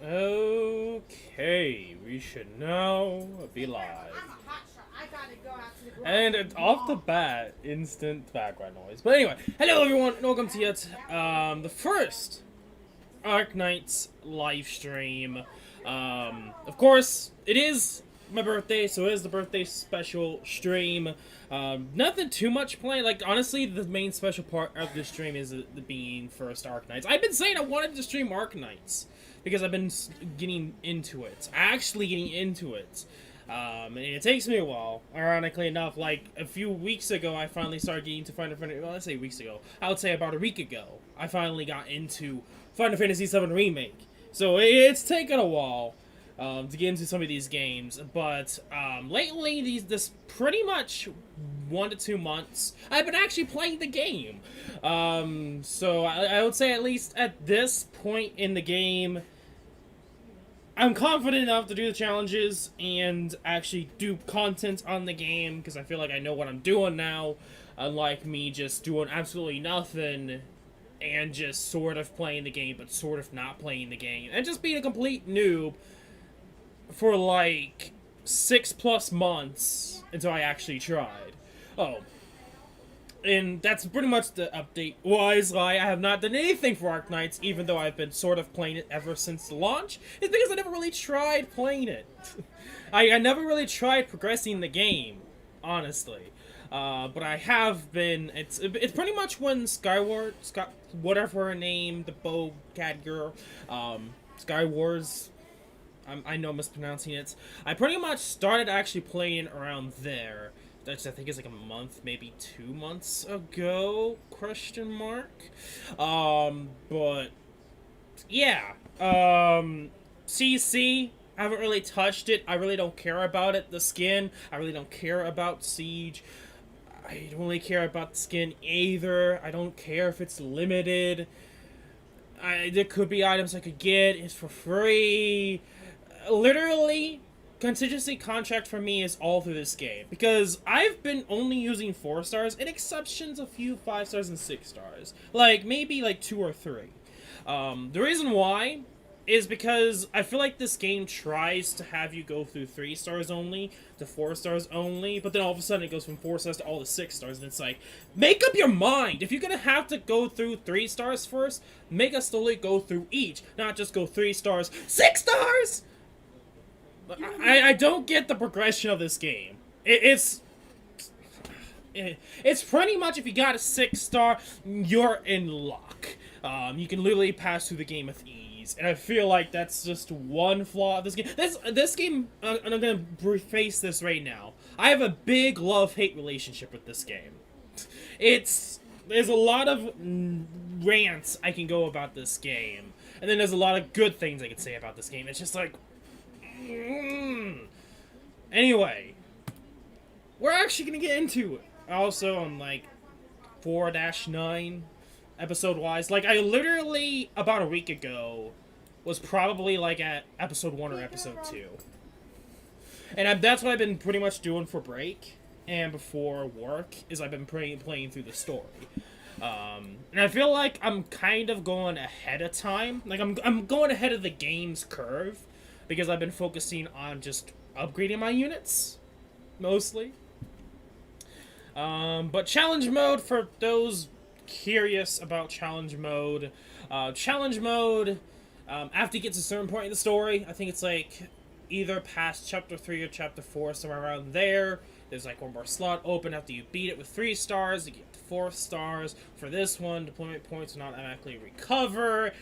Okay, we should now be live. And off the bat, instant background noise. But anyway, hello everyone, and welcome to yet the first Arknights live stream. Of course, it is my birthday, so it is the birthday special stream. Nothing too much planned. Like, honestly, the main special part of this stream is being first Arknights. I've been saying I wanted to stream Arknights because I've been getting into it. Actually getting into it. And it takes me a while, ironically enough. Like, a few weeks ago, I finally started getting to Final Fantasy. Well, let's say weeks ago. I would say about a week ago, I finally got into Final Fantasy VII Remake. So it's taken a while to get into some of these games, but lately, this pretty much 1 to 2 months, I've been actually playing the game. So I would say at least at this point in the game, I'm confident enough to do the challenges and actually do content on the game, because I feel like I know what I'm doing now, unlike me just doing absolutely nothing and just sort of playing the game, but sort of not playing the game, and just being a complete noob for like 6+ months until I actually tried. Oh. And that's pretty much the update. Wise lie, I have not done anything for Arknights, even though I've been sort of playing it ever since the launch. It's because I never really tried playing it. I never really tried progressing the game, honestly. But I have been. It's pretty much when whatever her name, the bow cat girl, Skywars. I know I'm mispronouncing it. I pretty much started actually playing around there. That's, I think, is like a month, maybe 2 months ago, question mark. But yeah, CC, I haven't really touched it. I really don't care about it. The skin, I really don't care about Siege. I don't really care about the skin either. I don't care if it's limited. There could be items I could get. It's for free. Literally, contingency contract for me is all through this game, because I've been only using 4 stars, and exceptions a few 5 stars and 6 stars, like maybe like 2 or 3. The reason why is because I feel like this game tries to have you go through 3 stars only to 4 stars only, but then all of a sudden it goes from 4 stars to all the 6 stars, and it's like, make up your mind. If you're gonna have to go through 3 stars first, make us slowly go through each, not just go 3 stars, 6 stars. I don't get the progression of this game. It's pretty much, if you got a 6 star, you're in luck. You can literally pass through the game with ease, and I feel like that's just one flaw of this game. This game, and I'm gonna preface this right now, I have a big love-hate relationship with this game. There's a lot of rants I can go about this game, and then there's a lot of good things I can say about this game. It's just like, anyway, we're actually gonna get into it. Also, I'm like 4-9 episode wise. Like, I literally about a week ago was probably like at episode 1 or episode 2, and that's what I've been pretty much doing for break and before work. Is I've been playing through the story. And I feel like I'm kind of going ahead of time. Like, I'm going ahead of the game's curve, because I've been focusing on just upgrading my units, mostly. But challenge mode, for those curious about challenge mode, after you get to a certain point in the story, I think it's like either past chapter 3 or chapter 4, somewhere around there, there's like one more slot open after you beat it with 3 stars, you get to 4 stars. For this one, deployment points will not automatically recover.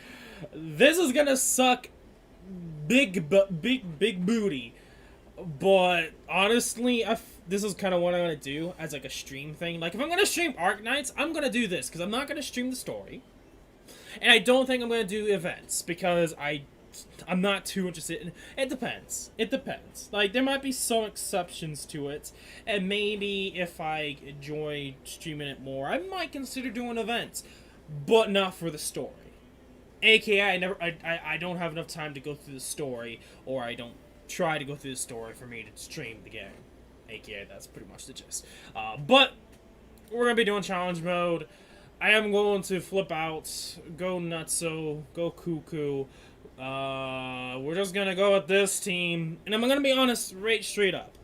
This is gonna suck big booty, but honestly, this is kind of what I'm gonna do as like a stream thing. Like, if I'm gonna stream Arknights, I'm gonna do this, because I'm not gonna stream the story, and I don't think I'm gonna do events, because I'm not too interested in it. Depends. Like, there might be some exceptions to it, and maybe if I enjoy streaming it more, I might consider doing events, but not for the story. AKA, I don't have enough time to go through the story, or I don't try to go through the story for me to stream the game. AKA, that's pretty much the gist. But we're gonna be doing challenge mode. I am going to flip out, go nutso, go cuckoo, We're just gonna go with this team, and I'm gonna be honest, right straight up.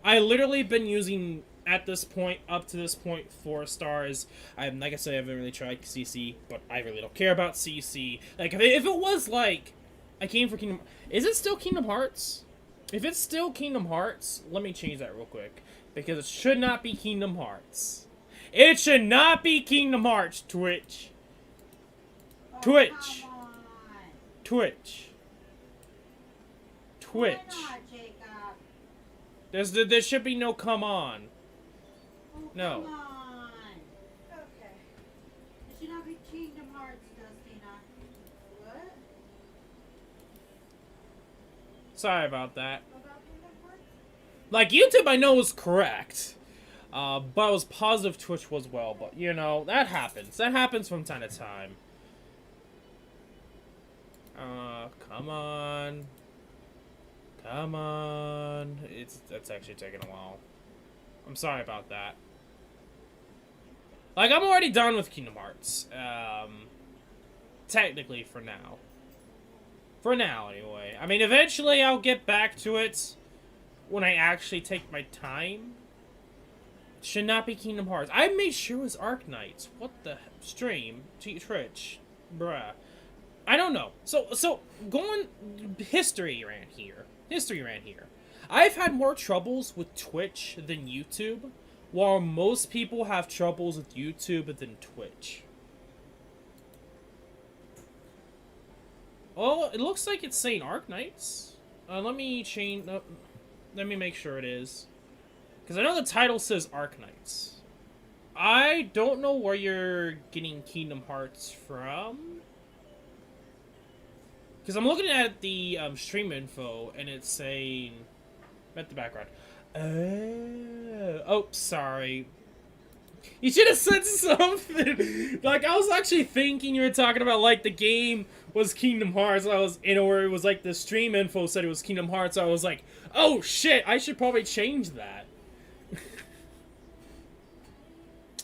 I literally been using at this point, up to this point, 4 stars. Like I said, I haven't really tried CC, but I really don't care about CC. Like, if it was like, I came for Kingdom, is it still Kingdom Hearts? If it's still Kingdom Hearts, let me change that real quick, because it should not be Kingdom Hearts. It should not be Kingdom Hearts, Twitch. Oh, Twitch. Twitch. Why Twitch. not, Jacob? There should be no come on. Oh, No. come on. Okay. It should not be Kingdom Hearts, Dustina. What? Sorry about that. What about Kingdom Hearts? Like, YouTube I know is correct. But I was positive Twitch was well, but you know, that happens. That happens from time to time. Come on. Come on. That's actually taking a while. I'm sorry about that. Like, I'm already done with Kingdom Hearts. Technically, for now. For now, anyway. I mean, eventually I'll get back to it when I actually take my time. It should not be Kingdom Hearts. I made sure it was Arknights. What the stream? Twitch. Bruh. I don't know. So going history ran here. I've had more troubles with Twitch than YouTube, while most people have troubles with YouTube than Twitch. Oh, it looks like it's saying Arknights. Let me change. Let me make sure it is, because I know the title says Arknights. I don't know where you're getting Kingdom Hearts from. Because I'm looking at the stream info, and it's saying... at the background. Oh, sorry. You should have said something! Like, I was actually thinking you were talking about, like, the game was Kingdom Hearts. I was, you know, where it was, like, the stream info said it was Kingdom Hearts. I was like, oh, shit, I should probably change that.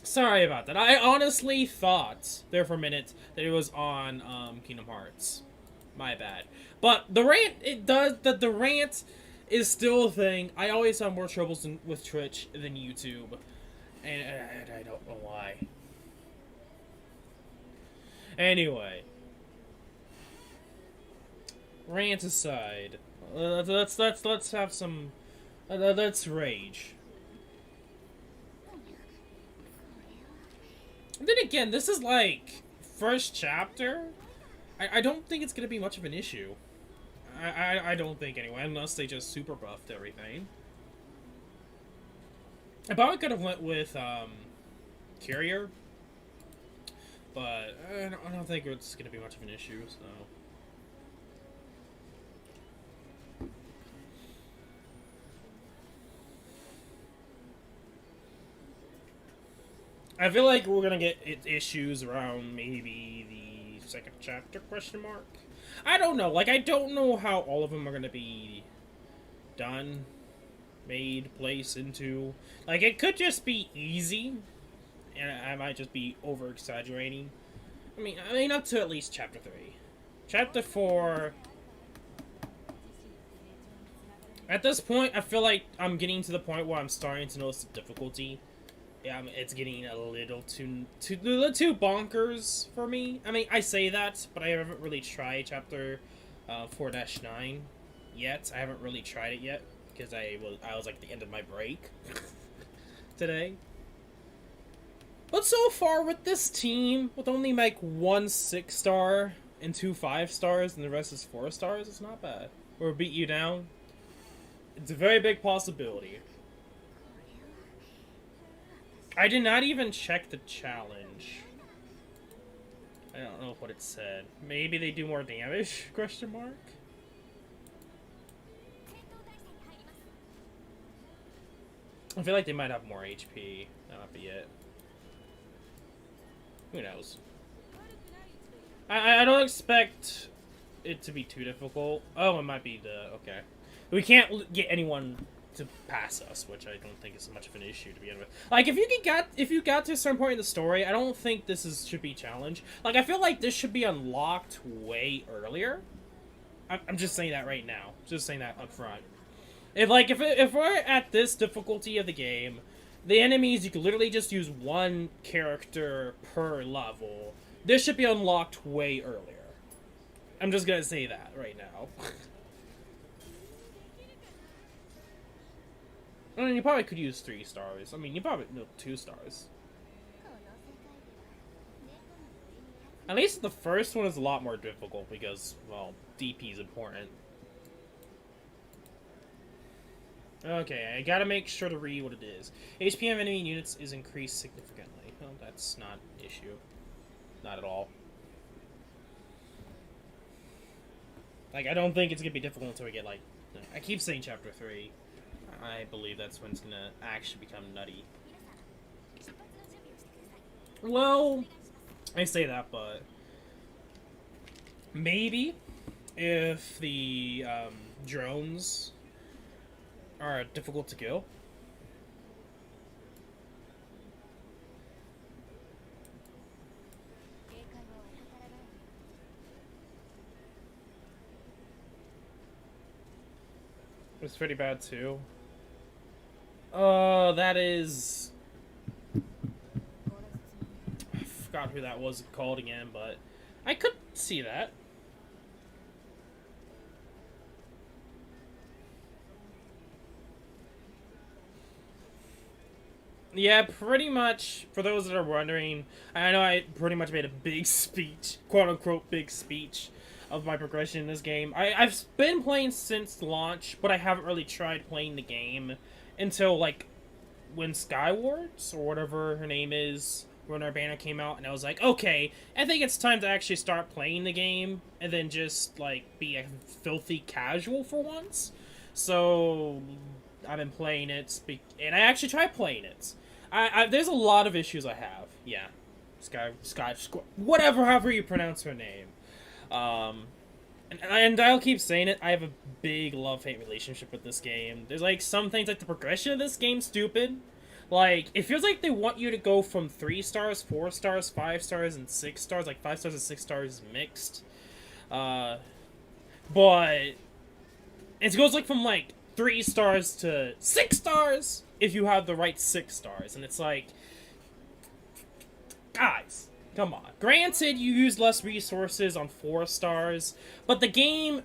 Sorry about that. I honestly thought, there for a minute, that it was on, Kingdom Hearts. My bad. But the rant, the rant is still a thing. I always have more troubles with Twitch than YouTube. And I don't know why. Anyway. Rant aside. Let's have some... let's rage. And then again, this is like... first chapter? I don't think it's going to be much of an issue. I don't think anyway, unless they just super buffed everything. I probably could have went with, Carrier. But I don't think it's going to be much of an issue, so... I feel like we're going to get issues around maybe the second chapter, question mark? I don't know. Like, I don't know how all of them are going to be done, made, placed into. Like, it could just be easy, and I might just be over-exaggerating. I mean, up to at least chapter 3. Chapter 4... At this point, I feel like I'm getting to the point where I'm starting to notice the difficulty. Yeah, it's getting a little too bonkers for me. I mean, I say that, but I haven't really tried chapter 4-9 yet. I haven't really tried it yet because I was like at the end of my break today. But so far with this team, with only like 1 6-star and 2 5-stars, and the rest is 4 stars, it's not bad. Or beat you down. It's a very big possibility. I did not even check the challenge. I don't know what it said. Maybe they do more damage? Question mark. I feel like they might have more HP. That might be it. Who knows? I don't expect it to be too difficult. Oh, it might be the... okay. We can't get anyone to pass us, which I don't think is much of an issue to begin with. Like, if you got to a certain point in the story, I don't think this should be a challenge. Like, I feel like this should be unlocked way earlier. I'm just saying that right now. Just saying that up front. If we're at this difficulty of the game, the enemies, you could literally just use one character per level. This should be unlocked way earlier. I'm just gonna say that right now. I mean, you probably could use 3 stars. I mean, you probably no 2 stars. At least the first one is a lot more difficult because, well, DP is important. Okay, I gotta make sure to read what it is. HP of enemy units is increased significantly. Well, that's not an issue. Not at all. Like, I don't think it's gonna be difficult until we get, like... I keep saying Chapter 3. I believe that's when it's gonna actually become nutty. Well, I say that, but... maybe if the drones are difficult to kill. It's pretty bad too. That is... I forgot who that was called again, but I could see that. Yeah, pretty much, for those that are wondering, I know I pretty much made a big speech, quote-unquote big speech, of my progression in this game. I've been playing since launch, but I haven't really tried playing the game until, like, when Skywards, or whatever her name is, when our banner came out, and I was like, okay, I think it's time to actually start playing the game, and then just, like, be a filthy casual for once. So, I've been playing it, and I actually tried playing it. There's a lot of issues I have. Yeah. Whatever, however you pronounce her name. And I'll keep saying it, I have a big love-hate relationship with this game. There's, like, some things, like, the progression of this game's stupid. Like, it feels like they want you to go from 3 stars, 4 stars, 5 stars, and 6 stars. Like, 5 stars and 6 stars mixed. But it goes, like, from, like, 3 stars to 6 stars if you have the right 6 stars. And it's like, guys, come on. Granted, you use less resources on 4 stars, but the game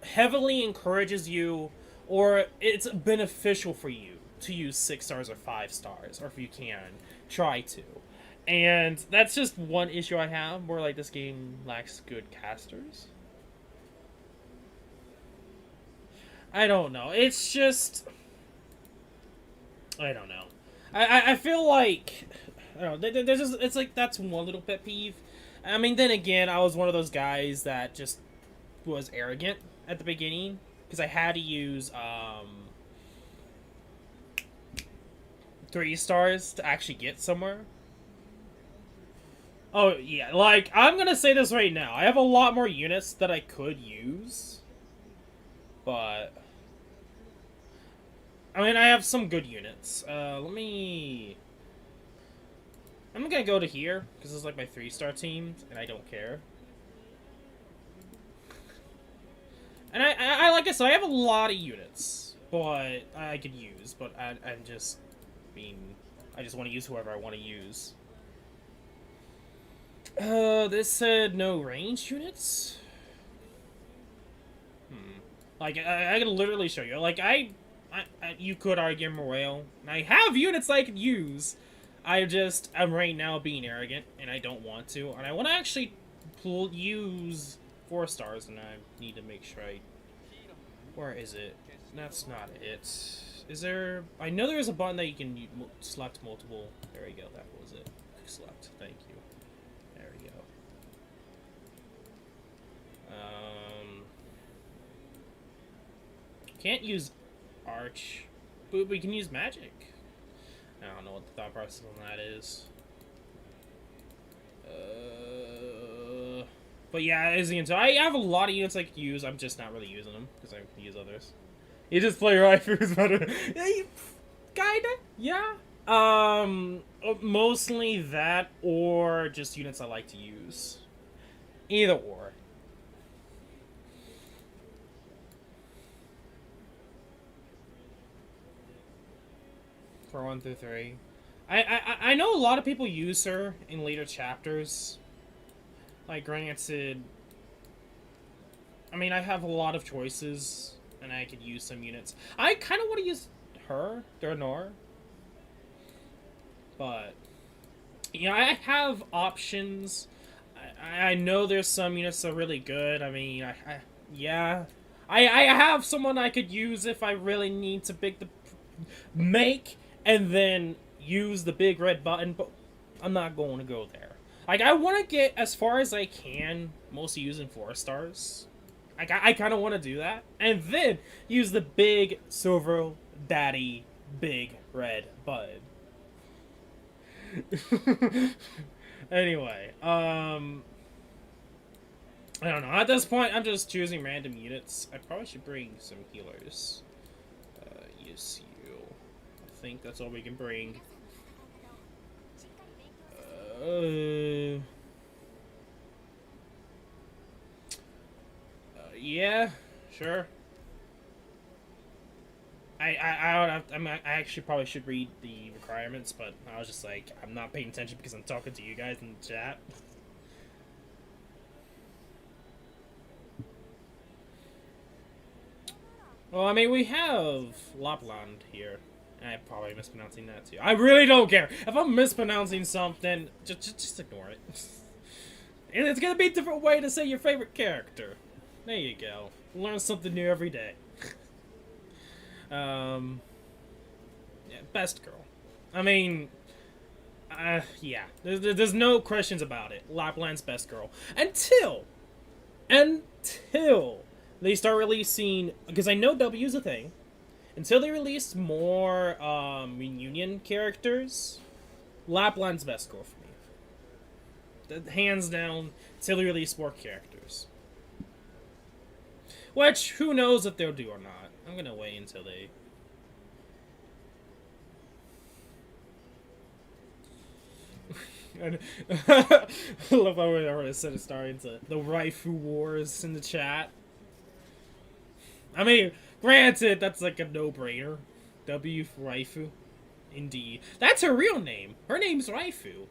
heavily encourages you, or it's beneficial for you to use 6 stars or 5 stars, or if you can, try to. And that's just one issue I have, where, like, this game lacks good casters. I don't know. It's just... I don't know. I feel like... I don't know. There's just... It's like, that's one little pet peeve. I mean, then again, I was one of those guys that just was arrogant at the beginning. Because I had to use, 3 stars to actually get somewhere. Oh, yeah. Like, I'm gonna say this right now. I have a lot more units that I could use. But... I mean, I have some good units. Let me... I'm gonna go to here, because this is like my 3-star team, and I don't care. And I like I said, I have a lot of units, but I could use, but I'm just... I just want to use whoever I want to use. This said no range units? Like, I can literally show you. Like, you could argue Morale. I have units I could use. I'm right now being arrogant, and I don't want to. And I want to actually use 4 stars, and I need to make sure Where is it? That's not it. Is there... I know there is a button that you can select multiple... There we go, that was it. Select, thank you. There we go. Can't use Arch, but we can use Magic. I don't know what the thought process on that is. But yeah, as you can tell, I have a lot of units I could use. I'm just not really using them because I can use others. You just play your waifus better. Kinda, yeah. Mostly that, or just units I like to use. Either or. for 1 through 3. I know a lot of people use her in later chapters. Like, granted, I mean, I have a lot of choices, and I could use some units. I kind of want to use her, Dernor. But, you know, I have options. I know there's some units that are really good. I mean, yeah. I have someone I could use if I really need to make and then use the big red button, but I'm not going to go there. Like, I want to get as far as I can, mostly using 4 stars. I kind of want to do that. And then use the big silver daddy big red button. Anyway, I don't know. At this point, I'm just choosing random units. I probably should bring some healers. Yes, you. I think that's all we can bring. Yeah, sure. I actually probably should read the requirements, but I was just like, I'm not paying attention because I'm talking to you guys in the chat. Well, I mean, we have Lapland here. I'm probably mispronouncing that too. I really don't care. If I'm mispronouncing something, just ignore it. And it's gonna be a different way to say your favorite character. There you go. Learn something new every day. Yeah, best girl. I mean, yeah. There's no questions about it. Lapland's best girl. Until they start releasing, because I know W is a thing. Until they release more reunion characters, Lapland's best girl for me. Hands down, until they release more characters. Which, who knows if they'll do or not. I'm gonna wait until they... I love how we're already starting to the Raifu wars in the chat. I mean, granted, that's like a no-brainer. W for Raifu. Indeed. That's her real name. Her name's Raifu.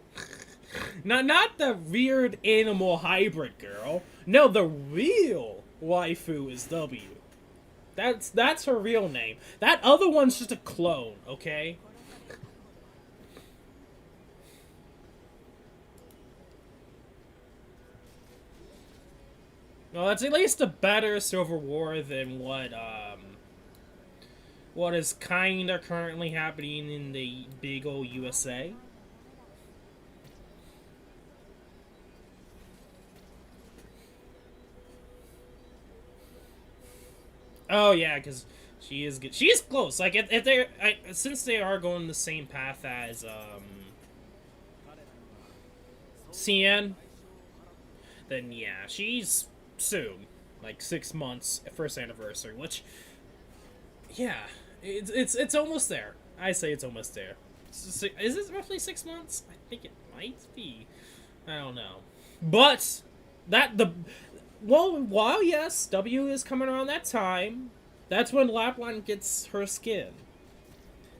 Not the weird animal hybrid girl. No, the real waifu is W. That's her real name. That other one's just a clone, okay? Well, that's at least a better Silver War than what is kinda currently happening in the big ol' USA. Oh yeah, because she is good. She is close. Like if they're since they are going the same path as CN, then yeah, she's soon, like 6 months, first anniversary. Which, yeah, it's almost there. I say it's almost there. Is it roughly 6 months? I think it might be. I don't know, but while yes, W is coming around that time, that's when Lapland gets her skin,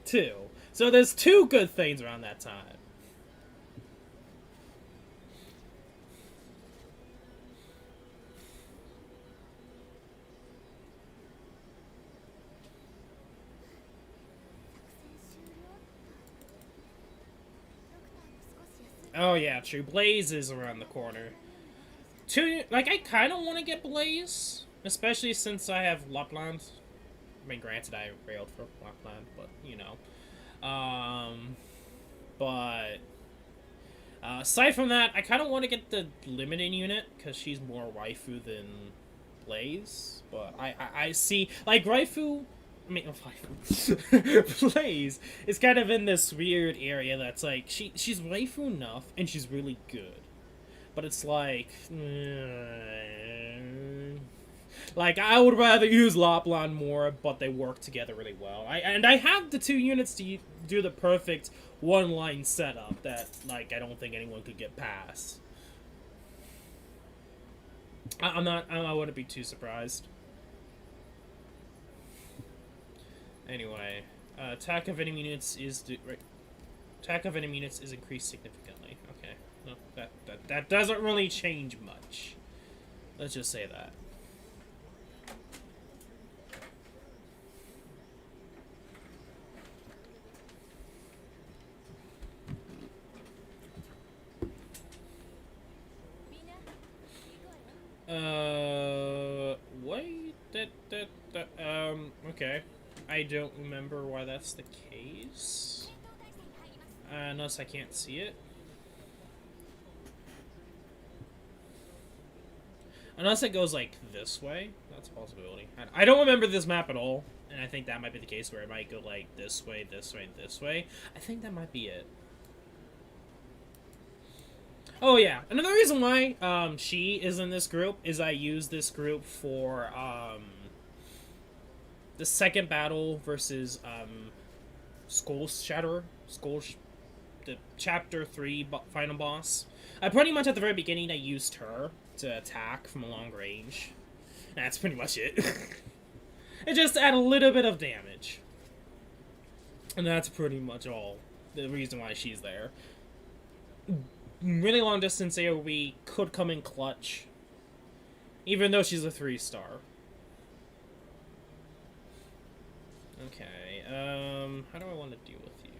too. So there's 2 good things around that time. Oh yeah, true. Blaze is around the corner. Like, I kind of want to get Blaze, especially since I have Lapland. I mean, granted, I railed for Lapland, but, you know. Aside from that, I kind of want to get the limited unit, because she's more waifu than Blaze. But I see, like, waifu... I mean, Blaze is kind of in this weird area that's like, she's waifu enough, and she's really good. But it's like I would rather use Lapland more, but they work together really well. I have the 2 units to do the perfect one-line setup that, like, I don't think anyone could get past. I wouldn't be too surprised. Anyway, Attack of enemy units is attack of enemy units is increased significantly. Okay, no, that doesn't really change much. Let's just say that. Wait, okay. I don't remember why that's the case. Unless I can't see it. Unless it goes, like, this way. That's a possibility. I don't remember this map at all. And I think that might be the case where it might go, like, this way, this way, this way. I think that might be it. Oh, yeah. Another reason why, she is in this group is I use this group for, the second battle versus, Skull Shatterer. The Chapter 3 final boss. I pretty much, at the very beginning, I used her to attack from a long range. That's pretty much it. It just add a little bit of damage. And that's pretty much all. The reason why she's there. Really long distance AoE could come in clutch. Even though she's a 3-star. Okay, how do I want to deal with you?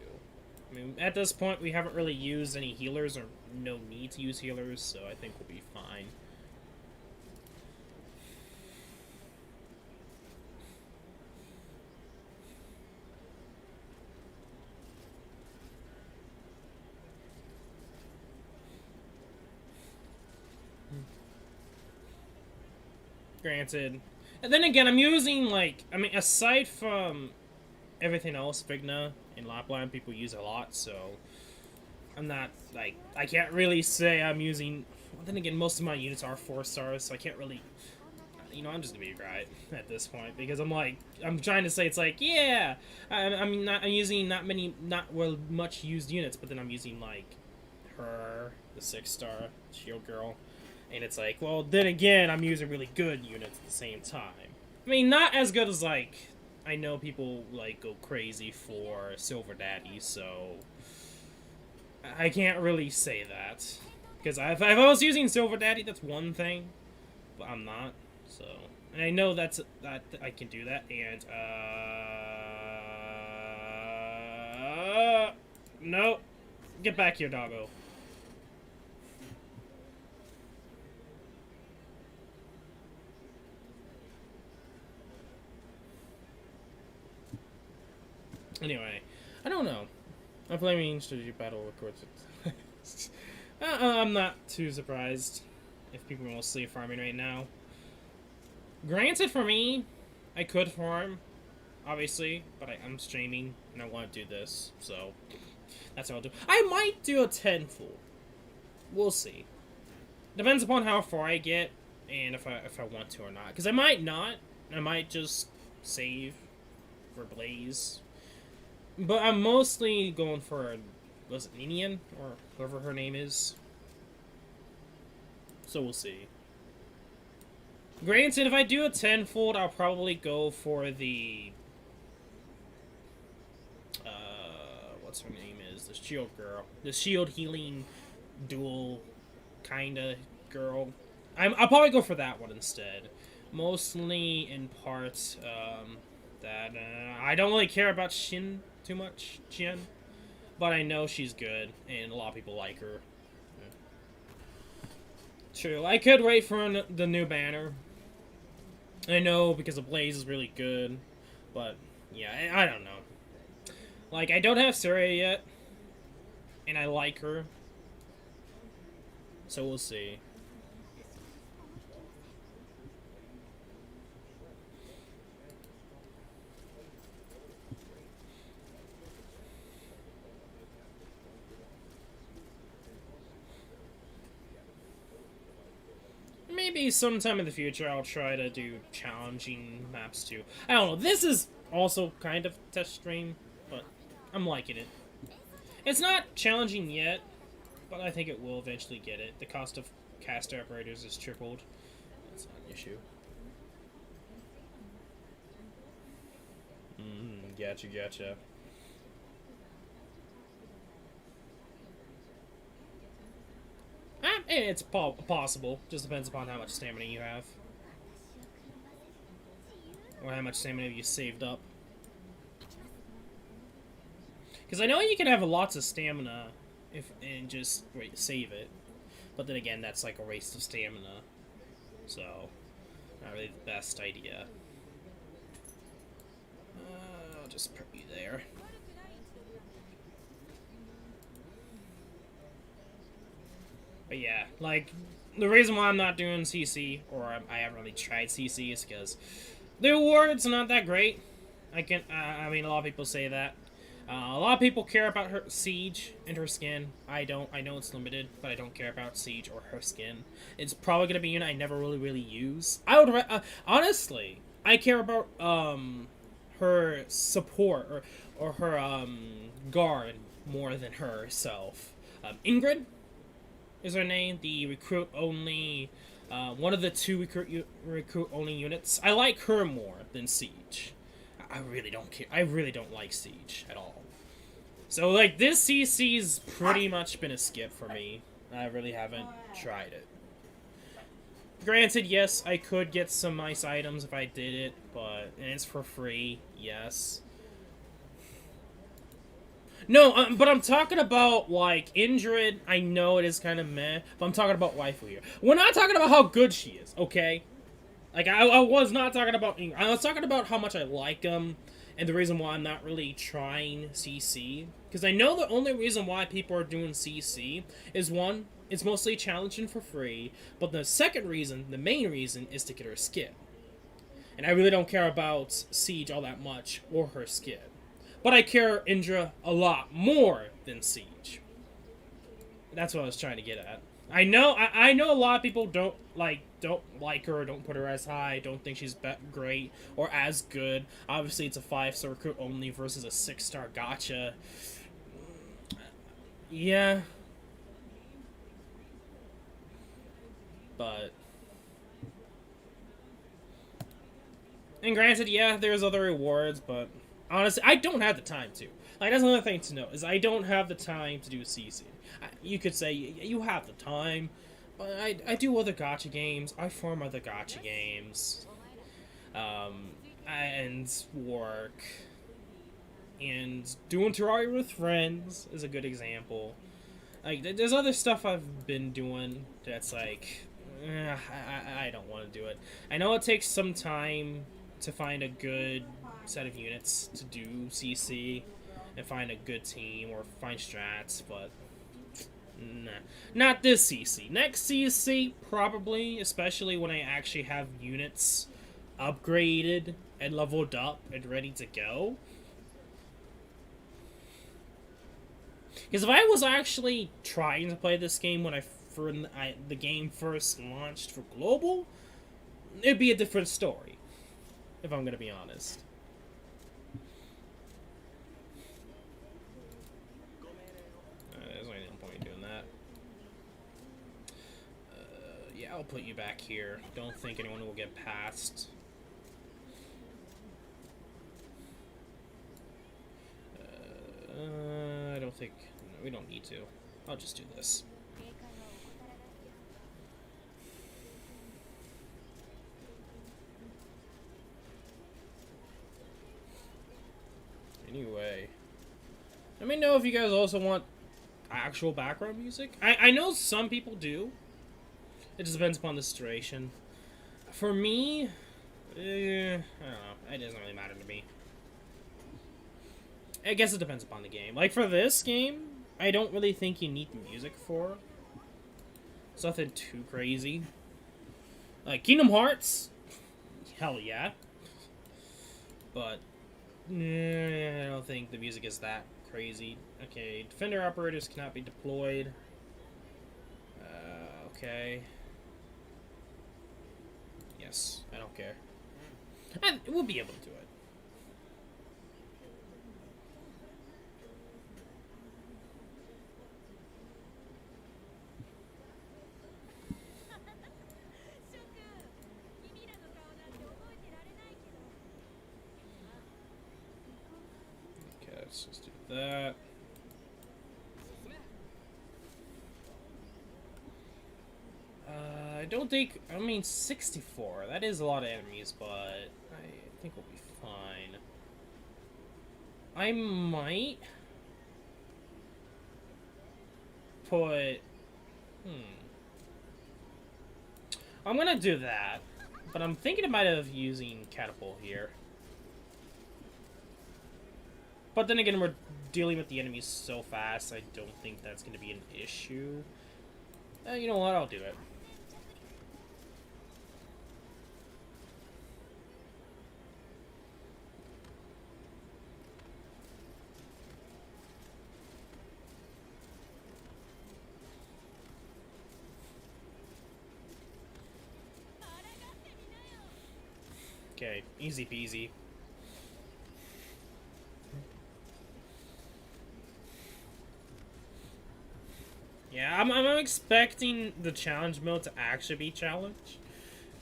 I mean, at this point, we haven't really used any healers, or no need to use healers, so I think we'll be fine. Granted. And then again, I'm using, like, I mean, aside from everything else, Vigna and Lapland people use a lot, so I'm not, like, I can't really say I'm using, well, then again, most of my units are 4-stars, so I can't really, you know, I'm just gonna be right at this point, because I'm like, I'm trying to say, it's like, yeah, I'm using not much used units, but then I'm using, like, her, the 6-star shield girl. And it's like, well, then again, I'm using really good units at the same time. I mean, not as good as, like, I know people, like, go crazy for Silver Daddy, so I can't really say that. Because if I was using Silver Daddy, that's one thing, but I'm not, so. And I know that I can do that, and, no. Get back here, doggo. Anyway, I don't know. I'm playing strategic battle records. I'm not too surprised if people are mostly farming right now. Granted, for me, I could farm, obviously, but I'm streaming and I want to do this, so that's what I'll do. I might do a 10-full. We'll see. Depends upon how far I get and if I want to or not. Because I might not. I might just save for Blaze. But I'm mostly going for, was it Ninian? Or whoever her name is. So we'll see. Granted, if I do a 10-fold, I'll probably go for the, what's her name is? The shield girl. The shield healing dual kinda girl. I'll probably go for that one instead. Mostly in part, that, I don't really care about Shin too much, but I know she's good, and a lot of people like her. True, I could wait for the new banner. I know, because the Blaze is really good, but, yeah, I don't know. Like, I don't have Surya yet, and I like her, so we'll see. Maybe sometime in the future I'll try to do challenging maps too. I don't know, this is also kind of test stream, but I'm liking it. It's not challenging yet, but I think it will eventually get it. The cost of caster operators is tripled. That's not an issue. Gotcha. It's possible. Just depends upon how much stamina you have. Or how much stamina you saved up. Because I know you can have lots of stamina and just save it. But then again, that's like a waste of stamina. So, not really the best idea. I'll just put you there. But yeah, like, the reason why I'm not doing CC, or I haven't really tried CC, is because the awards are not that great. I mean, a lot of people say that. A lot of people care about her Siege and her skin. I don't. I know it's limited, but I don't care about Siege or her skin. It's probably gonna be a unit I never really use. I would honestly, I care about her support or her guard more than herself. Ingrid is her name. The recruit only, one of the two recruit only units. I like her more than Siege. I really don't care. I really don't like Siege at all. So, like, this CC's pretty much been a skip for me. I really haven't tried it. Granted, yes, I could get some nice items if I did it, but and it's for free, yes. No, but I'm talking about, like, Indrid. I know it is kind of meh, but I'm talking about waifu here. We're not talking about how good she is, okay? Like, I was not talking about Ingrid. I was talking about how much I like them, and the reason why I'm not really trying CC. Because I know the only reason why people are doing CC is, one, it's mostly challenging for free, but the second reason, the main reason, is to get her skin. And I really don't care about Siege all that much, or her skin. But I care Indra a lot more than Siege. That's what I was trying to get at. I know a lot of people don't like her, don't put her as high, don't think she's great or as good. Obviously, it's a 5-star recruit only versus a 6-star gacha. Yeah. But and granted, yeah, there's other rewards, but honestly, I don't have the time to. Like, that's another thing to know, is I don't have the time to do CC. You could say you have the time, but I do other gacha games. I farm other gacha games, and work, and doing Terraria with friends is a good example. Like, there's other stuff I've been doing that's like, I don't want to do it. I know it takes some time to find a good set of units to do CC and find a good team or find strats, but nah, not this CC. Next CC, probably, especially when I actually have units upgraded and leveled up and ready to go. Because if I was actually trying to play this game when the game first launched for global, it'd be a different story, if I'm gonna be honest. There's only no point in doing that. Yeah, I'll put you back here. Don't think anyone will get past. I don't think... No, we don't need to. I'll just do this. Anyway. Let me know if you guys also want actual background music. I know some people do. It just depends upon the situation. For me, I don't know. It doesn't really matter to me. I guess it depends upon the game. Like, for this game, I don't really think you need the music for. It's nothing too crazy. Like, Kingdom Hearts, hell yeah. But, I don't think the music is that crazy. Okay, Defender operators cannot be deployed. Okay. Yes, I don't care. And we'll be able to do it. Let's just do that. don't think... I mean, 64. That is a lot of enemies, but I think we'll be fine. I might... put... I'm gonna do that, but I'm thinking about using Catapult here. But then again, we're dealing with the enemies so fast, I don't think that's gonna be an issue. You know what, I'll do it. Okay, easy peasy. Yeah, I'm expecting the challenge mode to actually be challenge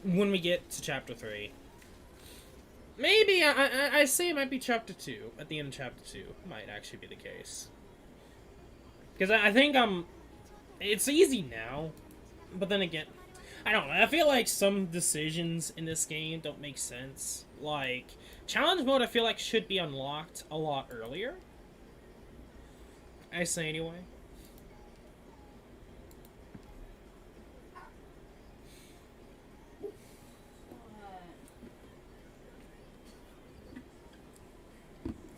when we get to chapter 3. Maybe, I say it might be chapter 2. At the end of chapter 2, might actually be the case. Because I think it's easy now, but then again, I don't know, I feel like some decisions in this game don't make sense. Like, challenge mode I feel like should be unlocked a lot earlier. I say anyway.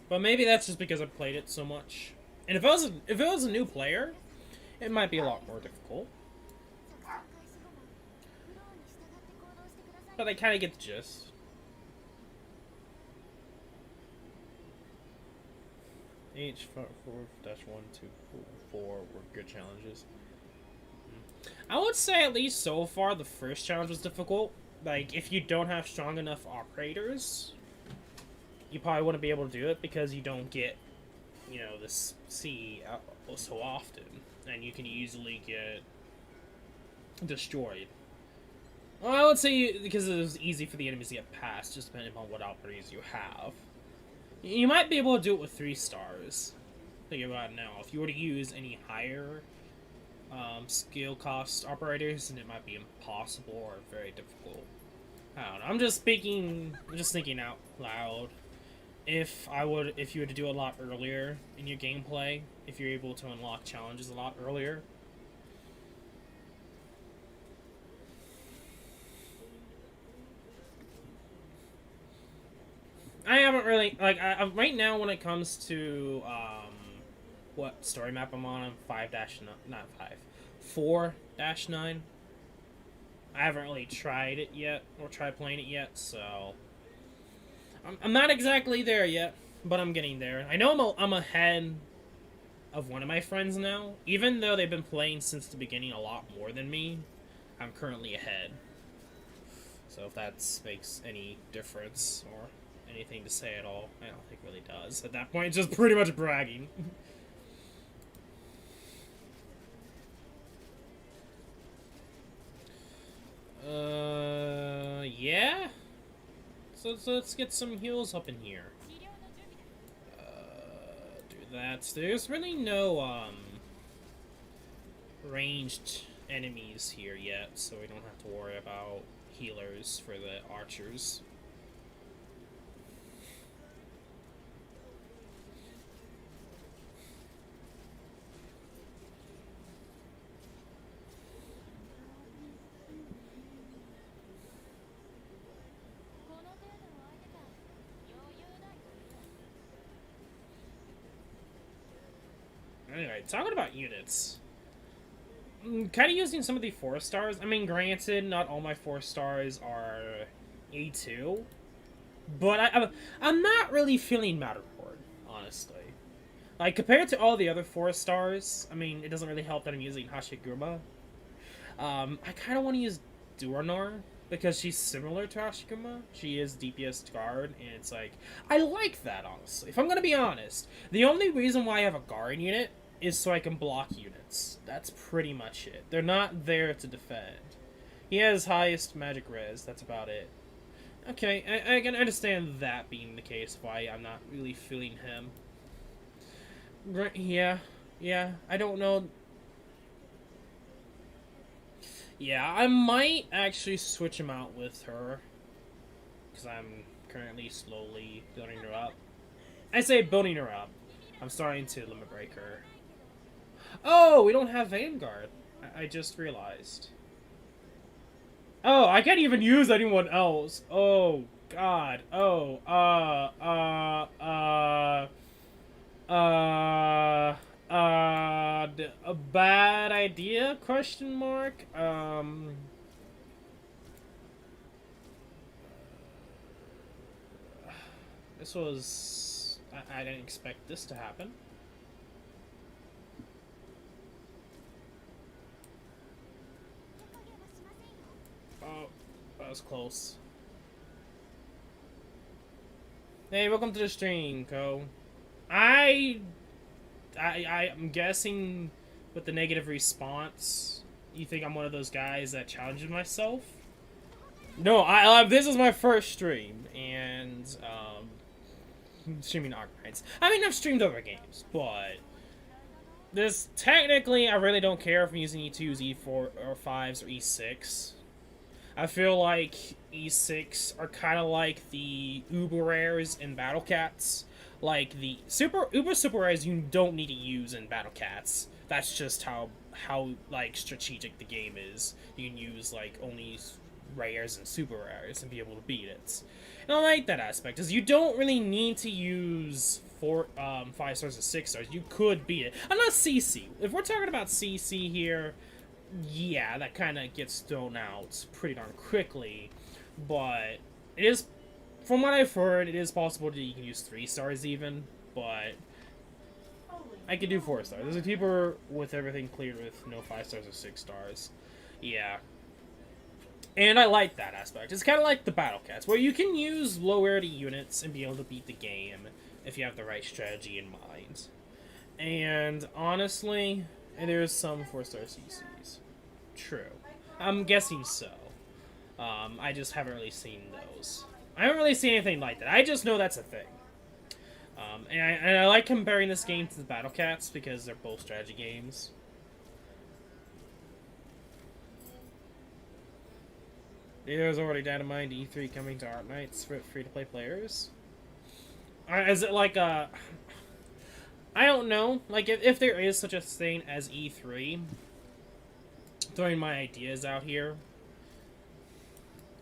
But maybe that's just because I've played it so much. And if it was a new player, it might be a lot more difficult. But I kind of get the gist. H4-1, 2, 4 were good challenges. I would say at least so far the first challenge was difficult. Like, if you don't have strong enough operators, you probably wouldn't be able to do it because you don't get, you know, this C so often. And you can easily get destroyed. Well, I would say because it was easy for the enemies to get past, just depending on what operators you have. You might be able to do it with 3 stars. Think about it now. If you were to use any higher skill cost operators, then it might be impossible or very difficult. I don't know. I'm just thinking out loud. If you were to do it a lot earlier in your gameplay, if you're able to unlock challenges a lot earlier. I haven't really, like, right now when it comes to, what story map I'm on, I'm 4-9. I haven't really tried it yet, or tried playing it yet, so... I'm not exactly there yet, but I'm getting there. I know I'm ahead of one of my friends now. Even though they've been playing since the beginning a lot more than me, I'm currently ahead. So if that makes any difference, or anything to say at all, I don't think it really does. At that point, it's just pretty much bragging. Yeah? So let's get some heals up in here. Do that. There's really no, ranged enemies here yet, so we don't have to worry about healers for the archers. Anyway, talking about units. I'm kind of using some of the 4 stars. I mean, granted, not all my 4 stars are A2. But I'm not really feeling Matterport, honestly. Like, compared to all the other 4 stars, I mean, it doesn't really help that I'm using Hashiguma. I kind of want to use Duranor, because she's similar to Hashiguma. She is DPS guard, and it's like, I like that, honestly. If I'm going to be honest, the only reason why I have a guard unit is so I can block units. That's pretty much it. They're not there to defend. He has highest magic res, that's about it. Okay, I can understand that being the case, why I'm not really feeling him. Yeah, I don't know. Yeah, I might actually switch him out with her. Because I'm currently slowly building her up. I say building her up. I'm starting to limit break her. Oh, we don't have Vanguard. I just realized. Oh, I can't even use anyone else. Oh, God. Oh, a bad idea? Question mark. This was... I didn't expect this to happen. Oh, that was close. Hey, welcome to the stream, Ko. I'm guessing with the negative response, you think I'm one of those guys that challenges myself? No, this is my first stream, and, streaming Arknights. I mean, I've streamed other games, but this, technically, I really don't care if I'm using E2s, E4, or 5s, or E6. I feel like E6 are kind of like the Uber Rares in Battle Cats. Like, the Uber Super Rares you don't need to use in Battle Cats. That's just how like, strategic the game is. You can use, like, only rares and super rares and be able to beat it. And I like that aspect, because you don't really need to use 5 stars or 6 stars. You could beat it. I'm not CC. If we're talking about CC here, yeah, that kind of gets thrown out pretty darn quickly. But it is, from what I've heard, it is possible that you can use 3 stars even, but I could do 4 stars. There's a people with everything cleared with no 5 stars or 6 stars. Yeah. And I like that aspect. It's kind of like the Battle Cats, where you can use low rarity units and be able to beat the game if you have the right strategy in mind. And honestly, there's some 4-star CCs. True. I'm guessing so. I just haven't really seen those. I haven't really seen anything like that. I just know that's a thing. And I like comparing this game to the Battle Cats because they're both strategy games. There's already Dynamite E3 coming to Arknights for free-to-play players. Is it like a... I don't know. Like, if there is such a thing as E3, throwing my ideas out here,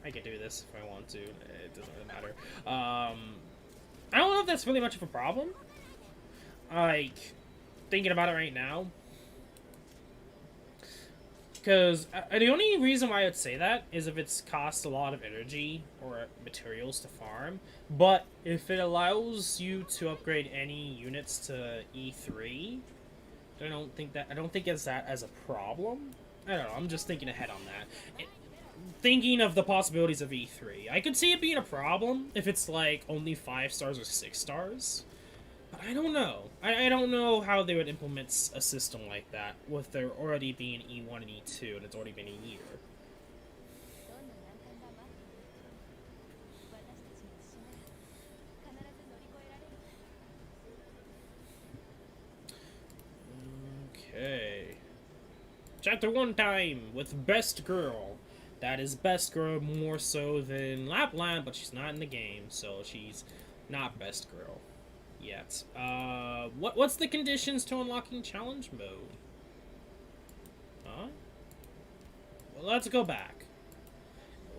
I could do this if I want to. It doesn't really matter. I don't know if that's really much of a problem. Like, thinking about it right now. Because the only reason why I would say that is if it's cost a lot of energy or materials to farm. But if it allows you to upgrade any units to E3, I don't think it's that as a problem. I don't know. I'm just thinking ahead on that. Thinking of the possibilities of E3, I could see it being a problem if it's like only 5 stars or 6 stars. But I don't know. I don't know how they would implement a system like that with there already being E1 and E2 and it's already been a year. Okay. Chapter 1 time with Best Girl. That is Best Girl more so than Lapland, but she's not in the game, so she's not Best Girl yet. What's the conditions to unlocking challenge mode? Huh? Well, let's go back.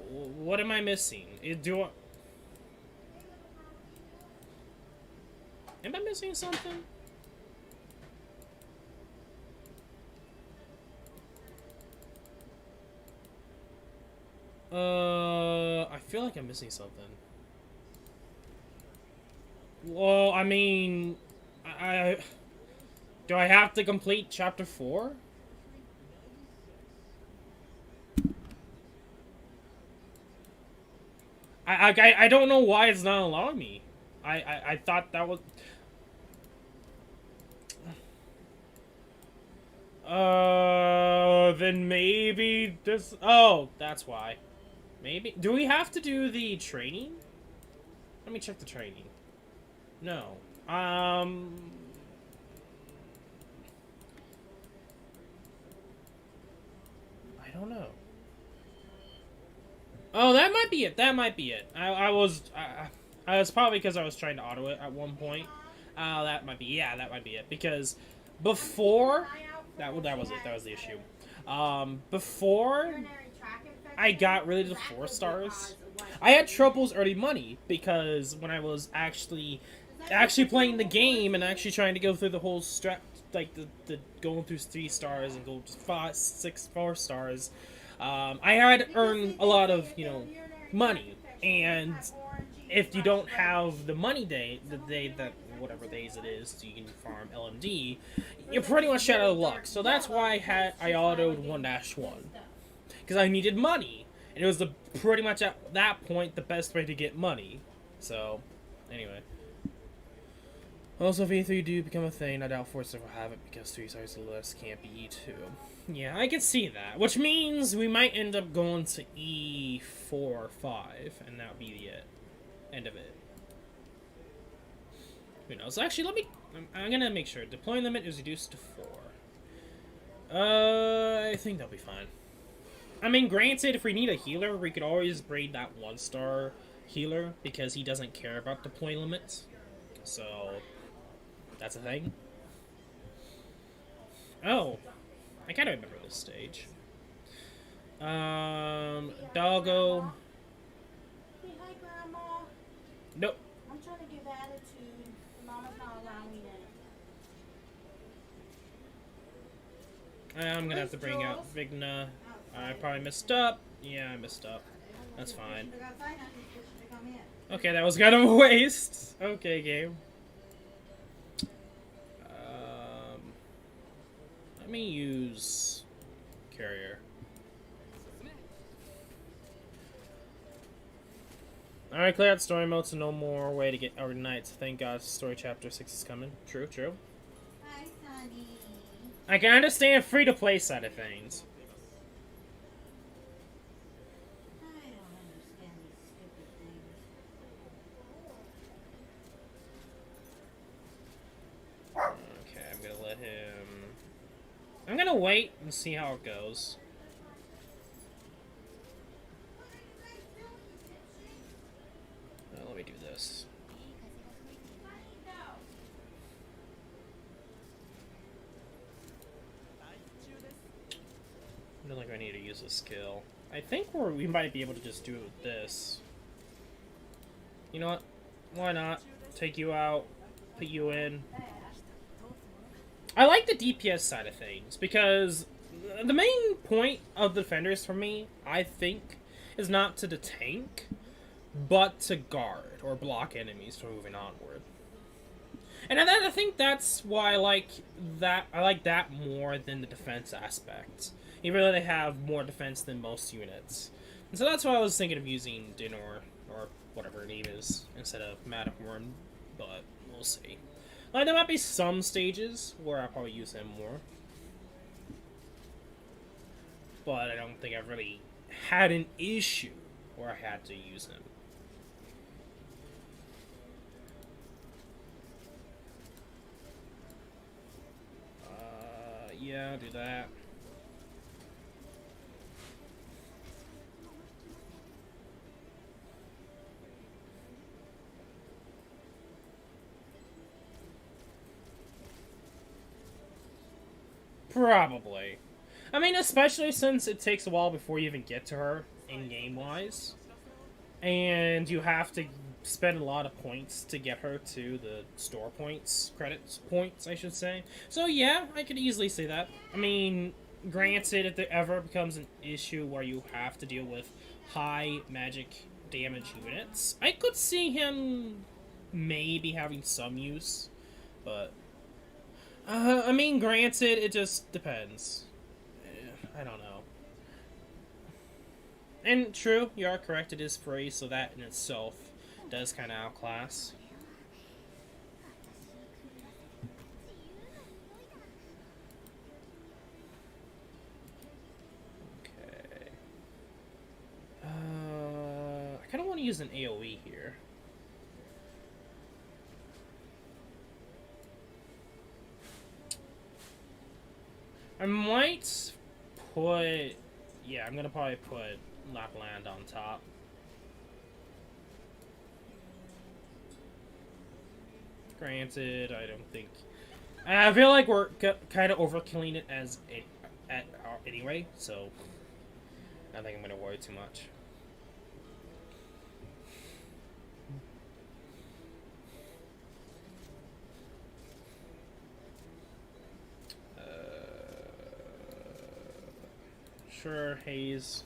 What am I missing? Am I missing something? I feel like I'm missing something. Well, I mean, do I have to complete chapter 4? I don't know why it's not allowing me. I thought that was... Then maybe this... Oh, that's why. Maybe... Do we have to do the training? Let me check the training. No. I don't know. Oh, that might be it. That might be it. I was probably because I was trying to auto it at one point. That might be, yeah, that might be it. Because before that was it. That was the issue. Before I got rid of the 4 stars, I had troubles earning money because when I was actually playing the game and actually trying to go through the whole strat, like the going through 3 stars and go to 5, 6, 4 stars, I had earned a lot of, you know, money. And if you don't have the money day, the day that whatever days it is, so you can farm LMD, you're pretty much out of luck. So that's why I autoed 1-1 because I needed money, and it was pretty much at that point the best way to get money. So anyway. Also, if E3 do become a thing, I doubt 4 stars will have it because 3 stars or less can't be E2. Yeah, I can see that. Which means we might end up going to E4 or 5, and that would be the end of it. Who knows? Actually, I'm gonna make sure. Deploying limit is reduced to 4. I think that'll be fine. I mean, granted, if we need a healer, we could always braid that 1-star healer because he doesn't care about deploy limits. So that's a thing. Oh, I kind of remember this stage. Doggo. Hey, hi, Grandma. Nope. I'm trying to give attitude. Mama's not allowing it. I'm gonna have to bring out Vigna. I probably messed up. Yeah, I messed up. That's fine. Okay, that was kind of a waste. Okay, game. Let me use carrier. Alright, clear out story mode, so no more way to get Arknights. Thank God story chapter 6 is coming. True, true. Hi, Sonny. I can understand free-to-play side of things. I don't understand these stupid things. Okay, I'm gonna let him... I'm gonna wait and see how it goes. Let me do this. I don't think I need to use a skill. I think we might be able to just do it with this. You know what? Why not? Take you out, put you in. I like the DPS side of things because the main point of defenders for me, I think, is not to tank, but to guard or block enemies from moving onward. And I think that's why I like that more than the defense aspect. Even though they have more defense than most units. And so that's why I was thinking of using Dinor, or whatever her name is, instead of Matterhorn, but we'll see. Like, there might be some stages where I'll probably use him more. But I don't think I've really had an issue where I had to use him. Yeah, I'll do that. Probably. I mean, especially since it takes a while before you even get to her, in-game wise. And you have to spend a lot of points to get her to the store points, credits points, I should say. So yeah, I could easily say that. I mean, granted, if there ever becomes an issue where you have to deal with high magic damage units, I could see him maybe having some use, but... I mean, granted, it just depends. I don't know. And true, you are correct, it is free, so that in itself does kind of outclass. Okay. I kind of want to use an AoE here. I might put... Yeah, I'm gonna probably put Lapland on top. Granted, I don't think... I feel like we're kind of overkilling it as anyway, so I don't think I'm going to worry too much. Sure, Haze.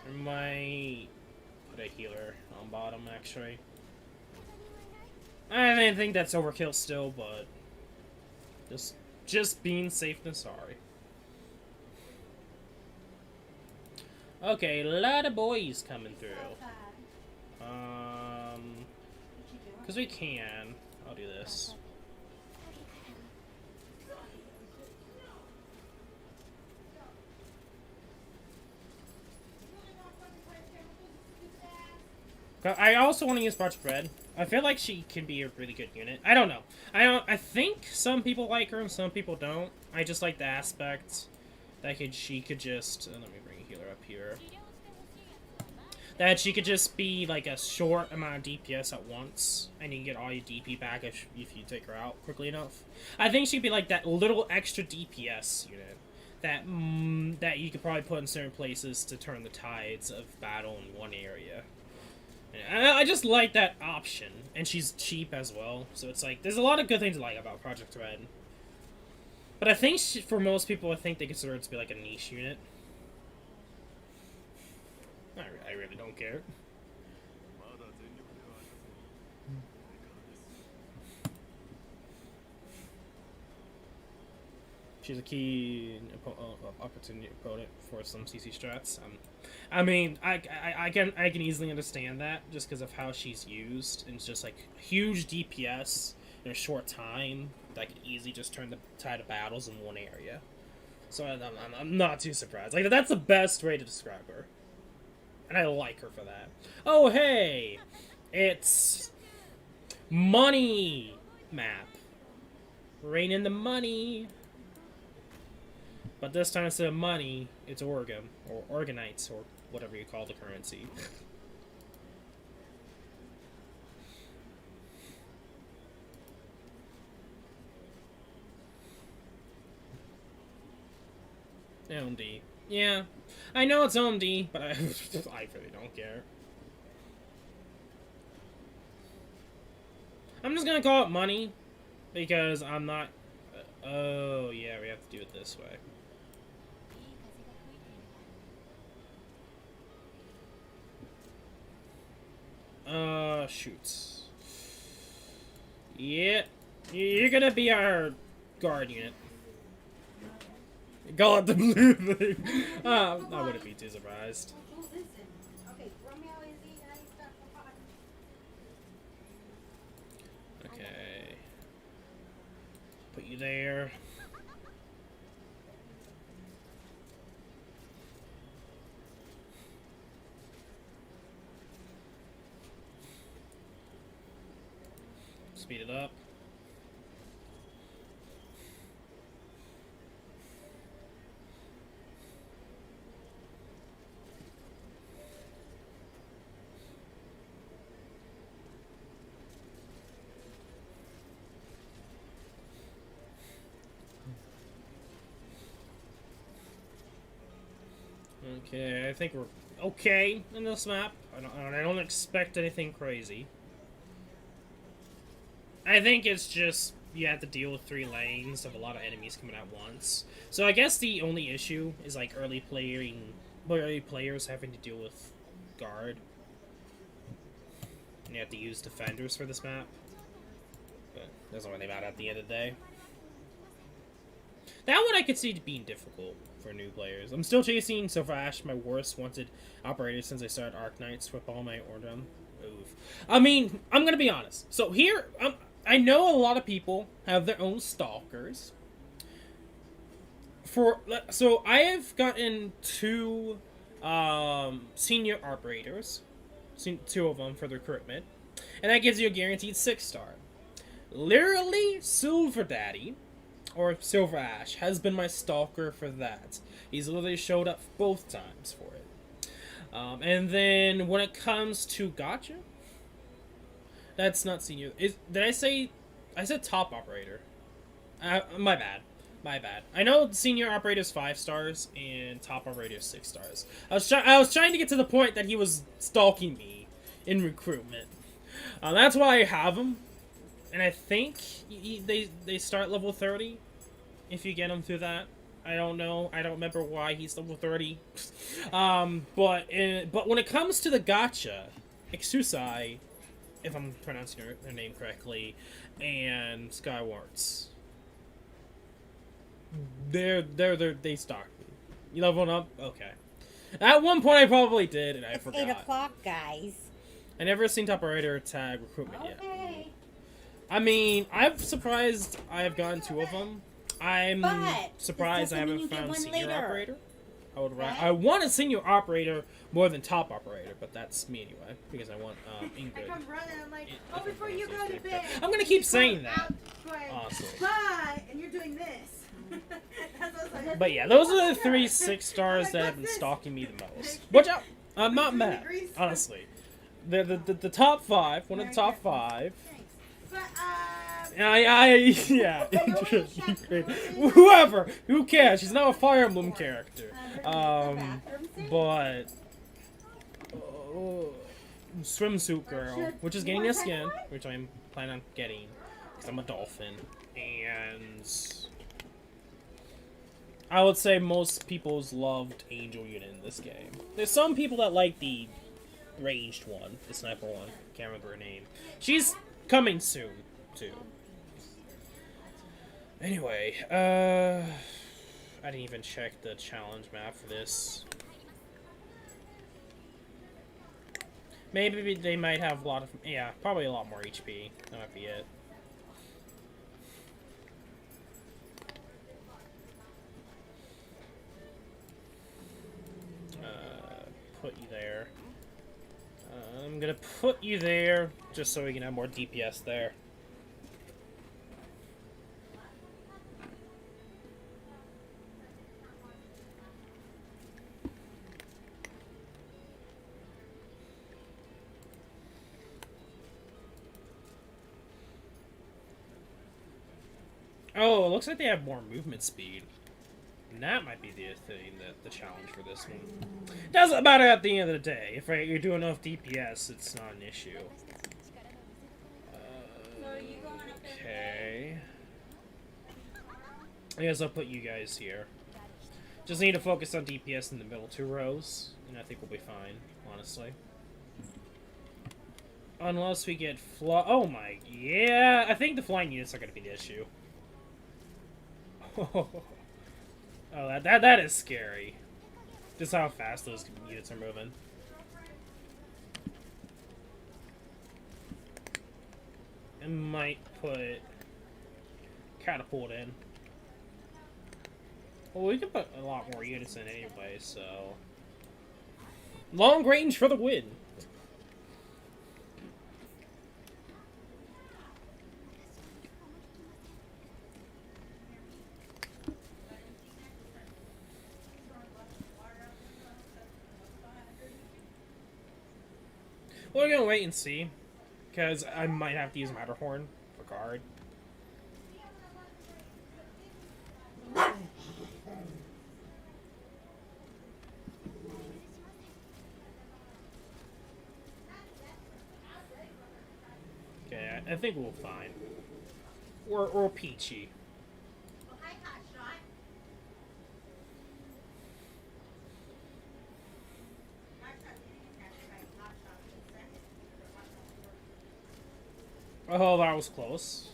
I might put a healer on bottom, actually. I didn't think that's overkill still, but just being safe than sorry. Okay, a lot of boys coming through. Because we can. I'll do this. I also want to use Parched Bread. I feel like she can be a really good unit. I don't know. I think some people like her and some people don't. I just like the aspect that she could just... let me bring a healer up here. That she could just be like a short amount of DPS at once, and you can get all your DP back if you take her out quickly enough. I think she'd be like that little extra DPS unit that you could probably put in certain places to turn the tides of battle in one area. And I just like that option, and she's cheap as well, so it's like there's a lot of good things to like about Project Red. But I think for most people, I think they consider it to be like a niche unit. I really don't care. She's a key opportunity opponent for some CC strats. I mean, I can easily understand that just because of how she's used. And it's just like huge DPS in a short time that can easily just turn the tide of battles in one area. So I'm not too surprised. Like that's the best way to describe her, and I like her for that. Oh hey, it's money map. Rain in the money. But this time instead of money, it's Oregon, or Arknights, or whatever you call the currency. OMD. Yeah, I know it's OMD, but I really don't care. I'm just gonna call it money, because I'm not... oh, yeah, we have to do it this way. Shoots. Yeah, you're gonna be our guard unit. God, the blue thing. I wouldn't be too surprised. Okay. Put you there. Speed it up. Okay, I think we're okay in this map. I don't expect anything crazy. I think it's just you have to deal with 3 lanes of a lot of enemies coming at once. So I guess the only issue is like early players having to deal with guard. And you have to use defenders for this map. But it doesn't really matter at the end of the day. That one I could see being difficult for new players. I'm still chasing Silverash, my worst wanted operator since I started Arknights with all my Ordum. Oof. I mean, I'm gonna be honest. So here, I know a lot of people have their own stalkers. so I have gotten two senior operators, two of them for the recruitment, and that gives you a guaranteed 6-star. Literally, Silver Daddy, or Silver Ash, has been my stalker for that. He's literally showed up both times for it. And then when it comes to Gotcha, that's not senior. Did I say? I said top operator. My bad. My bad. I know senior operator's 5 stars and top operator's 6 stars. I was trying to get to the point that he was stalking me in recruitment. That's why I have him. And I think they start level 30 if you get him through that. I don't know. I don't remember why he's level 30. But when it comes to the Gotcha, Exusai, if I'm pronouncing her name correctly, and Skywards, they stalk me. You leveling up? Okay. At one point I probably did, and I forgot. 8 o'clock, guys. I never seen top operator tag recruitment yet. Okay. I mean, I'm surprised I have gotten 2 of them. I'm surprised I haven't found senior operator. I want a senior operator more than top operator, but that's me anyway, because I want Ingrid. I come running, I'm like, oh, before you go to bed. I'm gonna keep saying that. Awesome. Bye, and you're doing this. That's what I was like. But yeah, those are the 3 6-stars that have been stalking me the most. Watch out! I'm not mad, honestly. The top 5, one of the top 5. But, yeah, whoever, who cares? She's not a Fire Emblem character. But swimsuit girl, which is getting a skin, which I'm planning on getting because I'm a Dolphin, and I would say most people's loved Angel unit in this game. There's some people that like the ranged one, the sniper one. Can't remember her name. She's coming soon too. Anyway, I didn't even check the challenge map for this. Maybe they might have a lot of... Yeah, probably a lot more HP. That might be it. Put you there. I'm gonna put you there, just so we can have more DPS there. Oh, it looks like they have more movement speed. And that might be the thing, the challenge for this one. Doesn't matter at the end of the day. If you're doing enough DPS, it's not an issue. Okay. I guess I'll put you guys here. Just need to focus on DPS in the middle 2 rows, and I think we'll be fine, honestly. Unless we get oh my, yeah, I think the flying units are going to be the issue. Oh, that is scary. Just how fast those units are moving. I might put catapult in. Well, we could put a lot more units in anyway, so... Long range for the win! We're gonna wait and see, because I might have to use Matterhorn for guard. Okay, I think we'll fine. Or Peachy. Oh, that was close.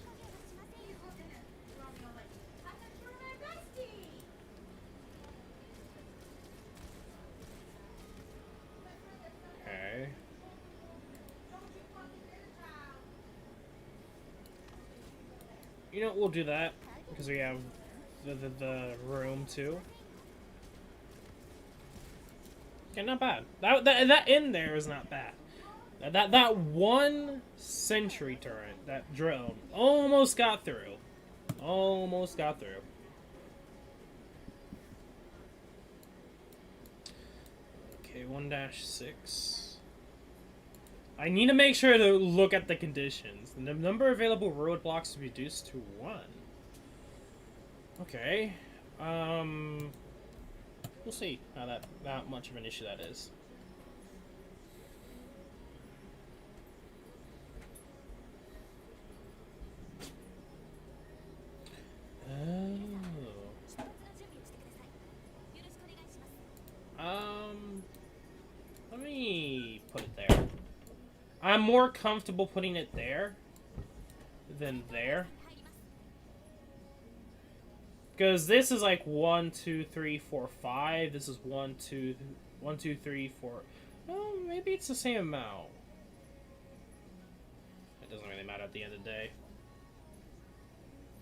Okay. You know, we'll do that, because we have the room too. Okay, not bad. That in there is not bad. That one sentry turret, that drone, almost got through. Almost got through. Okay, 1-6. I need to make sure to look at the conditions. The number of available roadblocks is reduced to 1. Okay. We'll see how much of an issue that is. Let me put it there. I'm more comfortable putting it there than there. Because this is like 1, 2, 3, 4, 5. This is 1, 2, 3, 4. Well, maybe it's the same amount. It doesn't really matter at the end of the day.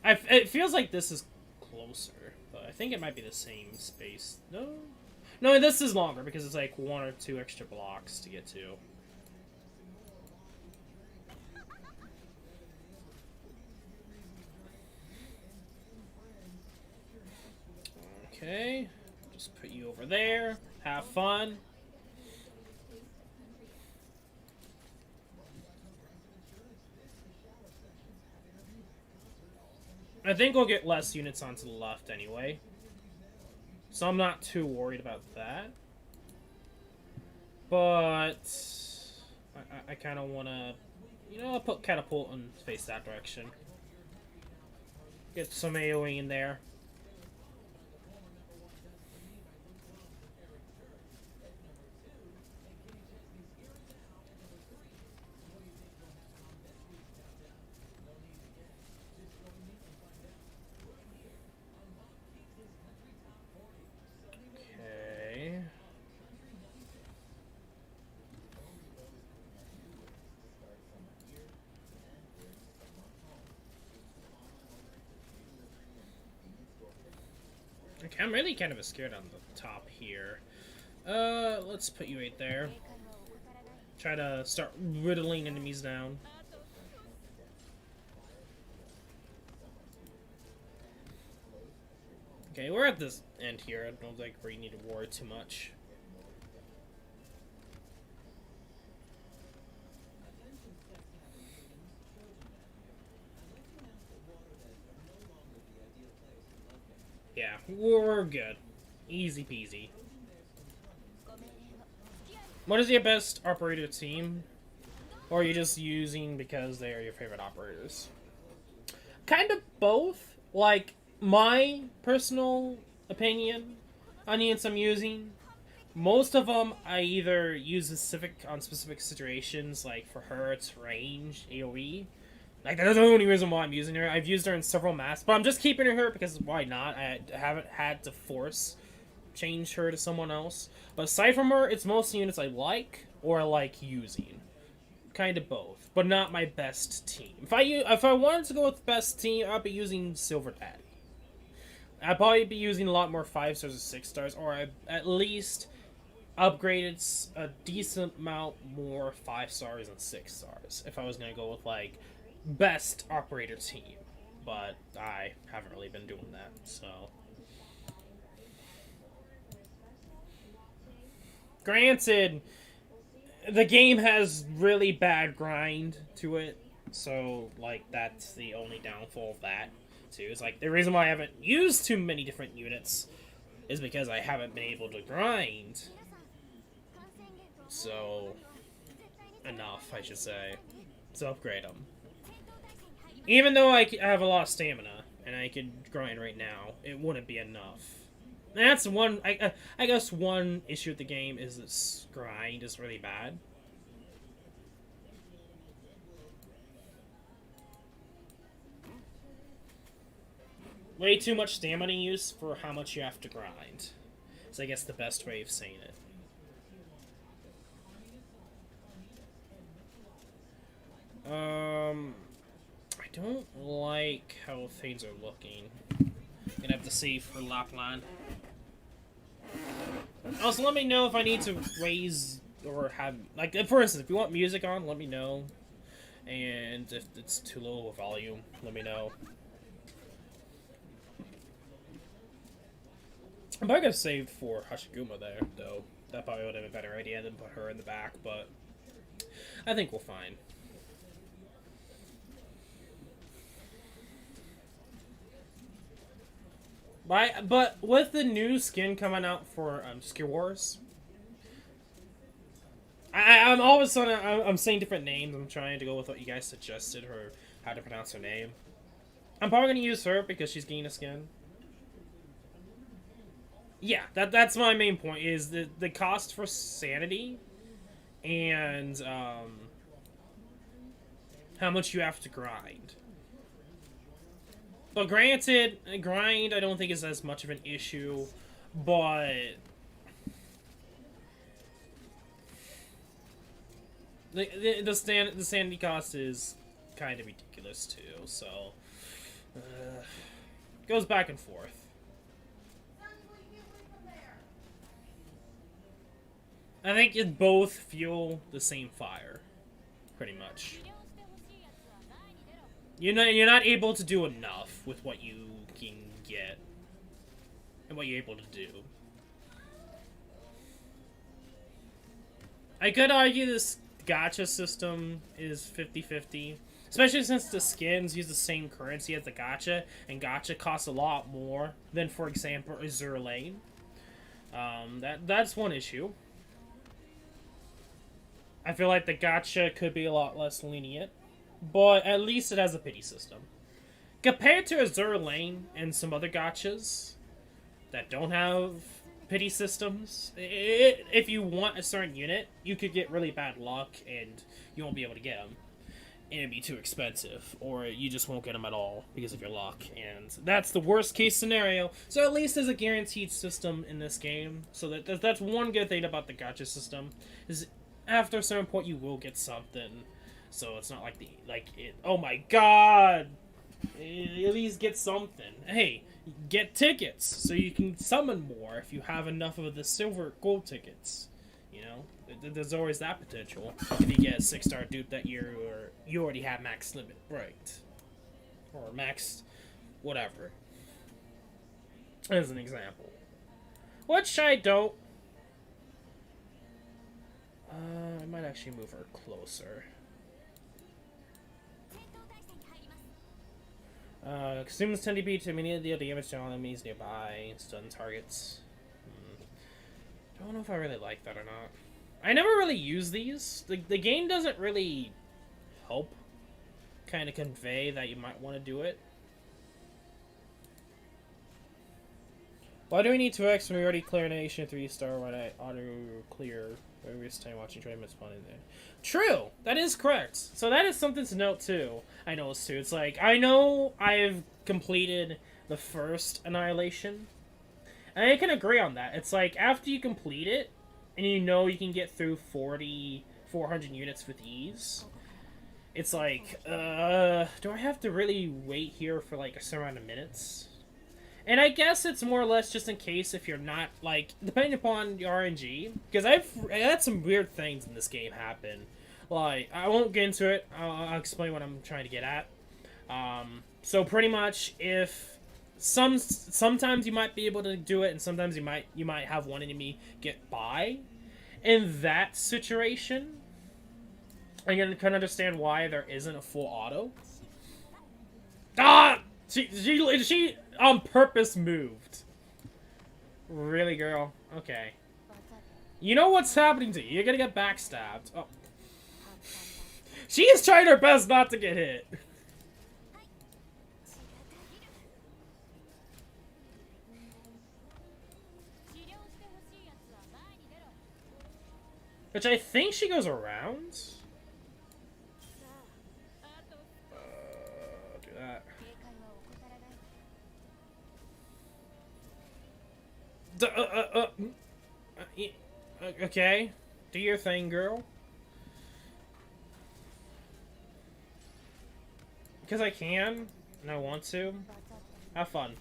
It feels like this is closer, but I think it might be the same space. No, this is longer because it's like 1 or 2 extra blocks to get to. Okay, just put you over there. Have fun. I think we'll get less units onto the left anyway, so I'm not too worried about that. But I kind of want to, I'll put catapult and face that direction. Get some AoE in there. Okay, I'm really kind of scared on the top here. Let's put you right there. Try to start riddling enemies down. Okay, we're at this end here. I don't think we need to worry too much. Yeah, we're good. Easy peasy. What is your best operator team? Or are you just using because they are your favorite operators? Kind of both. Like, my personal opinion on the units I'm using, most of them I either use on specific situations, like for her it's range, AoE. Like, that's the only reason why I'm using her. I've used her in several maps, but I'm just keeping her because why not? I haven't had to force change her to someone else. But aside from her, it's mostly units I like or I like using. Kind of both, but not my best team. If I wanted to go with best team, I'd be using Silver Daddy. I'd probably be using a lot more 5 stars or 6 stars, or I at least upgraded a decent amount more 5 stars and 6 stars if I was gonna go with like best operator team, but I haven't really been doing that, so. Granted, the game has really bad grind to it, so like that's the only downfall of that too. It's like the reason why I haven't used too many different units is because I haven't been able to grind. So enough, I should say, to upgrade them. Even though I have a lot of stamina and I could grind right now, it wouldn't be enough. And that's one. I guess one issue with the game is this grind is really bad. Way too much stamina use for how much you have to grind. So I guess the best way of saying it. I don't like how things are looking. Gonna have to save for Lapland. Also, let me know if I need to raise or have, like, for instance, if you want music on, let me know. And if it's too low of volume, let me know. I'm probably gonna save for Hashiguma there, though. That probably would have been a better idea than put her in the back, but I think we'll find. But with the new skin coming out for Skill Wars, I'm all of a sudden I'm saying different names. I'm trying to go with what you guys suggested or how to pronounce her name. I'm probably gonna use her because she's getting a skin. Yeah, that's my main point. Is the cost for sanity, and how much you have to grind. But granted, grind I don't think is as much of an issue, but the sanity cost is kind of ridiculous too. So goes back and forth. I think it both fuel the same fire, pretty much. You're not able to do enough with what you can get and what you're able to do. I could argue this gacha system is 50-50, especially since the skins use the same currency as the gacha, and gacha costs a lot more than, for example, Azur Lane. That's one issue. I feel like the gacha could be a lot less lenient, but at least it has a pity system. Compared to Azur Lane and some other gachas that don't have pity systems, if you want a certain unit, you could get really bad luck and you won't be able to get them. And it'd be too expensive, or you just won't get them at all because of your luck, and that's the worst case scenario. So at least there's a guaranteed system in this game, so that's one good thing about the gacha system, is after a certain point you will get something. So it's not like oh my god, at least get something. Hey, get tickets so you can summon more if you have enough of the silver gold tickets. You know, there's always that potential if you get a 6-star dupe that year, or you already have max limit right, or max whatever, as an example, which I don't. I might actually move her closer. Consumes 10 DP to immediately deal damage to all enemies nearby, stun targets. Don't know if I really like that or not. I never really use these. The game doesn't really help kind of convey that you might want to do it. Why do we need 2x when we already clear Nation 3-star when I auto-clear every time watching tournaments spawn in there? True! That is correct. So that is something to note too. I noticed too. It's like, I know I've completed the first Annihilation, and I can agree on that. It's like, after you complete it, and you know you can get through 400 units with ease, it's like, do I have to really wait here for like a certain amount of minutes? And I guess it's more or less just in case if you're not, like, depending upon your RNG, because I've had some weird things in this game happen. Like, I won't get into it, I'll explain what I'm trying to get at. So pretty much, if sometimes you might be able to do it, and sometimes you might have one enemy get by. In that situation, I can understand why there isn't a full auto. Ah! She on purpose moved. Really, girl? Okay. You know what's happening to you. You're gonna get backstabbed. Oh. She is trying her best not to get hit. Which I think she goes around. Do that. Okay, do your thing, girl. Because I can, and I want to. Have fun.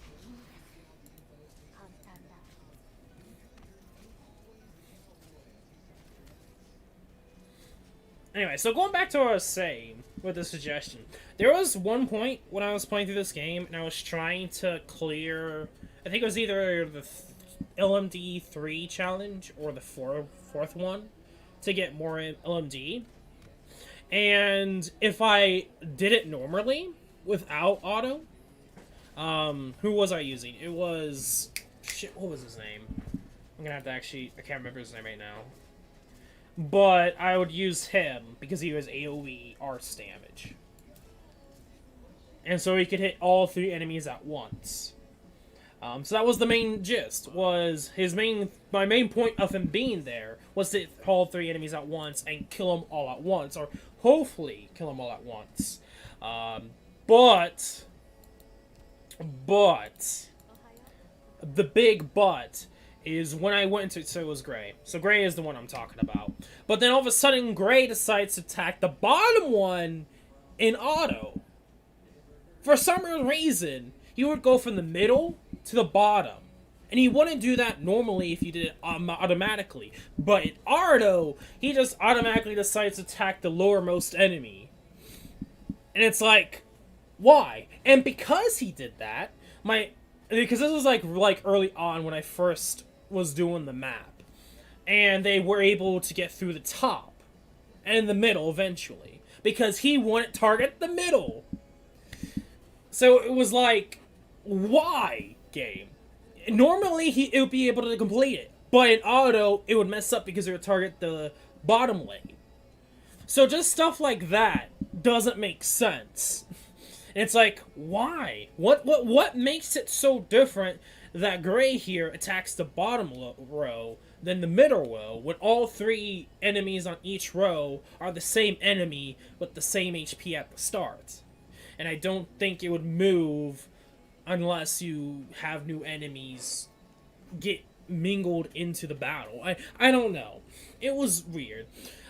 Anyway, so going back to what I was saying with the suggestion, there was one point when I was playing through this game and I was trying to clear, I think it was either the LMD 3 challenge or the fourth one to get more LMD. And if I did it normally without auto, who was I using? It was, shit, what was his name? I'm gonna have to actually, I can't remember his name right now. But I would use him because he was AoE arts damage. And so he could hit all 3 enemies at once. So that was the main gist, was my main point of him being there was to hit all 3 enemies at once and kill them all at once, or hopefully kill them all at once. But, the big but is when I went into, so it was Gray. So Gray is the one I'm talking about. But then all of a sudden, Gray decides to attack the bottom one in auto. For some reason, he would go from the middle to the bottom. And he wouldn't do that normally if you did it automatically. But in auto, he just automatically decides to attack the lowermost enemy. And it's like, why? And because he did that, because this was like early on when I first was doing the map, and they were able to get through the top and the middle eventually because he wouldn't target the middle. So it was like, why, game? Normally it would be able to complete it, but in auto it would mess up because it would target the bottom lane. So just stuff like that doesn't make sense. And it's like, why? What makes it so different that Gray here attacks the bottom row than the middle row when all 3 enemies on each row are the same enemy with the same HP at the start? And I don't think it would move unless you have new enemies get mingled into the battle. I don't know. It was weird.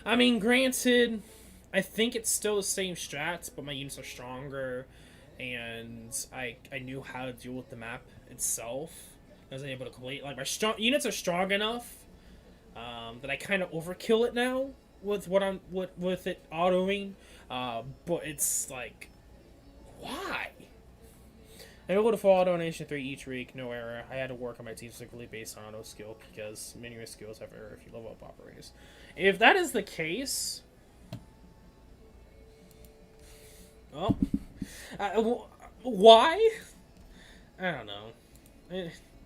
I mean, granted, I think it's still the same strats, but my units are stronger, and I knew how to deal with the map itself. I was able to complete, like, my units are strong enough that I kind of overkill it now with with it autoing, but it's like, why? I'm able to follow Donation 3 each week, no error. I had to work on my team strictly based on auto skill because many of your skills have error if you level up operators. If that is the case, well, why? I don't know.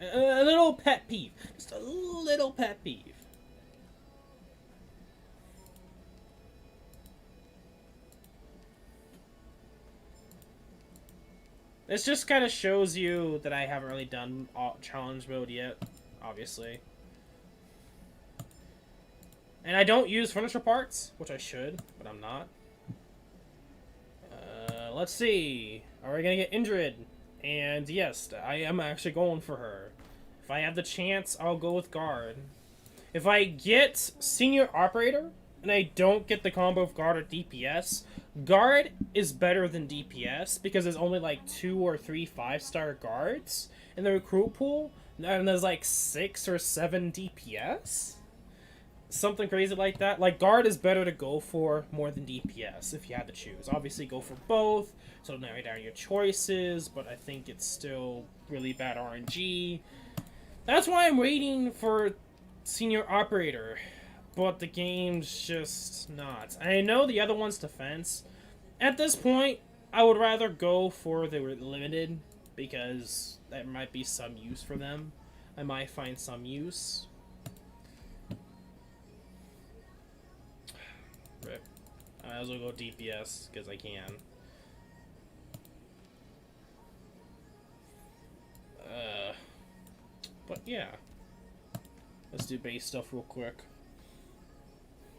A little pet peeve. Just a little pet peeve. This just kind of shows you that I haven't really done challenge mode yet, obviously. And I don't use furniture parts, which I should, but I'm not. Let's see. Are we gonna get Indrid? And yes, I am actually going for her. If I have the chance, I'll go with Guard. If I get Senior Operator, and I don't get the combo of Guard or DPS, Guard is better than DPS because there's only like 2 or 3 5-star guards in the recruit pool, and there's like 6 or 7 DPS. Something crazy like that. Like, Guard is better to go for more than DPS if you had to choose. Obviously, go for both, so narrow down your choices, but I think it's still really bad RNG. That's why I'm waiting for Senior Operator, but the game's just not. I know the other one's defense. At this point, I would rather go for the limited, because there might be some use for them. I might find some use. Rip. I might as well go DPS, because I can. But yeah. Let's do base stuff real quick.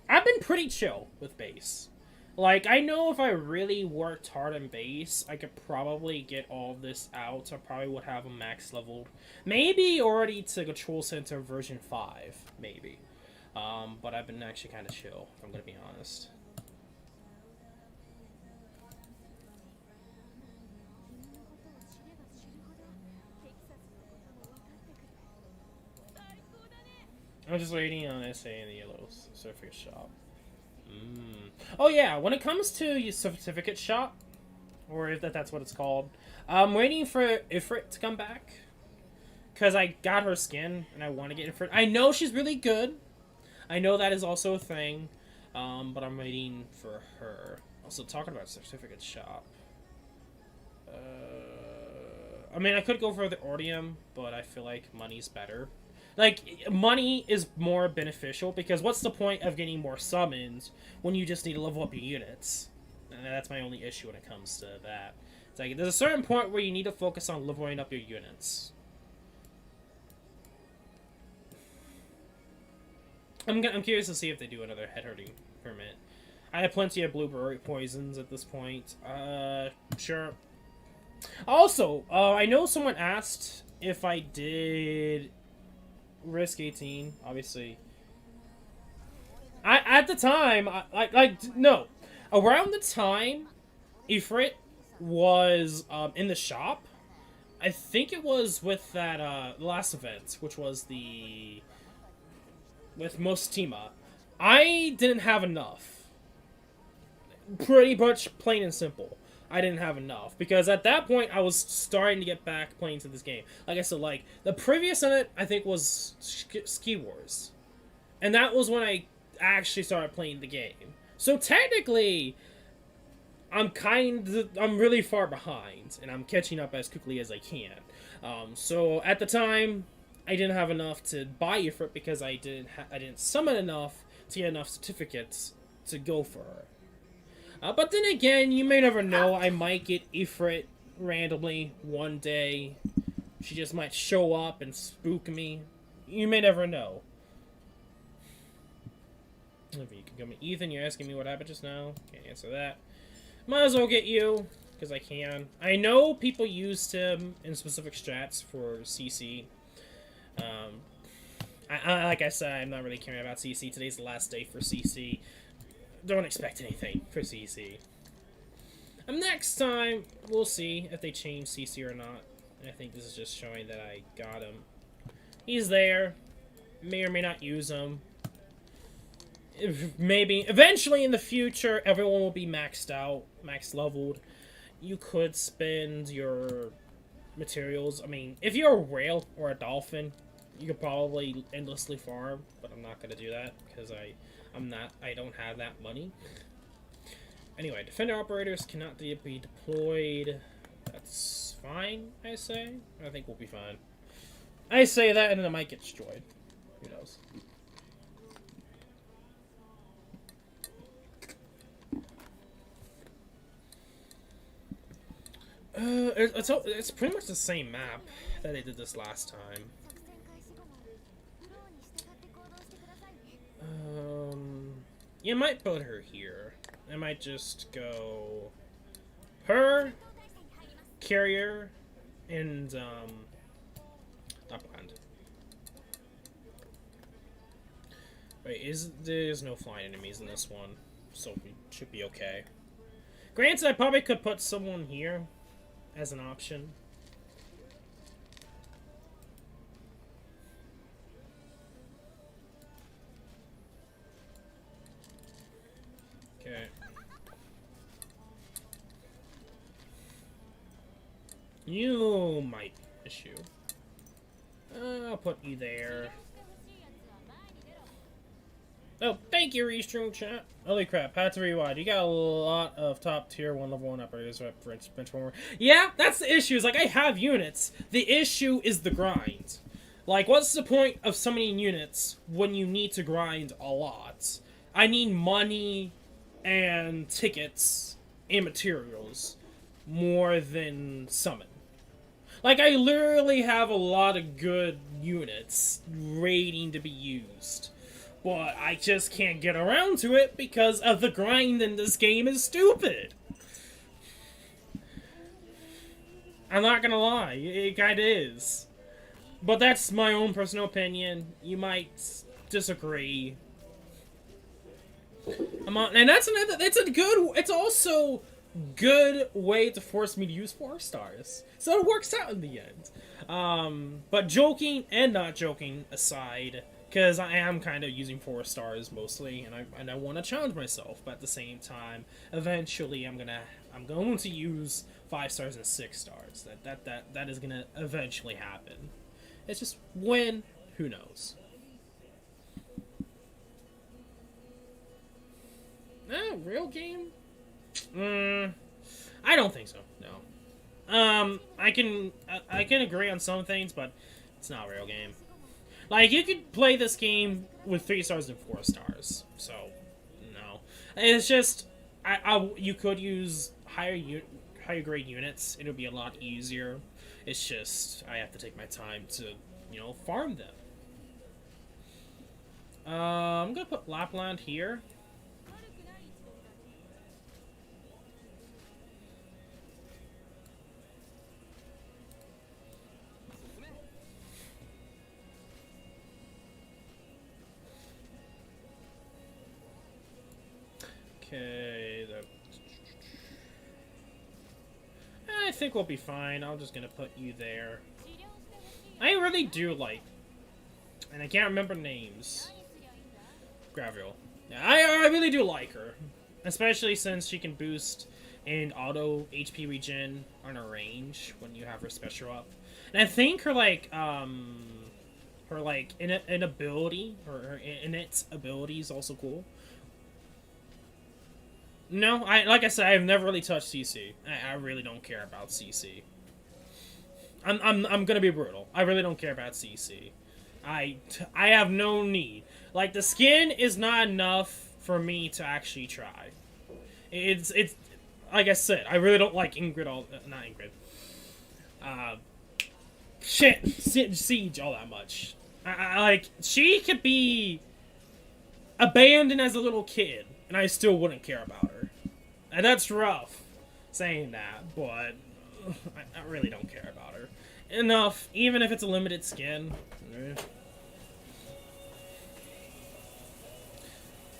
I've been pretty chill with base. Like, I know if I really worked hard on base, I could probably get all of this out. I probably would have a max leveled. Maybe already to Control Center version 5. Maybe. But I've been actually kind of chill, if I'm going to be honest. I'm just waiting on SA and the Yellow Surface Shop. Oh yeah, when it comes to your certificate shop, or if that's what it's called, I'm waiting for Ifrit to come back. Because I got her skin, and I want to get Ifrit. I know she's really good. I know that is also a thing. But I'm waiting for her. Also, talking about certificate shop. I mean, I could go for the Ordium, but I feel like money's better. Like, money is more beneficial, because what's the point of getting more summons when you just need to level up your units? And that's my only issue when it comes to that. It's like, there's a certain point where you need to focus on leveling up your units. I'm curious to see if they do another head hurting permit. I have plenty of blueberry poisons at this point. Sure. Also, I know someone asked if I did Risk 18, obviously. At the time, no. Around the time Ifrit was in the shop, I think it was with that last event, which was with Mostima. I didn't have enough. Pretty much plain and simple. I didn't have enough. Because at that point, I was starting to get back playing to this game. Like I said, like, the previous event, I think, was Ski Wars. And that was when I actually started playing the game. So technically, I'm really far behind. And I'm catching up as quickly as I can. So at the time, I didn't have enough to buy Ifrit because I didn't summon enough to get enough certificates to go for her. But then again, you may never know. I might get Ifrit randomly one day. She just might show up and spook me. You may never know. If you can come, Ethan, you're asking me what happened just now. Can't answer that. Might as well get you, because I can. I know people used him in specific strats for CC. Like I said, I'm not really caring about CC. Today's the last day for CC. Don't expect anything for CC. Next time, we'll see if they change CC or not. I think this is just showing that I got him. He's there. May or may not use him. Maybe. Eventually, in the future, everyone will be maxed out, max leveled. You could spend your materials. I mean, if you're a whale or a dolphin, you could probably endlessly farm, but I'm not going to do that because I don't have that money. Anyway, defender operators cannot be deployed. That's fine, I say. I think we'll be fine. I say that and then it might get destroyed. Who knows? It's pretty much the same map that they did this last time. You might put her here. I might just go her, carrier, and upland. Wait, there's no flying enemies in this one, so we should be okay. Granted, I probably could put someone here as an option. Okay. You might be an issue. I'll put you there. Oh, thank you, Restream chat. Holy crap, had to rewind. You got a lot of top tier 1 level 1 operators for benchwarmer. Yeah, that's the issue. Is like, I have units. The issue is the grind. Like, what's the point of summoning units when you need to grind a lot? I need money and tickets and materials more than summon. Like, I literally have a lot of good units waiting to be used. But I just can't get around to it because of the grind in this game is stupid. I'm not gonna lie, it kinda is. But that's my own personal opinion. You might disagree. And it's also good way to force me to use 4 stars. So it works out in the end. But joking and not joking aside, because I am kind of using 4 stars mostly, and I want to challenge myself. But at the same time, eventually I'm going to use 5 stars and 6 stars. That is gonna eventually happen. It's just when, who knows. Real game? I don't think so. No. I can agree on some things, but it's not a real game. Like, you could play this game with 3 stars and 4 stars. So, no. It's just, you could use higher grade units. It'll be a lot easier. It's just, I have to take my time to, farm them. I'm gonna put Lapland here. Okay, I think we'll be fine. I'm just gonna put you there. I really do like, and I can't remember names. Graviel. Yeah, I really do like her, especially since she can boost and auto HP regen on her range when you have her special up. And I think her inability, her innate ability is also cool. No, like I said, I've never really touched CC. I really don't care about CC. I'm gonna be brutal. I really don't care about CC. I have no need. Like, the skin is not enough for me to actually try. It's like I said, I really don't like Ingrid not Ingrid. Siege all that much. Like, she could be abandoned as a little kid, and I still wouldn't care about her. And that's rough, saying that, but I really don't care about her. Enough, even if it's a limited skin.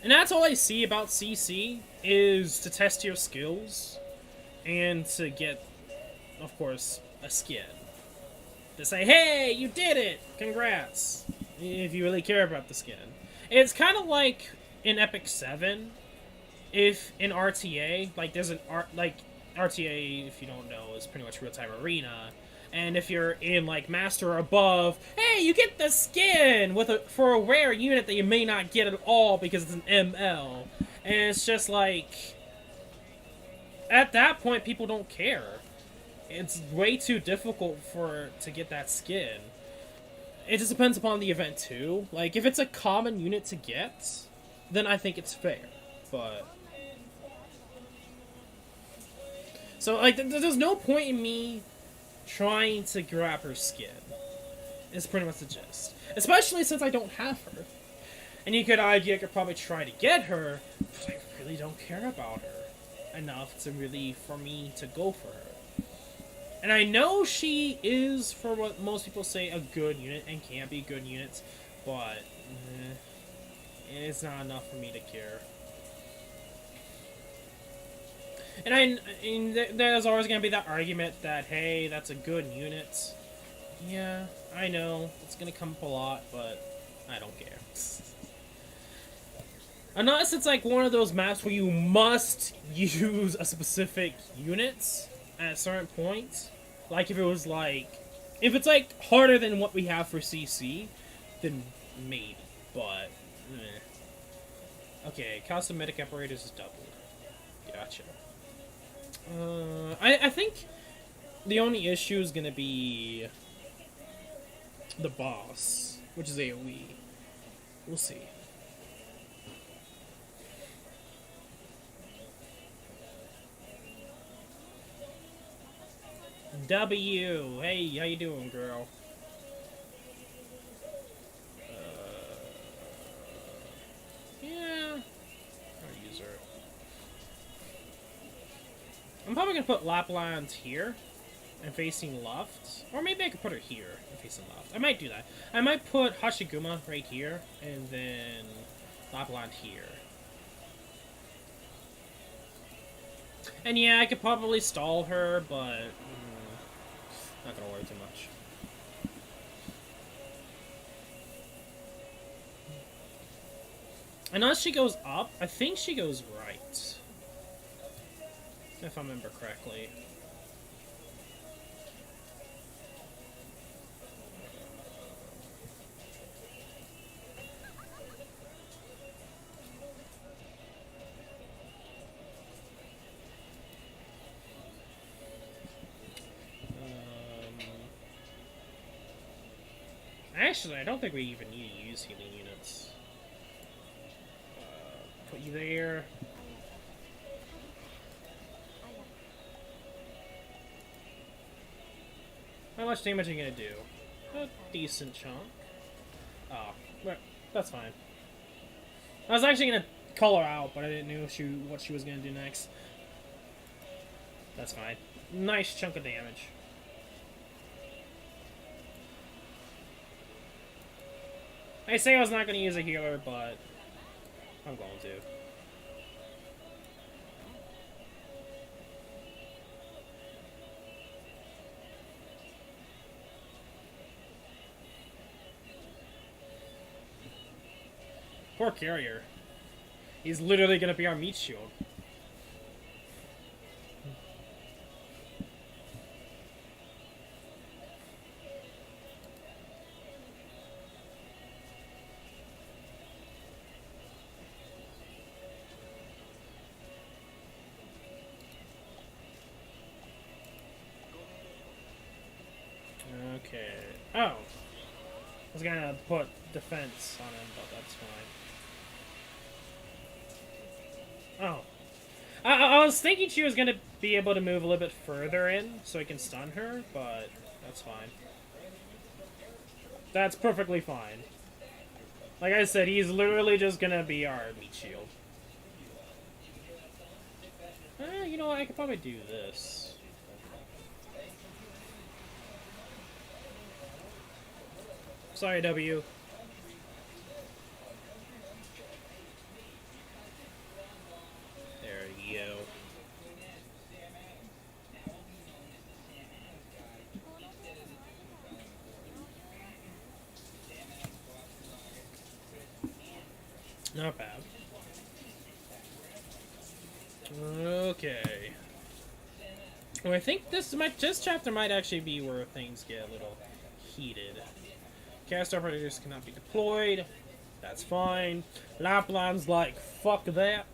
And that's all I see about CC, is to test your skills, and to get, of course, a skin. To say, hey, you did it! Congrats! If you really care about the skin. It's kind of like in Epic 7, if in RTA, like there's an RTA, if you don't know, is pretty much real-time arena, and if you're in like Master or above, hey, you get the skin for a rare unit that you may not get at all because it's an ML, and it's just like, at that point people don't care. It's way too difficult to get that skin. It just depends upon the event too. Like, if it's a common unit to get, then I think it's fair. But so, like, there's no point in me trying to grab her skin. It's pretty much the gist. Especially since I don't have her. And you could argue I could probably try to get her, but I really don't care about her enough for me to go for her. And I know she is, for what most people say, a good unit, and can be good units, but it's not enough for me to care. And there's always going to be that argument that, hey, that's a good unit. Yeah, I know, it's going to come up a lot, but I don't care. Unless it's like one of those maps where you must use a specific unit at a certain point. Like, if it's like harder than what we have for CC, then maybe, but okay, cosmetic operators is doubled. Gotcha. I think the only issue is gonna be the boss, which is AoE. We'll see. W, hey, how you doing, girl? Yeah, I'll use her. I'm probably gonna put Lapland here and facing left, or maybe I could put her here and facing left. I might do that. I might put Hashiguma right here and then Lapland here. And yeah, I could probably stall her, but not gonna worry too much. Unless she goes up, I think she goes right. If I remember correctly. Actually, I don't think we even need to use healing units. Put you there. How much damage are you gonna do? A decent chunk. Oh, well, that's fine. I was actually gonna call her out, but I didn't know what she was gonna do next. That's fine. Nice chunk of damage. I say I was not going to use a healer, but I'm going to. Poor carrier. He's literally going to be our meat shield. Okay. Oh. I was gonna put defense on him, but that's fine. Oh. I was thinking she was gonna be able to move a little bit further in so I can stun her, but that's fine. That's perfectly fine. Like I said, he's literally just gonna be our meat shield. You know what? I could probably do this. Sorry, W. There you go. Not bad. Okay. Well, I think this chapter might actually be where things get a little heated. Cast operators cannot be deployed. That's fine. Lapland's like, fuck that.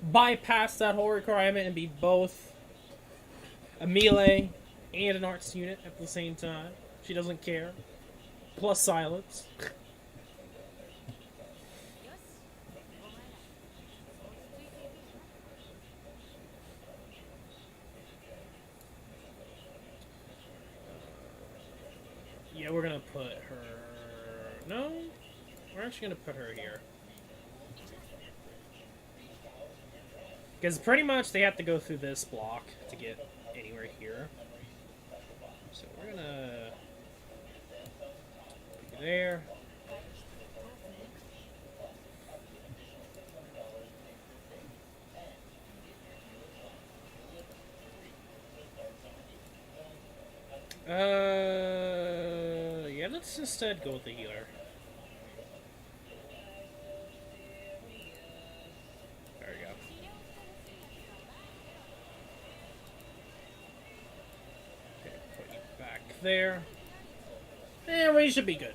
Bypass that whole requirement and be both a melee and an arts unit at the same time. She doesn't care. Plus silence. Yeah, we're gonna put her... No? We're actually gonna put her here. Because pretty much they have to go through this block to get anywhere here. So we're gonna... put you there. Yeah, let's instead go with the healer. There we go. Okay, put you back there. And we should be good.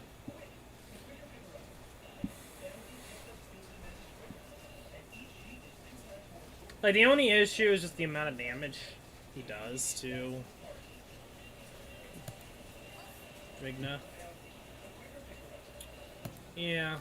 Like, the only issue is just the amount of damage he does to Rigna. Yeah.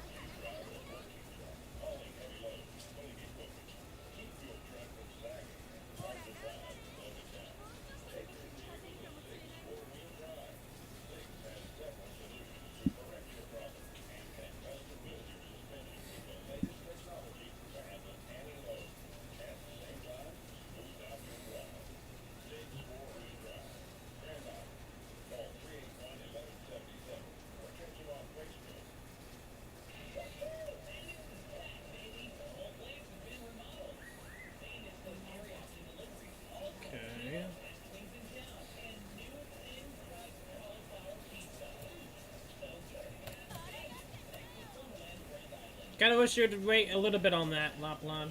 Kinda wish you'd wait a little bit on that, Laplan.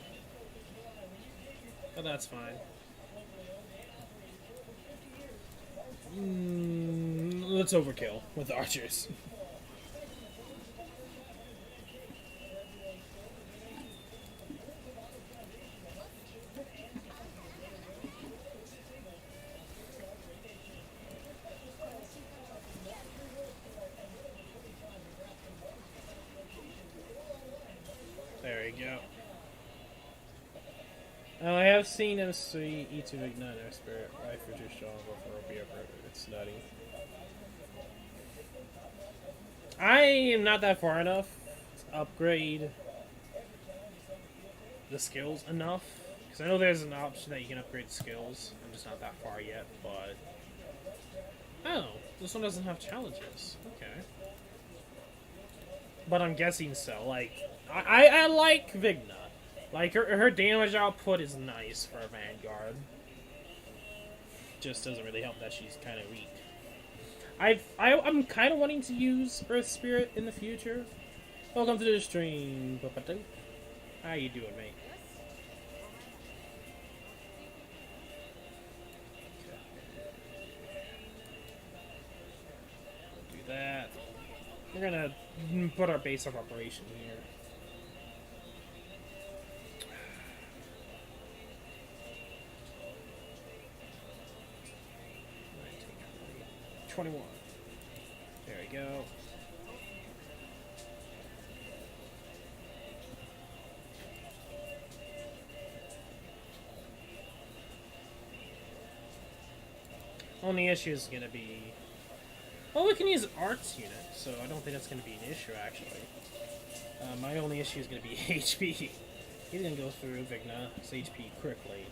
But that's fine. Let's overkill with archers. There we go. Oh, I have seen M3 E2 ignite their spirit. Right for too strong before it'll be upgraded. It's nutty. I am not that far enough to upgrade the skills enough. Because I know there's an option that you can upgrade skills. I'm just not that far yet, but... Oh, this one doesn't have challenges. Okay. But I'm guessing so. Like, I like Vigna. Like, her damage output is nice for a Vanguard. Just doesn't really help that she's kind of weak. I'm kind of wanting to use Earth Spirit in the future. Welcome to the stream, Papatu. How you doing, mate? Do that. We're gonna put our base of operation here. 21. There we go. Only issue is going to be... Well, we can use Art's unit, so I don't think that's going to be an issue, actually. My only issue is going to be HP. He's going to go through Vigna's HP quickly.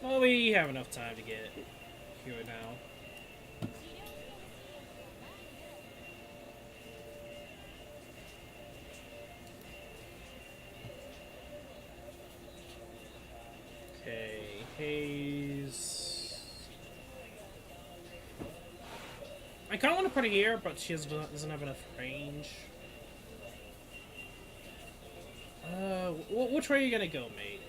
Well, we have enough time to get here now. Okay, Haze. I kind of want to put her here, but she doesn't have enough range. Which way are you gonna go, mate?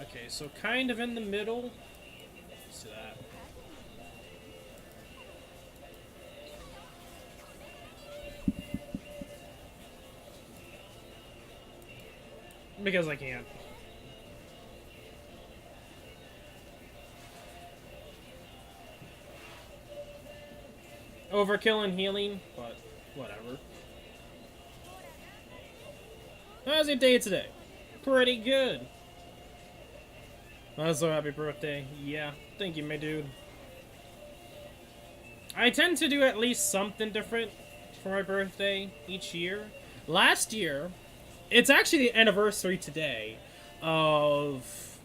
Okay, so kind of in the middle. Let's do that. Because I can't. Overkill and healing, but whatever. How's your day today? Pretty good. So happy birthday. Yeah, thank you, my dude. I tend to do at least something different for my birthday each year. Last year, it's actually the anniversary today of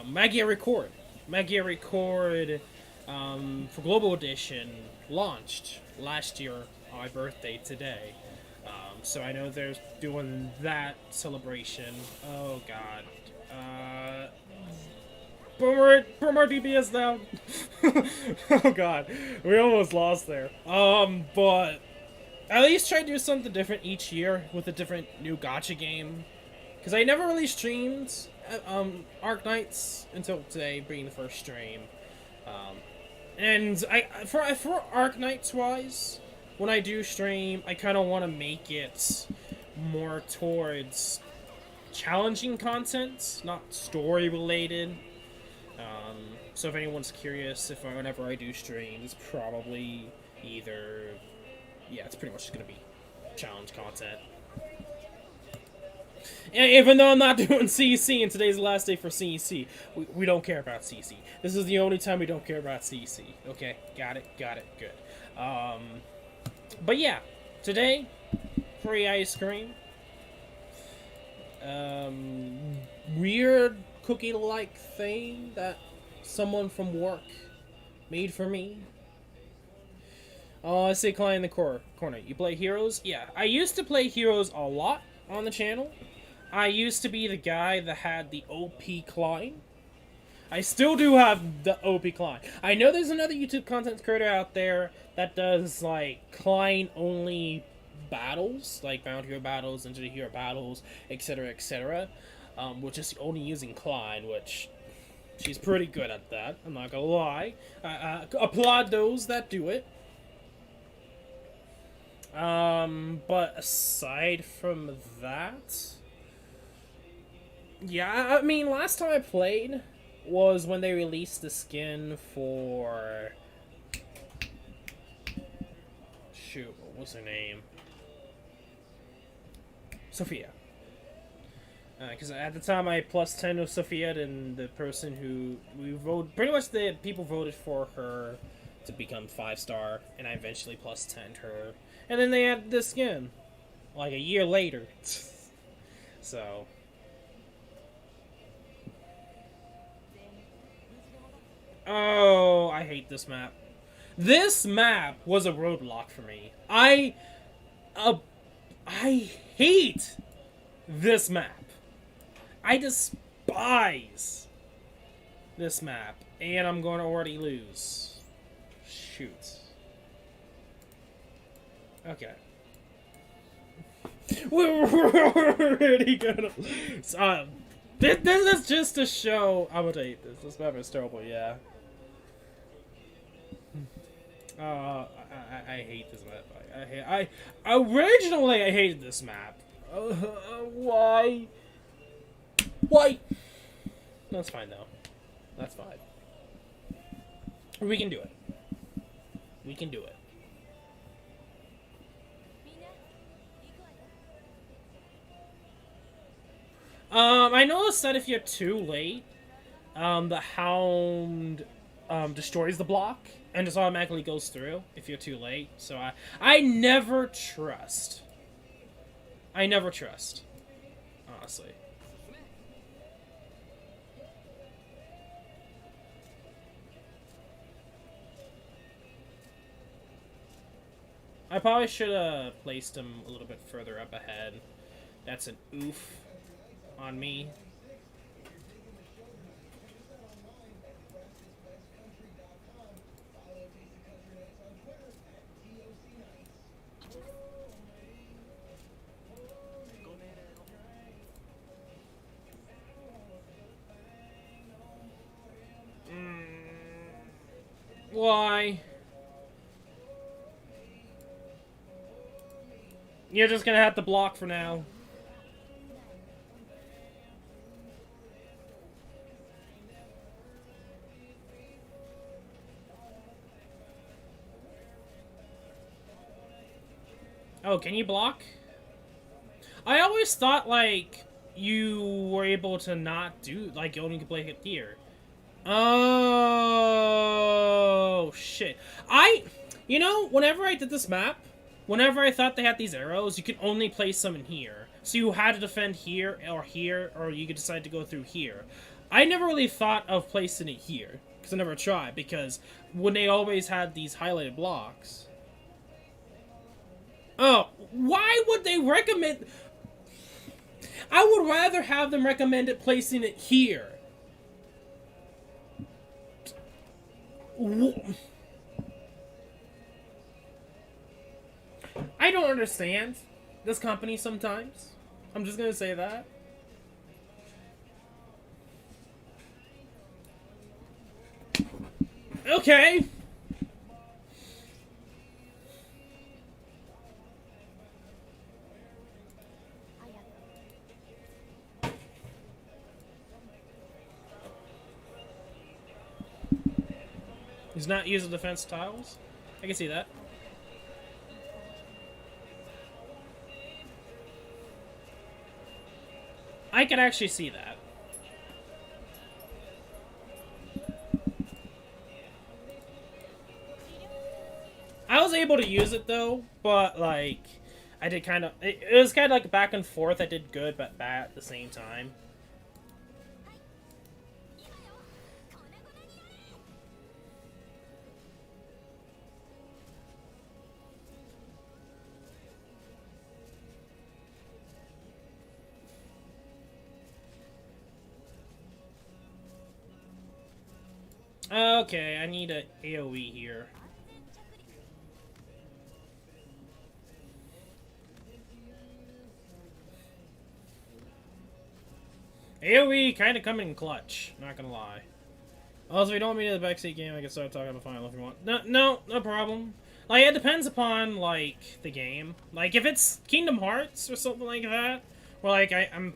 Magia Record. Magia Record for Global Edition launched last year on my birthday today. So I know they're doing that celebration. Oh god. Put more DPS down. Oh god. We almost lost there. But at least try to do something different each year with a different new gacha game. Because I never really streamed Arknights until today being the first stream. And for Arknights wise, when I do stream, I kind of want to make it more towards challenging content, not story related. So if anyone's curious, whenever I do stream, it's probably either, yeah, it's pretty much just gonna be challenge content. And even though I'm not doing CC and today's the last day for CC, we don't care about CC. This is the only time we don't care about CC. Okay, got it, good. But yeah, today, free ice cream. Weird cookie-like thing that someone from work made for me. Oh, I see Klein in the corner. You play Heroes? Yeah, I used to play Heroes a lot on the channel. I used to be the guy that had the OP Klein. I still do have the OP client. I know there's another YouTube content creator out there that does, like, client-only battles, like Bounty Hero battles, Into the Hero battles, etc., etc., which is only using Klein, which she's pretty good at that, I'm not gonna lie. I applaud those that do it. But aside from that... Yeah, I mean, last time I played was when they released the skin for... Shoot, what was her name? Sophia. Because at the time I plus 10 of Sophia, and the person who we voted... Pretty much the people voted for her to become 5-star, and I eventually plus 10'd her. And then they added this skin, like a year later. So... Oh, I hate this map. This map was a roadblock for me. I hate this map. I despise this map. And I'm going to already lose. Shoot. Okay. We're already gonna... This is just to show... I would hate this. This map is terrible, yeah. I hate this map. Originally I hated this map. Why? Why? That's fine though. That's fine. We can do it. We can do it. I noticed that if you're too late, the Hound destroys the block and just automatically goes through if you're too late. So I never trust. I never trust, honestly. I probably should have placed him a little bit further up ahead. That's an oof on me. Why? You're just gonna have to block for now. Oh, can you block? I always thought, like, you were able to not do, like, you only could play it here. Oh, shit. You know, whenever I did this map, whenever I thought they had these arrows, you could only place them in here. So you had to defend here, or you could decide to go through here. I never really thought of placing it here, because I never tried, because when they always had these highlighted blocks... Oh, why would they recommend... I would rather have them recommend it placing it here. I don't understand this company sometimes. I'm just gonna say that. Okay. He's not using defense tiles. I can see that. I can actually see that. I was able to use it though, but like, I did kind of. It was kind of like back and forth. I did good, but bad at the same time. Okay, I need a AoE here. AoE kind of coming in clutch, not gonna lie. Also, if you don't want me to the backseat game, I can start talking about Final if you want. No problem. Like, it depends upon, like, the game. Like, if it's Kingdom Hearts or something like that, where, like, I'm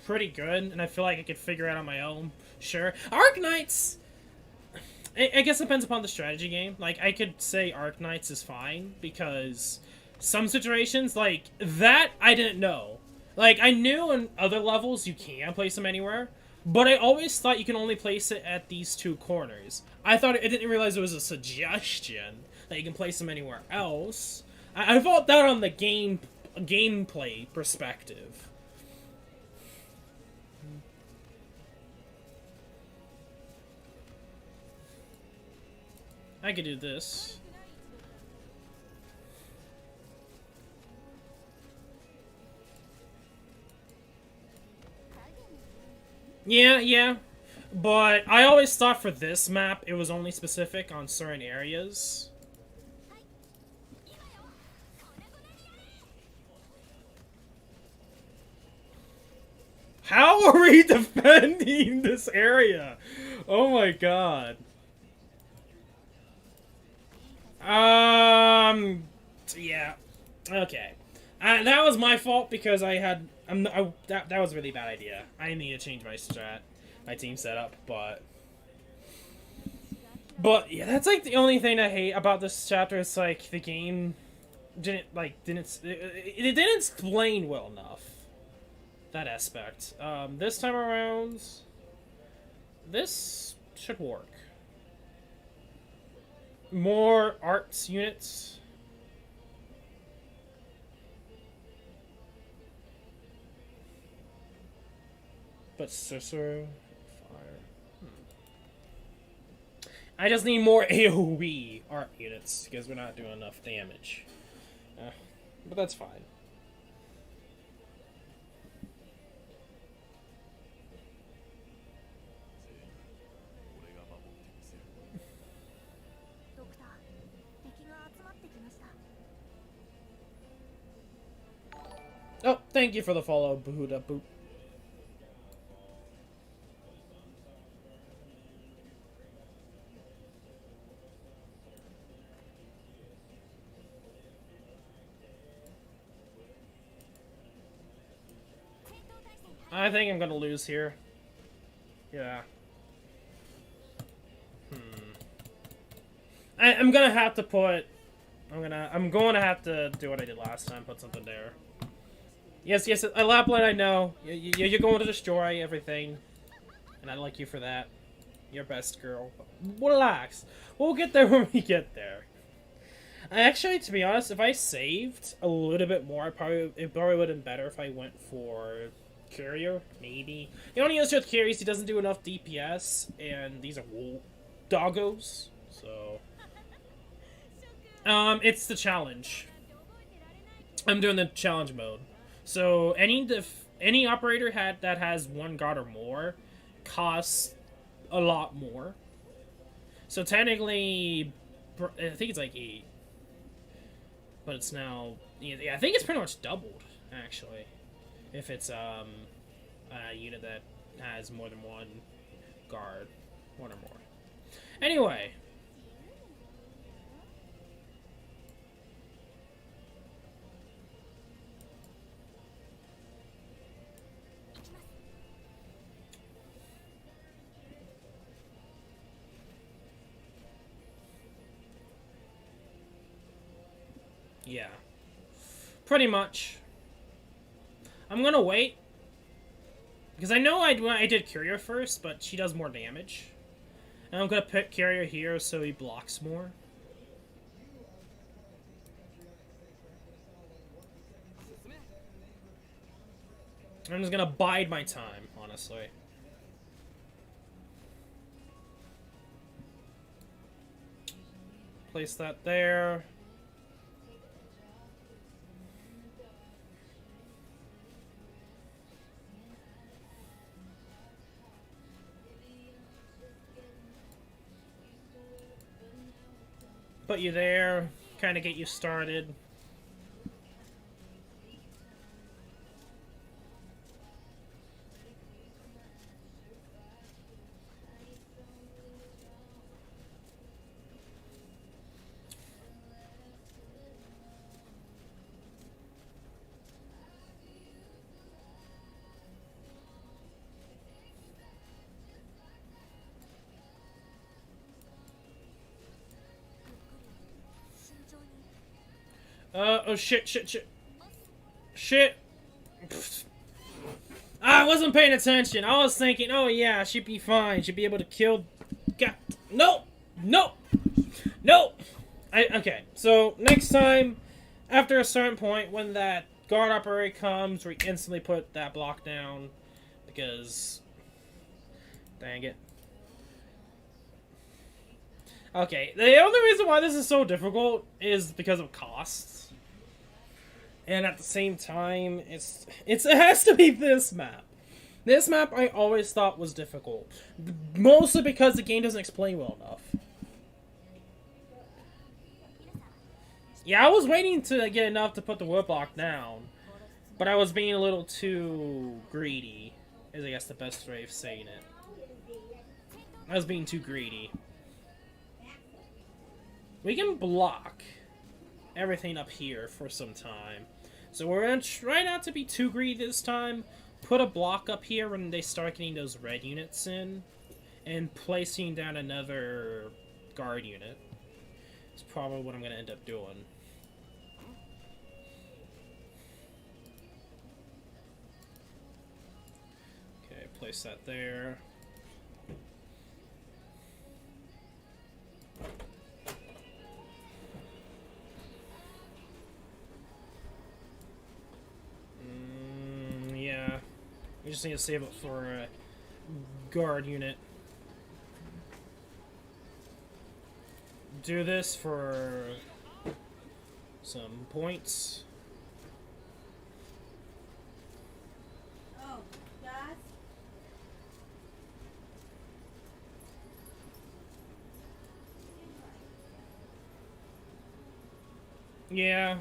pretty good, and I feel like I could figure it out on my own, sure. Arknights! I guess it depends upon the strategy game. Like, I could say Arknights is fine, because some situations, like, that I didn't know. Like, I knew in other levels you can place them anywhere, but I always thought you can only place it at these two corners. I didn't realize it was a suggestion that you can place them anywhere else. I thought that on the gameplay perspective. I could do this. Yeah. But I always thought for this map, it was only specific on certain areas. How are we defending this area? Oh my god. Yeah. Okay. That was my fault because I had... that was a really bad idea. I need to change my my team setup, but yeah, that's like the only thing I hate about this chapter. It's like the game didn't it didn't explain well enough that aspect. This time around, this should work. More arts units. But Cicero, fire. I just need more AoE art units because we're not doing enough damage. But that's fine. Oh, thank you for the follow, Buhuda Boop. I think I'm gonna lose here. Yeah. I'm gonna have to put... I'm going to have to do what I did last time, put something there. Yes, Lapland, I know. You're going to destroy everything. And I like you for that. You're best girl. Relax. We'll get there when we get there. Actually, to be honest, if I saved a little bit more, it probably would have been better if I went for Courier, maybe. The only issue with Courier is he doesn't do enough DPS, and these are doggos, so... it's the challenge. I'm doing the challenge mode. So, any operator that has 1 god or more costs a lot more. So, technically, I think it's like 8. But it's now... Yeah, I think it's pretty much doubled, actually. If it's, a unit that has more than 1 guard. 1 or more. Anyway. Yeah. Pretty much. I'm gonna wait. Because I know I did Courier first, but she does more damage. And I'm gonna put Courier here so he blocks more. I'm just gonna bide my time, honestly. Place that there. put you there, kind of get you started. Oh shit. Shit! I wasn't paying attention. I was thinking, oh yeah, she'd be fine. She'd be able to kill... God. No! Okay, so next time, after a certain point, when that guard operator comes, we instantly put that block down. Because... Dang it. Okay, the only reason why this is so difficult is because of costs. And at the same time, it has to be this map. This map I always thought was difficult. Mostly because the game doesn't explain well enough. Yeah, I was waiting to get enough to put the wood block down. But I was being a little too greedy. Is I guess the best way of saying it. I was being too greedy. We can block everything up here for some time. So we're going to try not to be too greedy this time. Put a block up here when they start getting those red units in. And placing down another guard unit. It's probably what I'm going to end up doing. Okay, place that there. Yeah, we just need to save it for a guard unit. Do this for some points. Oh, guys. Yeah.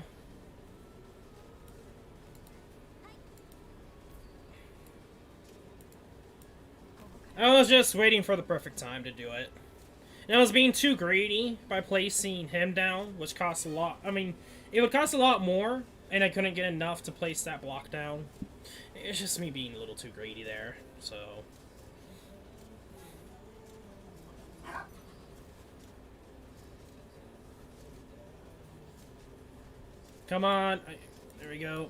I was just waiting for the perfect time to do it. And I was being too greedy by placing him down, which costs a lot. I mean, it would cost a lot more, and I couldn't get enough to place that block down. It's just me being a little too greedy there, so... Come on. There we go.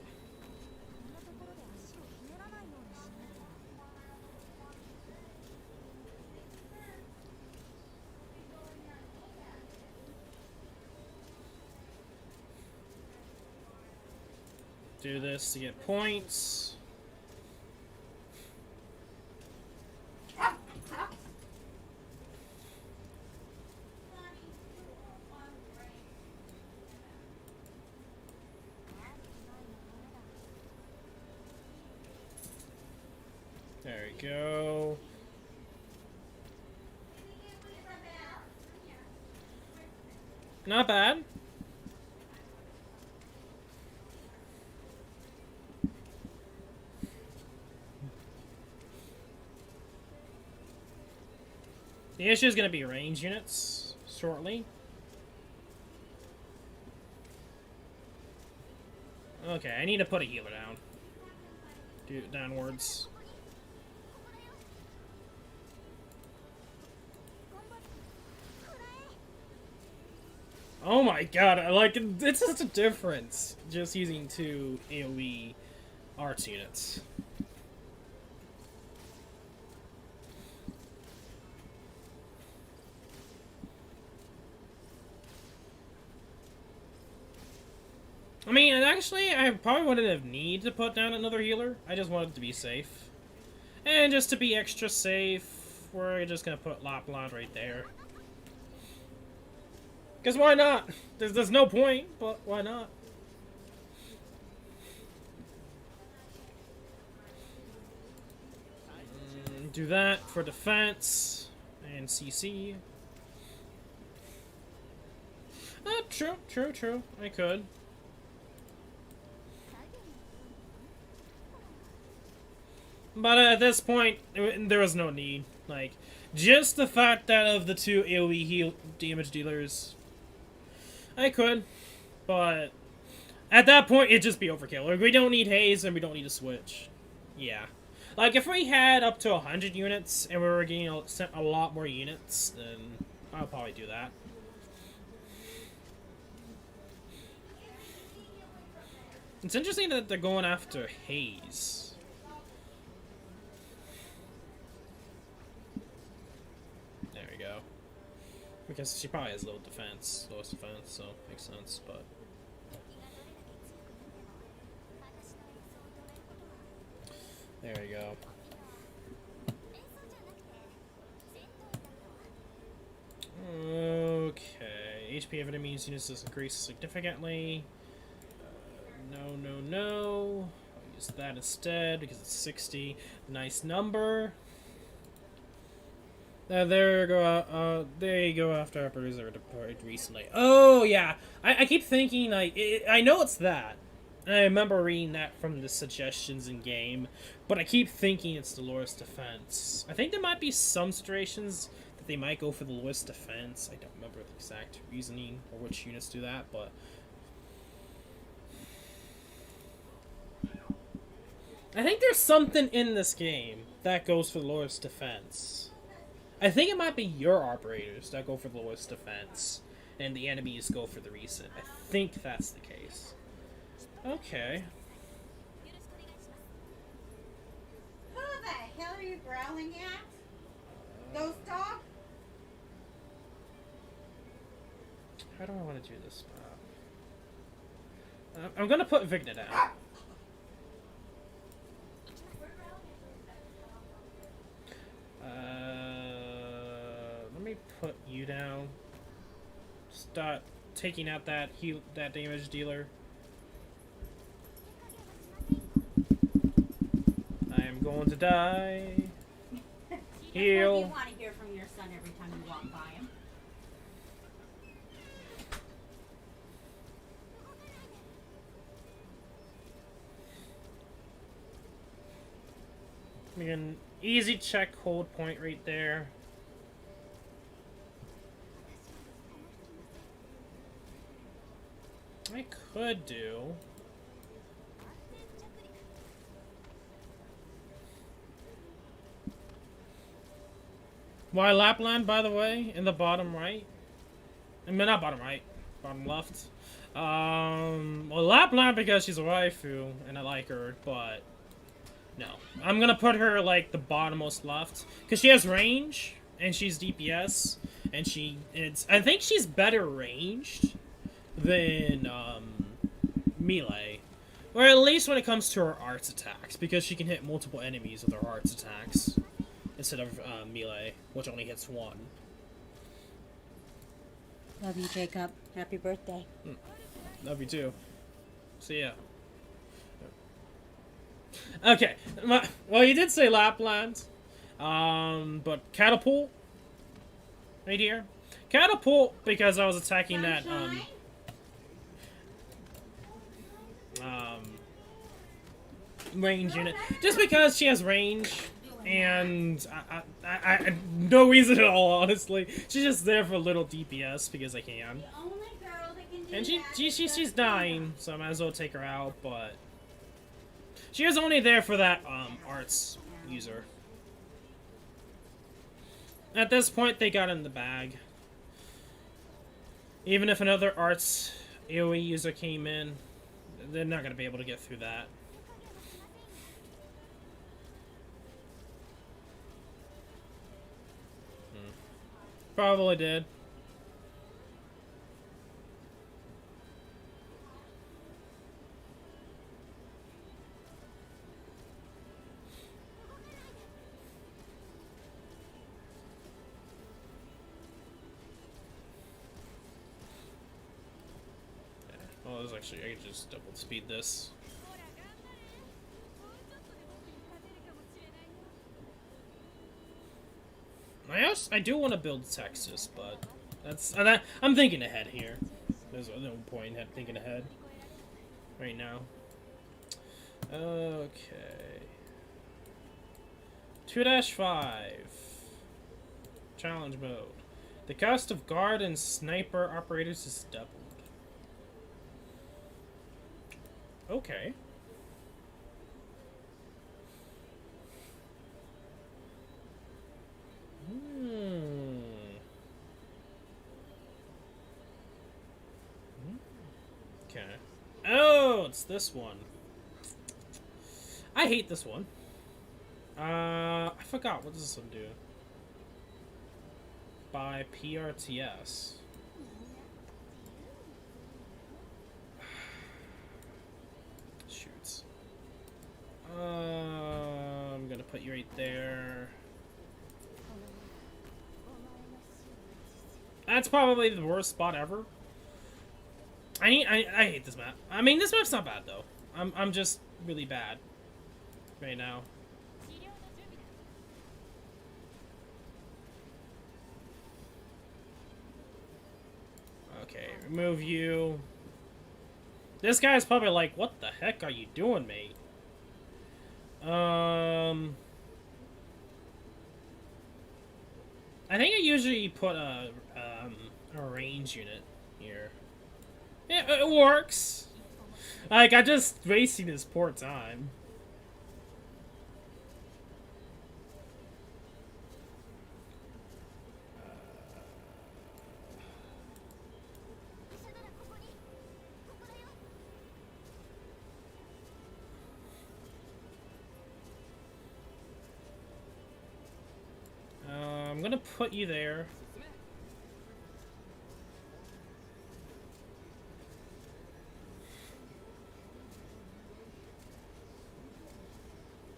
Do this to get points. There we go. Not bad. The issue is going to be range units shortly. Okay, I need to put a healer down. Do it downwards. Oh my god, I like it. It's such a difference just using two AoE arts units. I mean, actually, I probably wouldn't have need to put down another healer. I just wanted to be safe. And just to be extra safe, we're just gonna put Lapland right there. Because why not? There's no point, but why not? Do that for defense and CC. True. I could. But at this point, there was no need. Like, just the fact that of the two AoE heal damage dealers, I could. But at that point, it'd just be overkill. Like, we don't need haze and we don't need a switch. Yeah. Like, if we had up to 100 units and we were getting a lot more units, then I'll probably do that. It's interesting that they're going after haze. There we go. Because she probably has lowest defense, so makes sense, but... There we go. Okay. HP of enemies units is increased significantly. No. I'll use that instead because it's 60. Nice number. There you go after operators that were deployed recently. Oh, yeah. I keep thinking, like, I know it's that. And I remember reading that from the suggestions in game, but I keep thinking it's the lowest defense. I think there might be some situations that they might go for the lowest defense. I don't remember the exact reasoning or which units do that, but... I think there's something in this game that goes for the lowest defense. I think it might be your operators that go for the lowest defense, and the enemies go for the recent. I think that's the case. Okay. Who the hell are you growling at? Ghost dog? How do I want to do this? I'm gonna put Vigna down. Let me put you down. Start taking out that damage dealer. I am going to die. Heal. You want to hear from your son every time you walk by him. We can easy check hold point right there. I could do. Why Lapland, by the way, in the bottom right? I mean, not bottom right, bottom left. Well, Lapland because she's a waifu, and I like her, but... No. I'm gonna put her, like, the bottommost left. Because she has range, and she's DPS, and I think she's better ranged than, melee. Or at least when it comes to her arts attacks, because she can hit multiple enemies with her arts attacks. Instead of, melee, which only hits one. Love you, Jacob. Happy birthday. Love you too. See ya. Okay, well, you did say Lapland, but Catapult, right here. Catapult, because I was attacking that, range unit. Just because she has range, and I no reason at all, honestly. She's just there for a little DPS, because I can. And she's dying, so I might as well take her out, but... She was only there for that, arts user. At this point, they got in the bag. Even if another arts AoE user came in, they're not gonna be able to get through that. Probably did. Oh, there's actually, I can just double speed this. I do want to build Texas, but I'm thinking ahead here. There's no point in thinking ahead right now. Okay. 2-5. Challenge mode. The cost of guard and sniper operators is doubled. Okay. Okay. Oh, it's this one. I hate this one. I forgot. What does this one do? By PRTS. Shoots. I'm gonna put you right there. That's probably the worst spot ever. I hate this map. I mean, this map's not bad though. I'm just really bad right now. Okay, remove you. This guy's probably like, what the heck are you doing, mate? I think I usually put a range unit here. Yeah, it works. Like, I just wasting his poor time. I'm gonna put you there.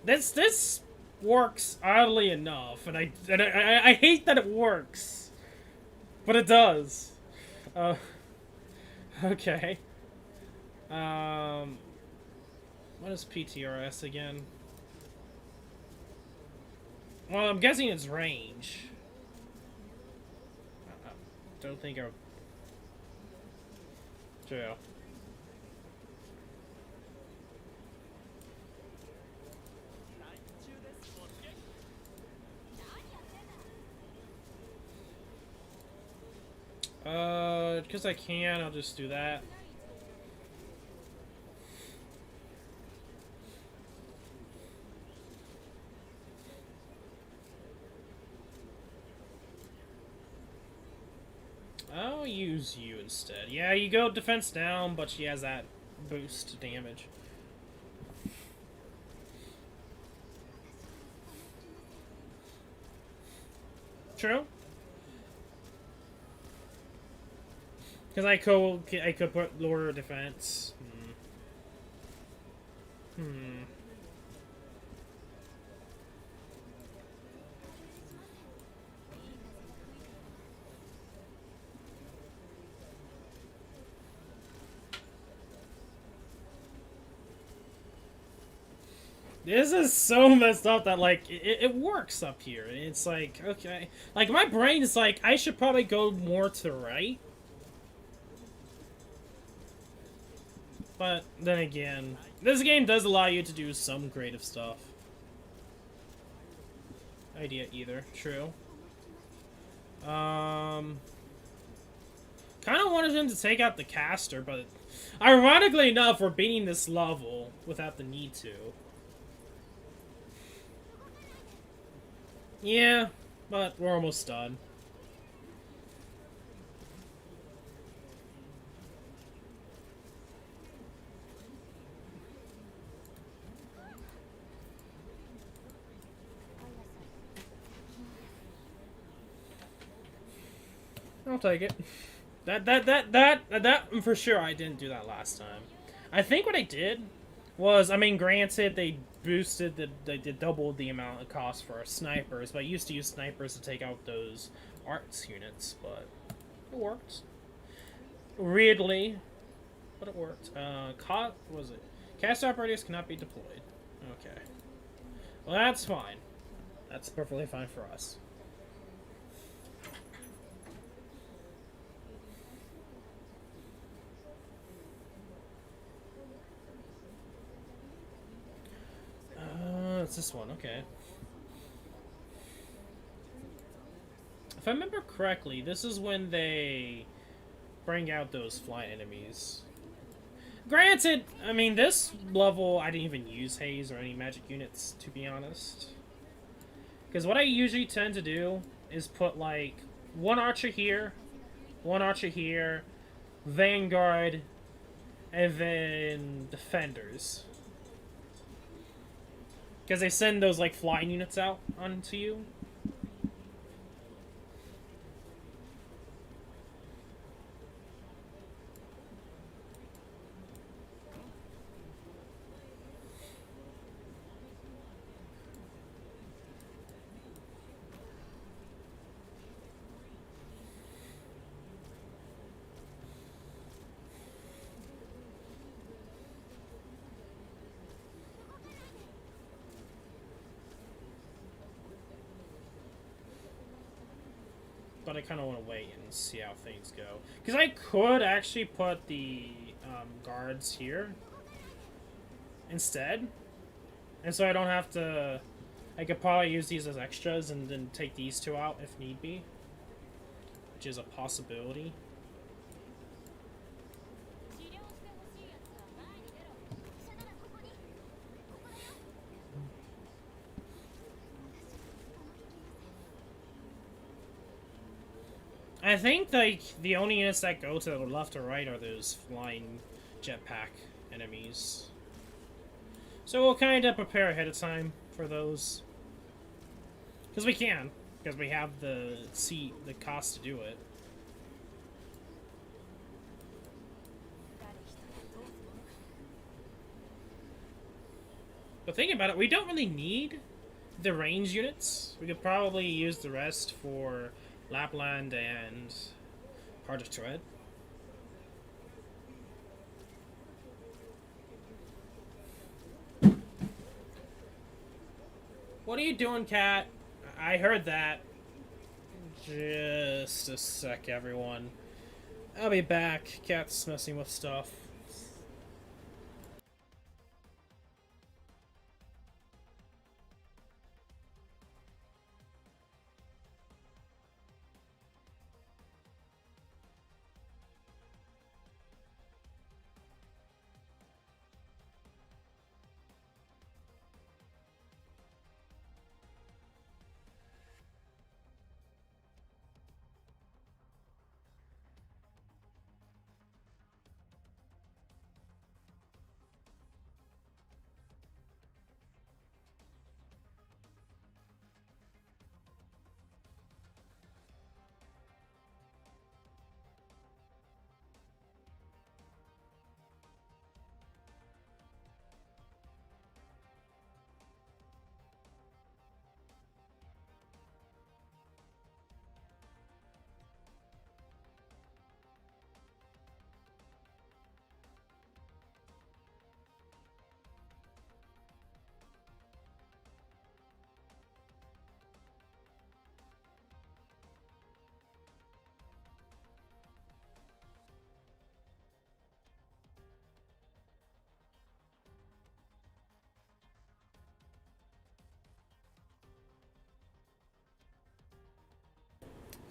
This works oddly enough, and I hate that it works, but it does. Okay. What is PTRS again? Well, I'm guessing it's range. I don't think I. True. Because I can, I'll just do that. I'll use you instead. Yeah, you go defense down, but she has that boost damage. True. Because I could put lower defense. This is so messed up that, like, it works up here. It's like, okay. Like, my brain is like, I should probably go more to the right. But then again, this game does allow you to do some creative stuff. Idea either. True. Kind of wanted him to take out the caster, but ironically enough, we're beating this level without the need to. Yeah, but we're almost done. I'll take it. That for sure I didn't do that last time. I think what I did was, I mean, granted they boosted they doubled the amount of cost for snipers, but I used to use snipers to take out those arts units, but it worked. Weirdly, but it worked. What was it? Cast operators cannot be deployed. Okay. Well, that's fine. That's perfectly fine for us. it's this one, okay. If I remember correctly, this is when they bring out those flying enemies. Granted, I mean, this level, I didn't even use haze or any magic units, to be honest. Because what I usually tend to do is put, like, one archer here, vanguard, and then defenders. Because they send those, like, flying units out onto you. But I kind of want to wait and see how things go. Because I could actually put the guards here instead. And so I don't have to... I could probably use these as extras and then take these two out if need be. Which is a possibility. I think, like, the only units that go to the left or right are those flying jetpack enemies. So we'll kind of prepare ahead of time for those. Because we can. Because we have the cost to do it. But thinking about it, we don't really need the range units. We could probably use the rest for Lapland and Heart of Tread. What are you doing, Cat? I heard that. Just a sec, everyone. I'll be back. Cat's messing with stuff.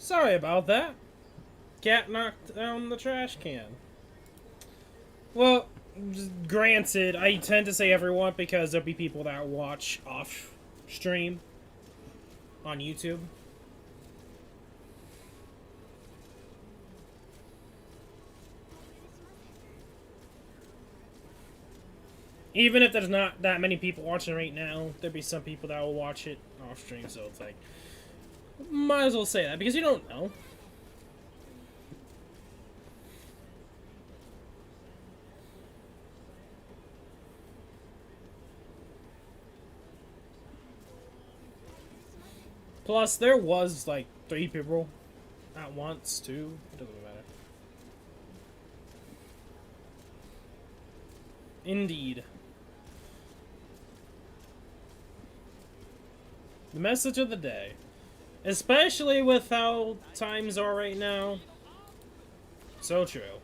Sorry about that. Cat knocked down the trash can. Well, granted, I tend to say everyone because there'll be people that watch off stream on YouTube. Even if there's not that many people watching right now, there'll be some people that will watch it off stream, so it's like, might as well say that, because you don't know. Plus, there was, like, 3 people at once, too. It doesn't matter. Indeed. The message of the day. Especially with how times are right now. So true.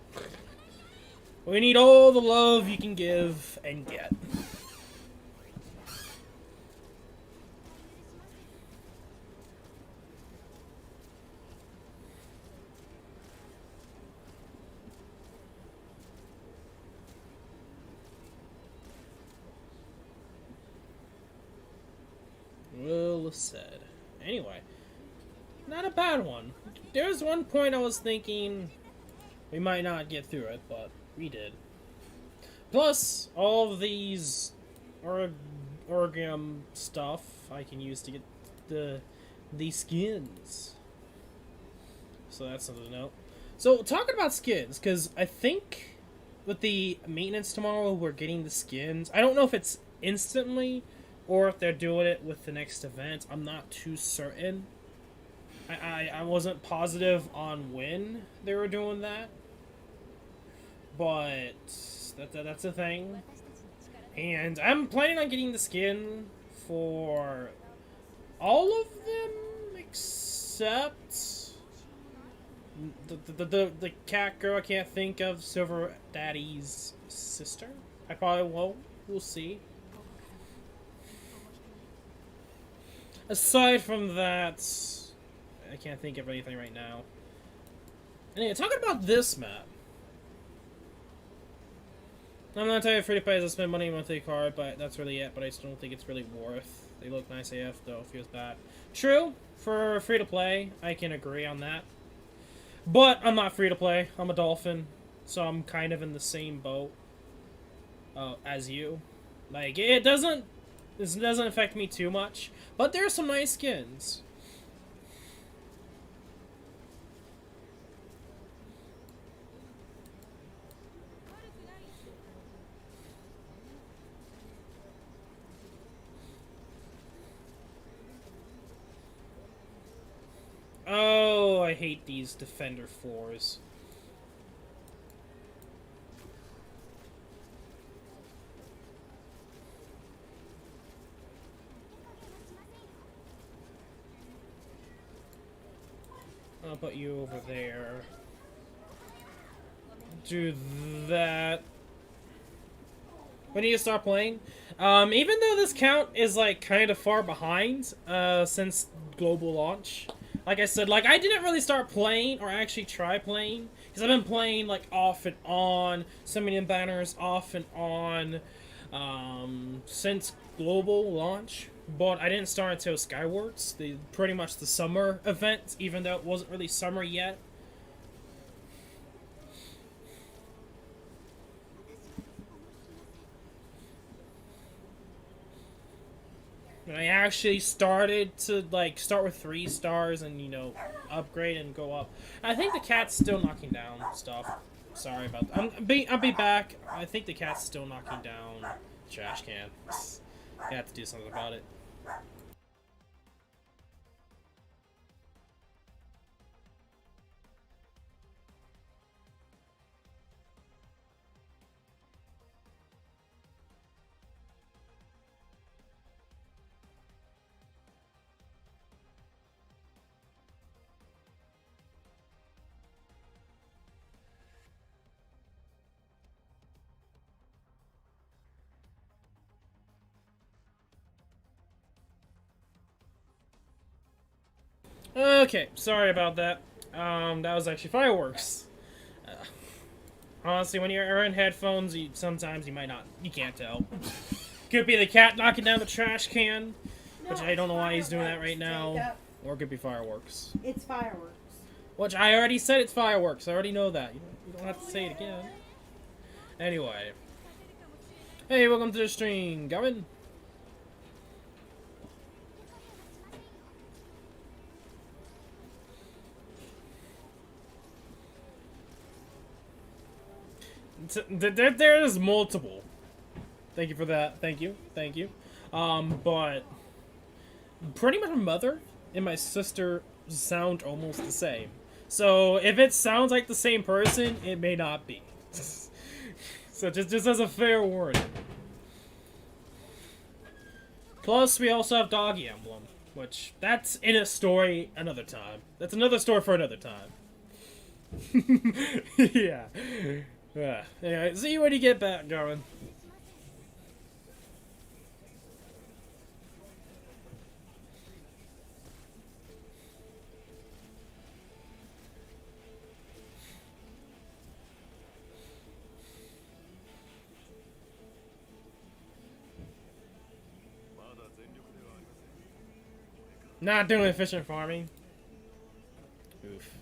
We need all the love you can give and get. was said. Anyway, not a bad one. There's one point I was thinking we might not get through it, but we did. Plus, all of these orgam stuff I can use to get the skins. So that's something to note. So, talking about skins, because I think with the maintenance tomorrow, we're getting the skins. I don't know if it's instantly or if they're doing it with the next event. I'm not too certain. I wasn't positive on when they were doing that. But that's a thing. And I'm planning on getting the skin for all of them except the cat girl I can't think of, Silver Daddy's sister. I probably won't. We'll see. Aside from that, I can't think of anything right now. Anyway, talking about this map. I'm not telling you free to play is a spend money monthly card, but that's really it. But I just don't think it's really worth. They look nice AF though, feels bad. True, for free to play, I can agree on that. But I'm not free to play. I'm a Dolphin, so I'm kind of in the same boat as you. Like this doesn't affect me too much. But there are some nice skins. Oh, I hate these Defender 4s. I'll put you over there. Do that. We need to start playing. Even though this count is like kind of far behind since global launch. Like I said, like I didn't really start playing or actually try playing because I've been playing like off and on, summoning banners off and on since global launch. But I didn't start until Skywards, pretty much the summer event, even though it wasn't really summer yet. And I actually started to start with 3 stars and upgrade and go up. I think the cat's still knocking down stuff. Sorry about that. I'll be back. I think the cat's still knocking down the trash can. I have to do something about it. Okay, sorry about that. That was actually fireworks. Honestly, when you're in headphones, sometimes you can't tell. Could be the cat knocking down the trash can, which I don't know why he's doing that right now. Or it could be fireworks. It's fireworks. Which I already said it's fireworks. I already know that. You don't have to say it again. Anyway. Hey, welcome to the stream, Gavin. There's multiple. Thank you for that. Thank you. Thank you. But pretty much my mother and my sister sound almost the same. So if it sounds like the same person, it may not be. So just as a fair warning. Plus, we also have Doggy Emblem, which that's in a story another time. That's another story for another time. Yeah. Anyway, see you when you get back, Darwin. Not doing efficient farming. Oof.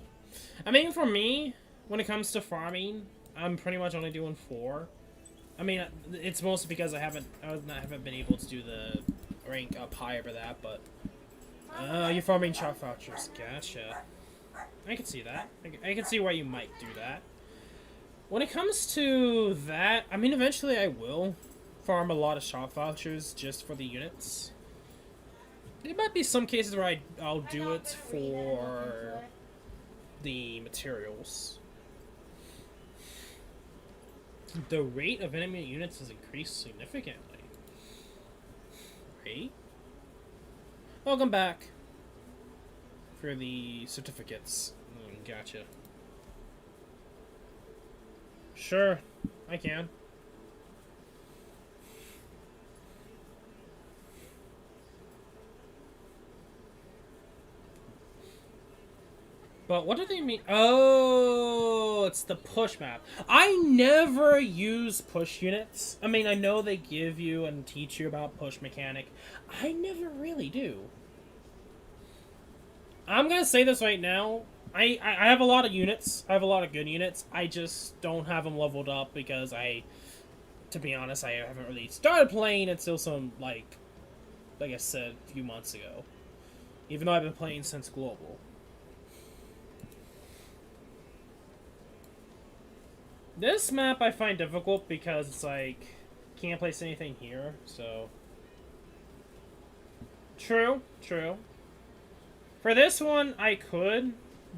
I mean, for me, when it comes to farming, I'm pretty much only doing 4. I mean, it's mostly because I haven't been able to do the rank up higher for that, but you're farming shop vouchers. Gotcha. I can see that. I can see why you might do that. When it comes to that, I mean, eventually I will farm a lot of shop vouchers just for the units. There might be some cases where I'll do it for the materials. The rate of enemy units has increased significantly. Right? Welcome back for the certificates. Gotcha. Sure, I can. But what do they mean? Oh, it's the push map. I never use push units. I mean, I know they give you and teach you about push mechanic. I never really do. I'm gonna say this right now. I have a lot of units. I have a lot of good units. I just don't have them leveled up because to be honest, I haven't really started playing until like I said, a few months ago. Even though I've been playing since Global. This map I find difficult because it's like, can't place anything here, so. True, true. For this one, I could,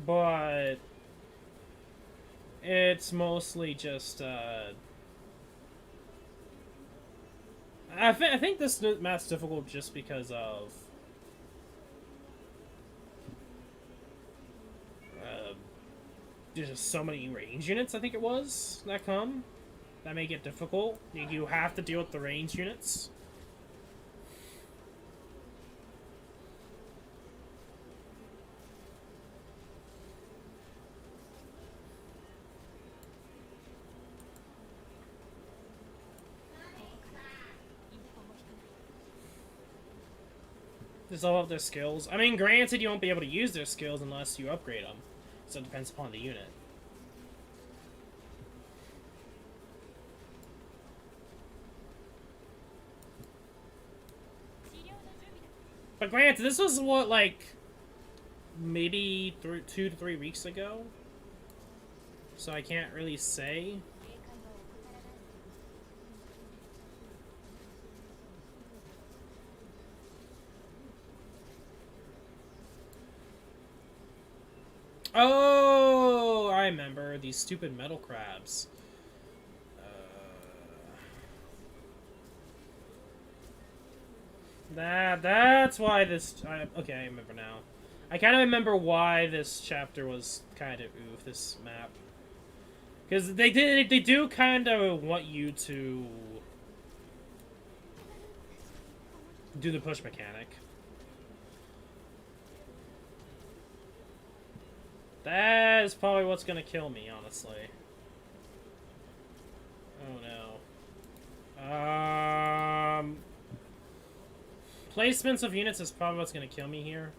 but it's mostly just, I think this map's difficult just because of there's just so many range units, I think it was, that come. That make it difficult. You have to deal with the range units. Just all of their skills. I mean, granted, you won't be able to use their skills unless you upgrade them. So it depends upon the unit. But granted, this was what, like, maybe 2 to 3 weeks ago? So I can't really say. Oh, I remember these stupid metal crabs. That's why this. Okay, I remember now. I kind of remember why this chapter was kind of oof. This map, because they do kind of want you to do the push mechanic. That is probably what's gonna kill me, honestly. Oh no. Placements of units is probably what's gonna kill me here.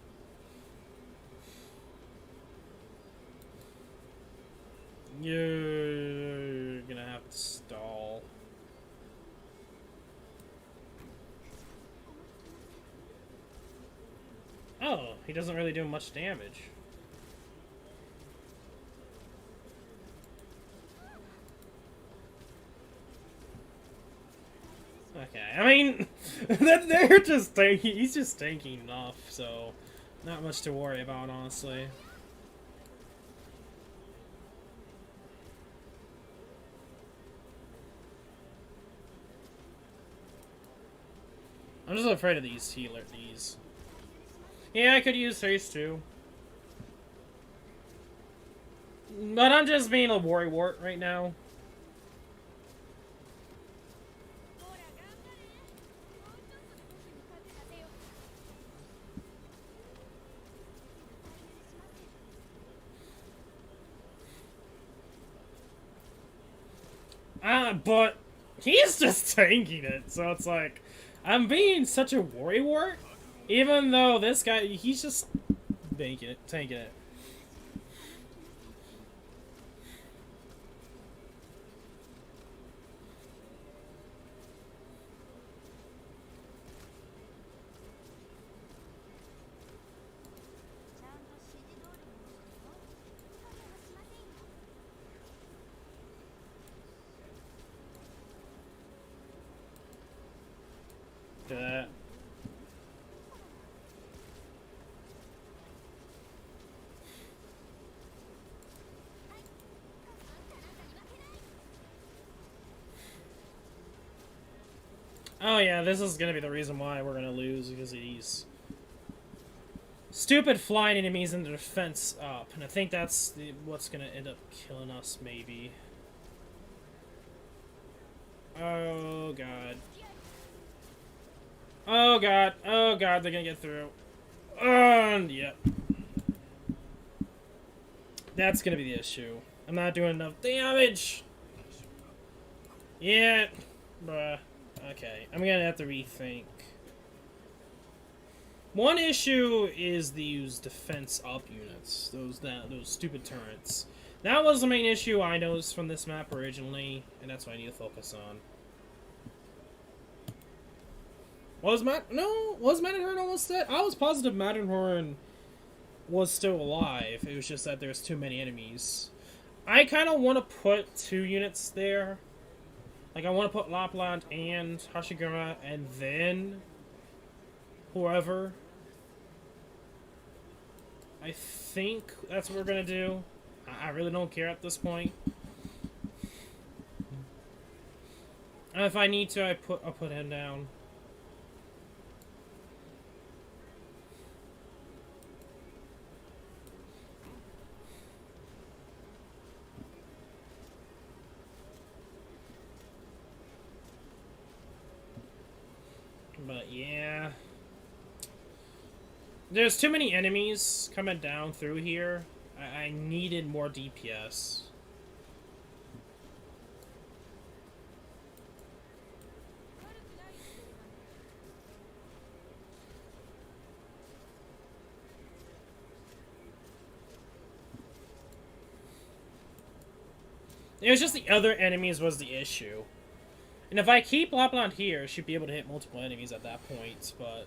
You're gonna have to stall. Oh, he doesn't really do much damage. Okay, I mean, they're just tanking. He's just tanking enough, so not much to worry about, honestly. I'm just afraid of these these. Yeah, I could use haste too. But I'm just being a worrywart right now. But he's just tanking it, so it's like, I'm being such a worrywart Even though this guy, he's just tanking it. That. Oh yeah, this is gonna be the reason why we're gonna lose, because of these stupid flying enemies in the defense up, and I think that's what's gonna end up killing us, maybe. Oh god. Oh god. Oh god, they're gonna get through. And yep. That's gonna be the issue. I'm not doing enough damage. Yeah. Bruh. Okay, I'm gonna have to rethink. One issue is these defense up units. Those stupid turrets. That was the main issue I noticed from this map originally, and that's what I need to focus on. Was Matterhorn almost dead? I was positive Matterhorn was still alive. It was just that there's too many enemies. I kind of want to put 2 units there. Like, I want to put Lapland and Hashigura, and then whoever. I think that's what we're gonna do. I really don't care at this point. And if I need to, I'll put him down. But yeah, there's too many enemies coming down through here. I needed more DPS. It was just the other enemies was the issue. And if I keep Lapland here, I should be able to hit multiple enemies at that point, but...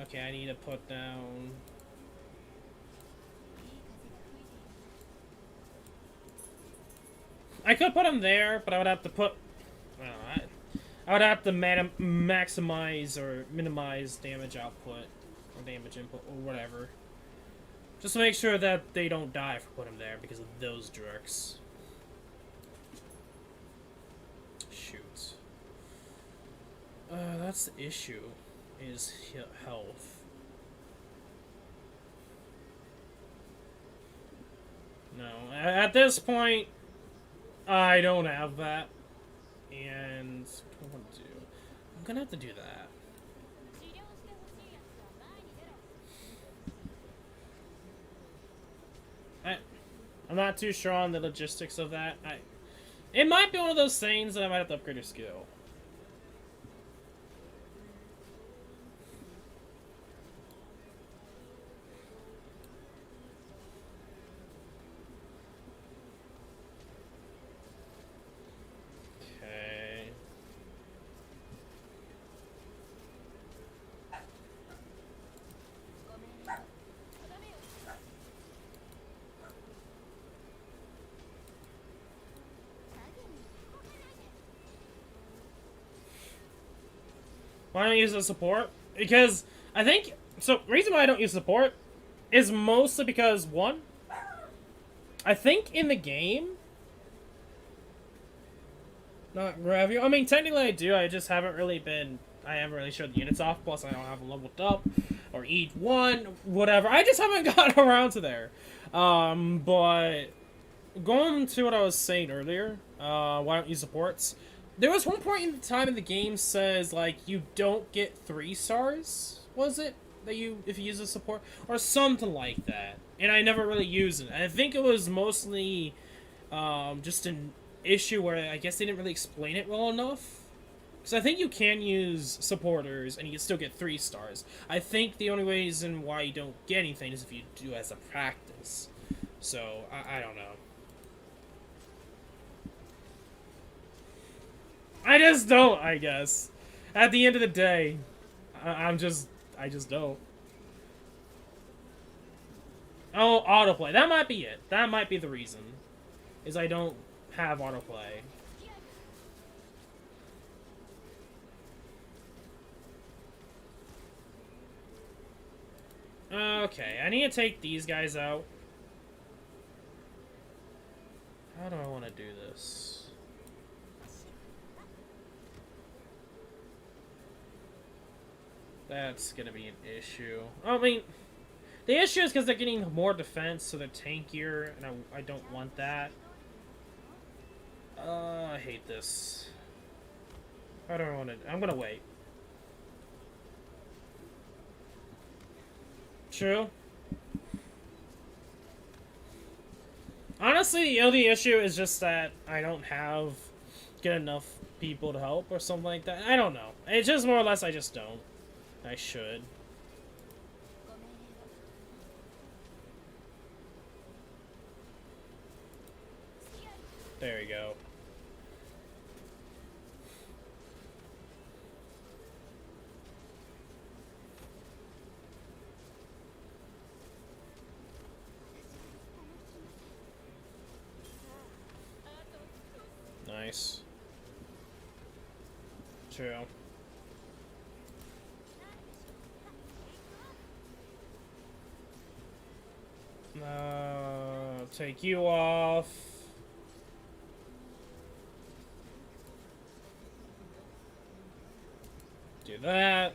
Okay, I need to put down... I could put him there, but I would have to put... I would have to maximize or minimize damage output, or damage input, or whatever. Just to make sure that they don't die if I put him there because of those jerks. Shoot. That's the issue, is health. No, at this point, I don't have that. And what do I want to do? I'm gonna have to do that. I'm not too sure on the logistics of that. It might be one of those things that I might have to upgrade your skill. Okay. Why don't I use the support? Because I think so. Reason why I don't use support is mostly because, one, I think in the game, not grab you. I mean, technically I do. I just haven't really been. I haven't really showed the units off. Plus, I don't have them leveled up or E1, whatever. I just haven't gotten around to there. But going to what I was saying earlier, why don't you supports? There was one point in time in the game says, like, you don't get 3 stars, was it? That you, if you use a support? Or something like that. And I never really used it. I think it was mostly, just in issue where I guess they didn't really explain it well enough. Because I think you can use supporters and you can still get 3 stars. I think the only reason why you don't get anything is if you do as a practice. So, I don't know. I just don't, I guess. At the end of the day, I just don't. Oh, autoplay. That might be it. That might be the reason. Is I don't have autoplay. Okay, I need to take these guys out. How do I want to do this? That's gonna be an issue. I mean, the issue is because they're getting more defense, so they're tankier, and I don't want that. I hate this. How do I want to... I'm gonna wait. True. Honestly, the only issue is just that I don't have good enough people to help or something like that. I don't know. It's just more or less I just don't. I should. There we go. Nice. True. Take you off. Do that.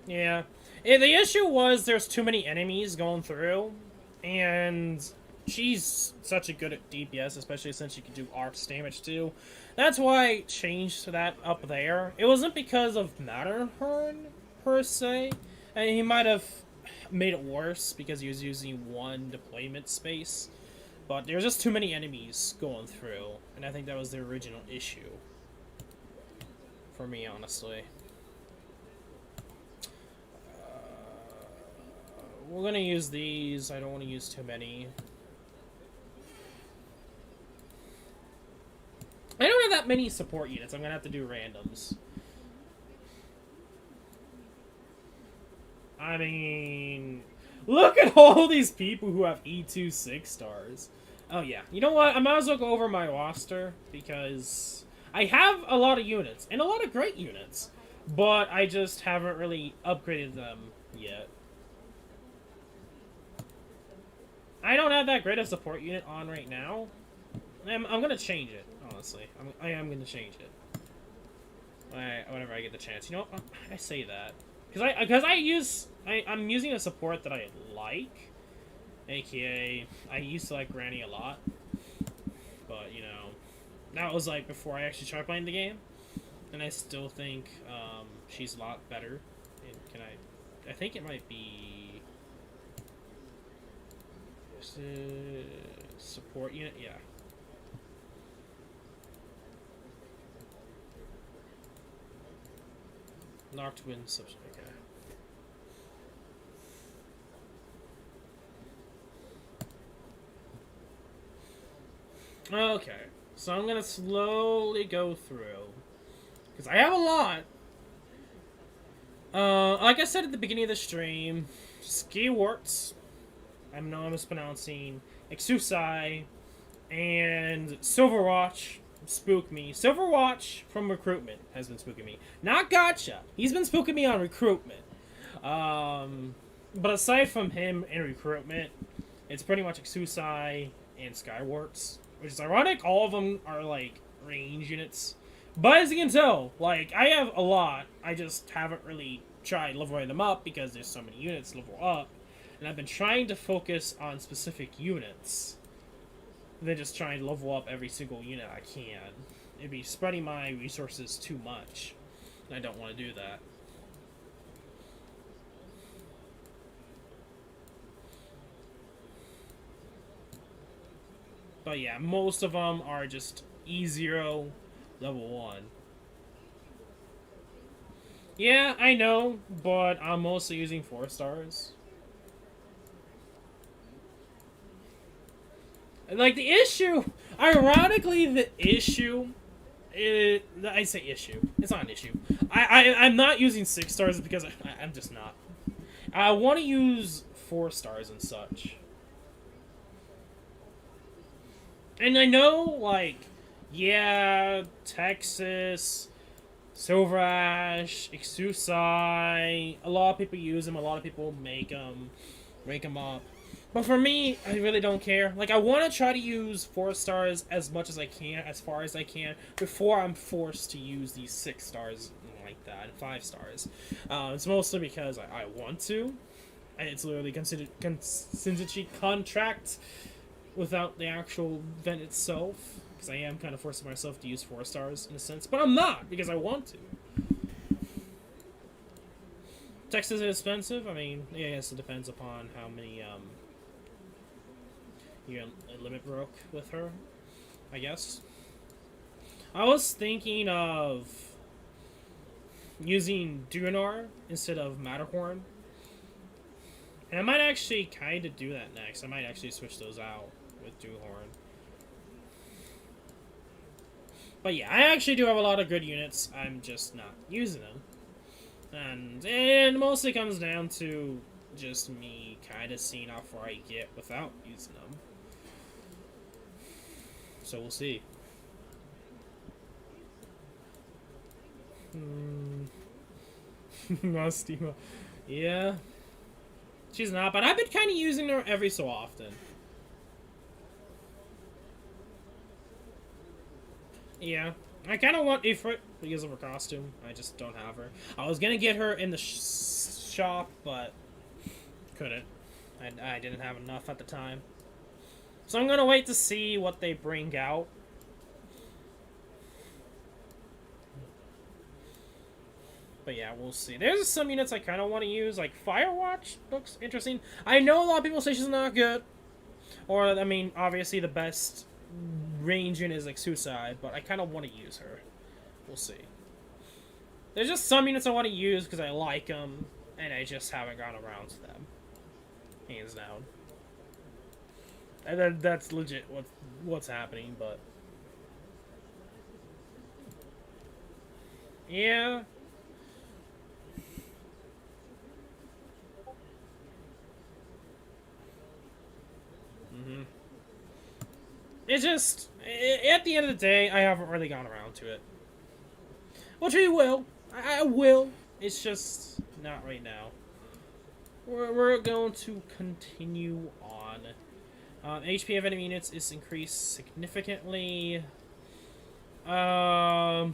Yeah. The issue was there's too many enemies going through, and she's such a good at DPS, especially since she can do arts damage too. That's why I changed that up there. It wasn't because of Matterhorn, per se. And he might have made it worse because he was using 1 deployment space. But there's just too many enemies going through, and I think that was the original issue. For me, honestly. We're gonna use these. I don't want to use too many. I don't have that many support units. I'm gonna have to do randoms. I mean, look at all these people who have E2 6-stars. Oh yeah, you know what? I might as well go over my roster because I have a lot of units and a lot of great units, but I just haven't really upgraded them yet. I don't have that great a support unit on right now. I'm gonna change it, honestly. I am gonna change it. Whenever I get the chance. You know what? I say that. I'm using a support that I like. AKA, I used to like Granny a lot. But, you know, that was like before I actually started playing the game. And I still think she's a lot better. And I think it might be... support unit? Yeah. Knocked wind subs. Okay. Okay. So I'm gonna slowly go through. Because I have a lot. Like I said at the beginning of the stream, Skiwarts, I know I'm mispronouncing, Exusai, and Silverwatch spook me. Silverwatch from recruitment has been spooking me. Not Gotcha. He's been spooking me on recruitment. But aside from him and recruitment, it's pretty much Exusai and Skywarts, which is ironic. All of them are like range units. But as you can tell, like, I have a lot. I just haven't really tried leveling them up because there's so many units to level up. And I've been trying to focus on specific units than just trying to level up every single unit I can. It'd be spreading my resources too much. And I don't want to do that. But yeah, most of them are just E0, level 1. Yeah, I know, but I'm mostly using 4 stars. Like, the issue, ironically, the issue, I say issue, it's not an issue. I'm not using 6 stars because I'm just not. I want to use 4 stars and such. And I know, like, yeah, Texas, Silver Ash, Ixusai, a lot of people use them, a lot of people make them, rank them up. But for me, I really don't care. Like, I want to try to use 4 stars as much as I can, as far as I can, before I'm forced to use these 6 stars like that, and 5 stars. It's mostly because I want to. And it's literally contingency contract without the actual event itself. Because I am kind of forcing myself to use 4 stars, in a sense. But I'm not, because I want to. Texas is expensive. I mean, yes, it depends upon how many, your limit broke with her, I guess. I was thinking of using Dunar instead of Matterhorn. And I might actually kind of do that next. I might actually switch those out with Duhorn. But yeah, I actually do have a lot of good units. I'm just not using them. And it mostly comes down to just me kind of seeing how far I get without using them. So we'll see. Mastima. Yeah. She's not, but I've been kind of using her every so often. Yeah. I kind of want Ifrit because of her costume. I just don't have her. I was going to get her in the shop, but couldn't. I didn't have enough at the time. So I'm going to wait to see what they bring out. But yeah, we'll see. There's some units I kind of want to use. Like, Firewatch looks interesting. I know a lot of people say she's not good. Or, I mean, obviously the best range unit is like Suicide, but I kind of want to use her. We'll see. There's just some units I want to use because I like them, and I just haven't gone around to them. Hands down. And that's legit what's happening, but... yeah... It's just, at the end of the day, I haven't really gone around to it. Which we will. I will. It's just not right now. We're going to continue on. HP of enemy units is increased significantly. I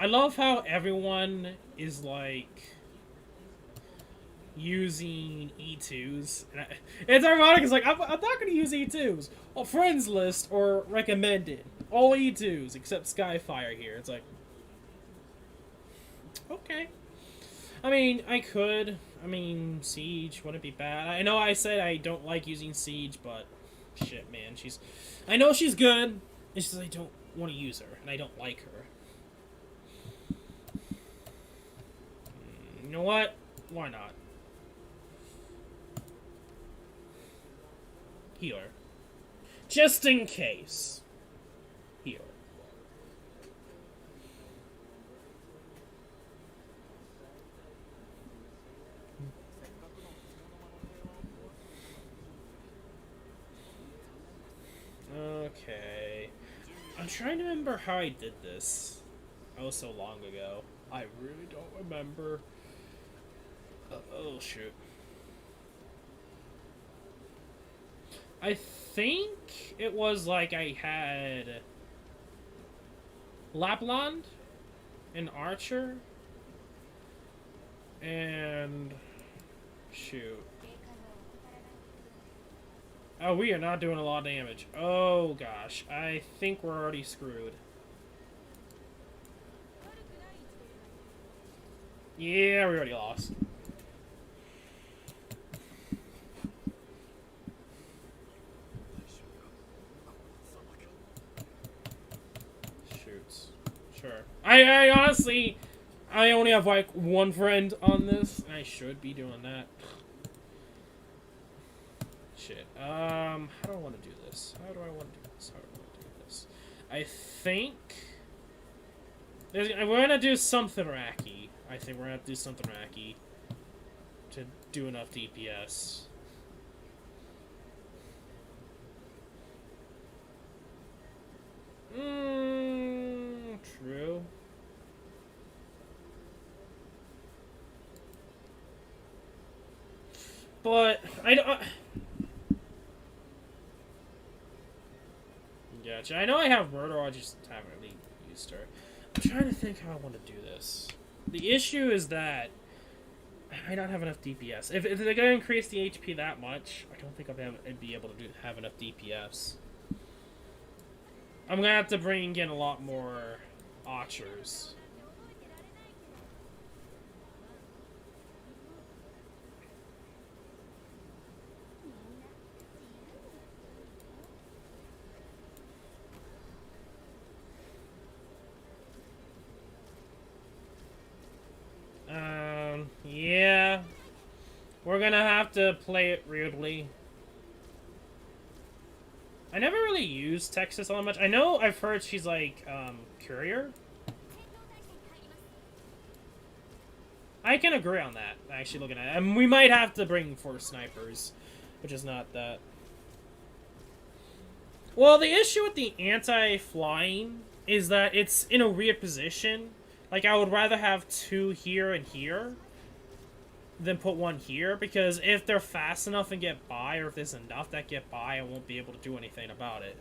love how everyone is like using E2s. And it's ironic, it's like, I'm not going to use E2s. Well, friends list or recommended. All E2s except Skyfire here. It's like, okay. I mean, I could. I mean, Siege wouldn't be bad. I know I said I don't like using Siege, but shit, man. I know she's good. It's just I don't want to use her, and I don't like her. You know what? Why not? Healer. Just in case. Healer. Okay. I'm trying to remember how I did this. That was so long ago. I really don't remember. Oh, shoot. I think it was like I had Lapland, an Archer, and shoot. Oh, we are not doing a lot of damage. Oh gosh, I think we're already screwed. Yeah, we already lost. I honestly, I only have like one friend on this. I should be doing that. Shit. How do I want to do this? How do I want to do this? How do I want to do this? I think we're gonna do something wacky. I think we're gonna do something wacky to do enough DPS. True. But I don't. Gotcha. I know I have Murder, I just haven't really used her. I'm trying to think how I want to do this. The issue is that I don't have enough DPS. If they're going to increase the HP that much, I don't think I'd be able to have enough DPS. I'm going to have to bring in a lot more archers. Yeah. We're gonna have to play it weirdly. I never really used Texas all that much. I know I've heard she's like, courier. I can agree on that, actually, looking at it. And we might have to bring 4 snipers, which is not that. Well, the issue with the anti-flying is that it's in a weird position. Like, I would rather have 2 here and here than put 1 here, because if they're fast enough and get by, or if there's enough that get by, I won't be able to do anything about it.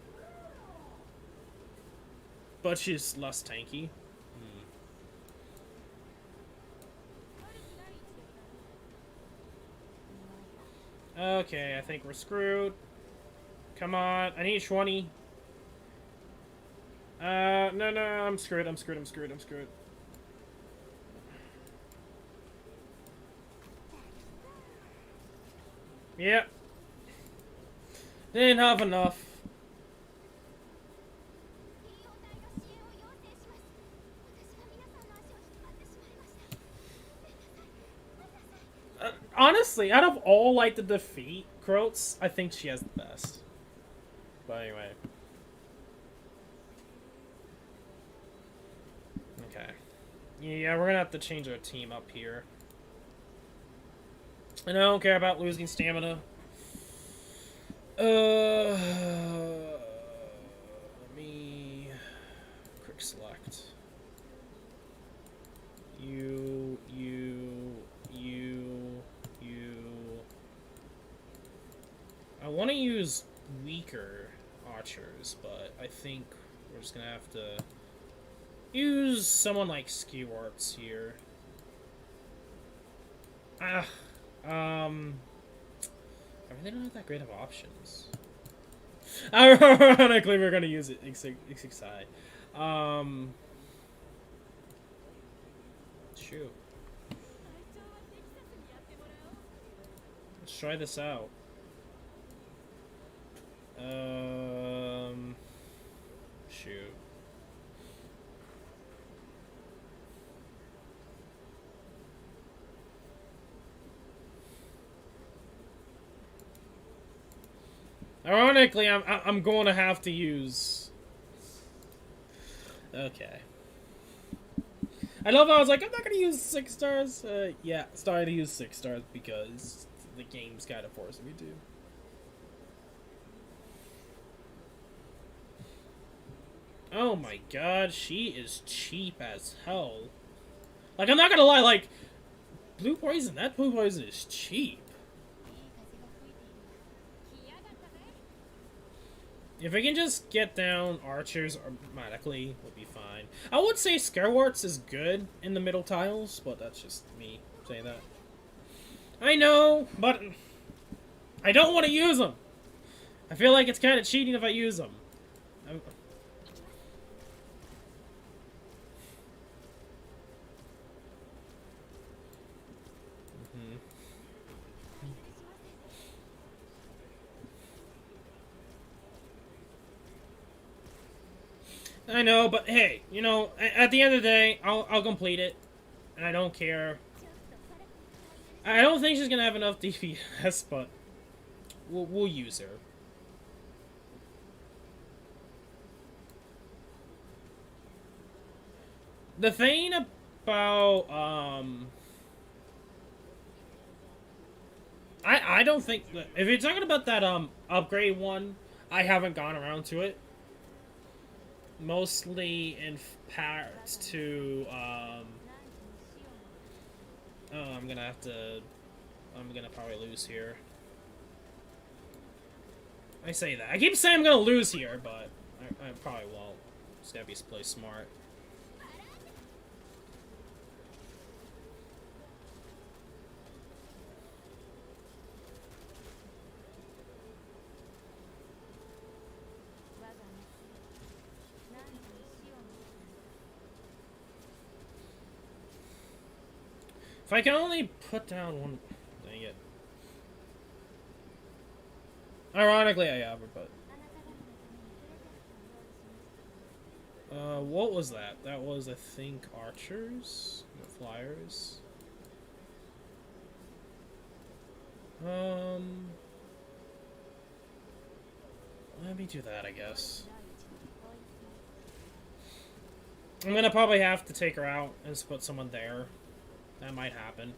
But she's less tanky. Okay, I think we're screwed. Come on, I need 20. No, I'm screwed, I'm screwed. Yep. Didn't have enough. Honestly, out of all, like, the defeat Croats, I think she has the best. But anyway. Okay. Yeah, we're gonna have to change our team up here. And I don't care about losing stamina. Let me quick select. You. I want to use weaker archers, but I think we're just gonna have to use someone like Skewarts here. I really don't have that great of options. Ironically, we're gonna use it X6i. Shoot. Let's try this out. Shoot. Ironically, I'm going to have to use. Okay. I love how I was like, I'm not gonna use 6 stars. Yeah, started to use 6 stars because the game's kind of forcing me to. Oh my god, she is cheap as hell. Like, I'm not gonna lie, like, blue poison, that blue poison is cheap. If I can just get down archers automatically, we'll be fine. I would say Skewarts is good in the middle tiles, but that's just me saying that. I know, but I don't want to use them. I feel like it's kind of cheating if I use them. I know, but hey, you know, at the end of the day, I'll complete it, and I don't care. I don't think she's gonna have enough DPS, but we'll use her. The thing about I don't think if you're talking about that upgrade one, I haven't gone around to it. Mostly in part to oh, I'm gonna probably lose here. I say that. I keep saying I'm gonna lose here, but I probably won't. Just gotta play smart. If I can only put down one... Dang it. Ironically, I have her, but... what was that? That was, I think, archers? No, flyers? Let me do that, I guess. I'm gonna probably have to take her out and just put someone there. That might happen.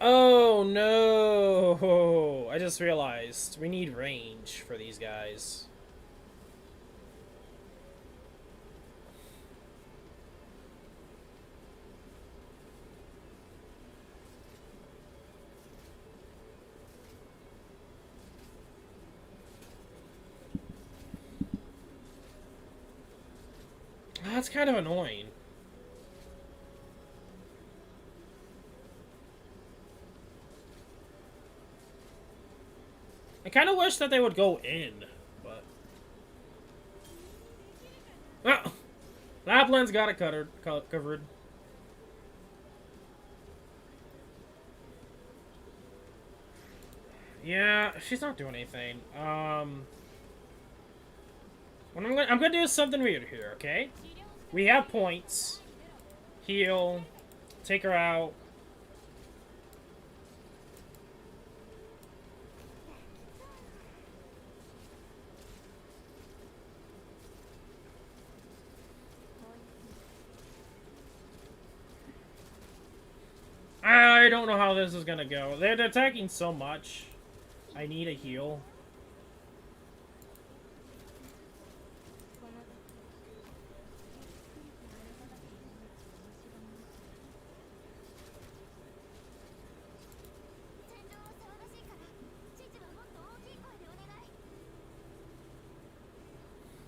Oh no! I just realized we need range for these guys. That's kind of annoying. I kind of wish that they would go in, but... Oh! Lapland's got it covered. Yeah, she's not doing anything. What I'm gonna do something weird here, okay? We have points. Heal. Take her out. I don't know how this is gonna go. They're attacking so much. I need a heal.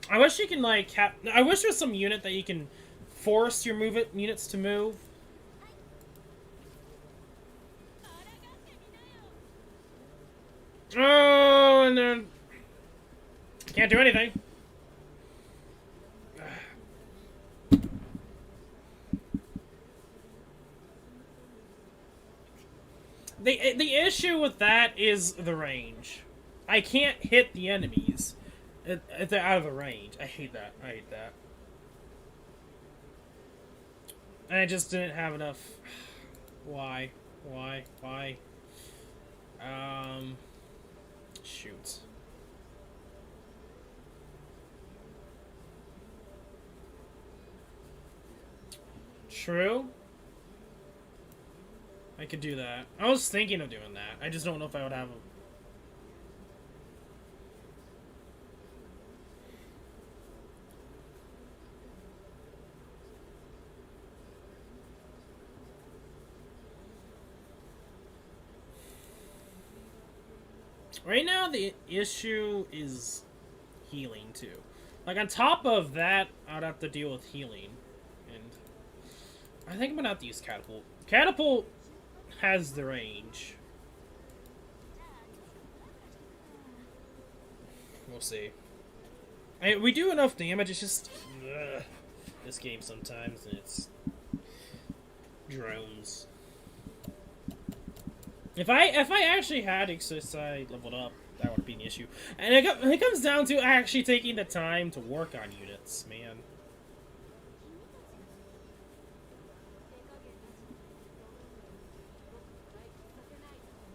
I wish you can, like, I wish there was some unit that you can force your units to move. Oh, and then... Can't do anything. The issue with that is the range. I can't hit the enemies if they're out of the range. I hate that. I hate that. And I just didn't have enough. Why? Why? Why? Shoot. True. I could do that. I was thinking of doing that. I just don't know if I would have them. Right now, the issue is healing, too. Like, on top of that, I'd have to deal with healing. And I think I'm gonna have to use Catapult. Catapult has the range. We do enough damage, it's just... this game sometimes, and it's drones. If I actually had Exercise leveled up, that would be an issue. And it comes down to actually taking the time to work on units, man.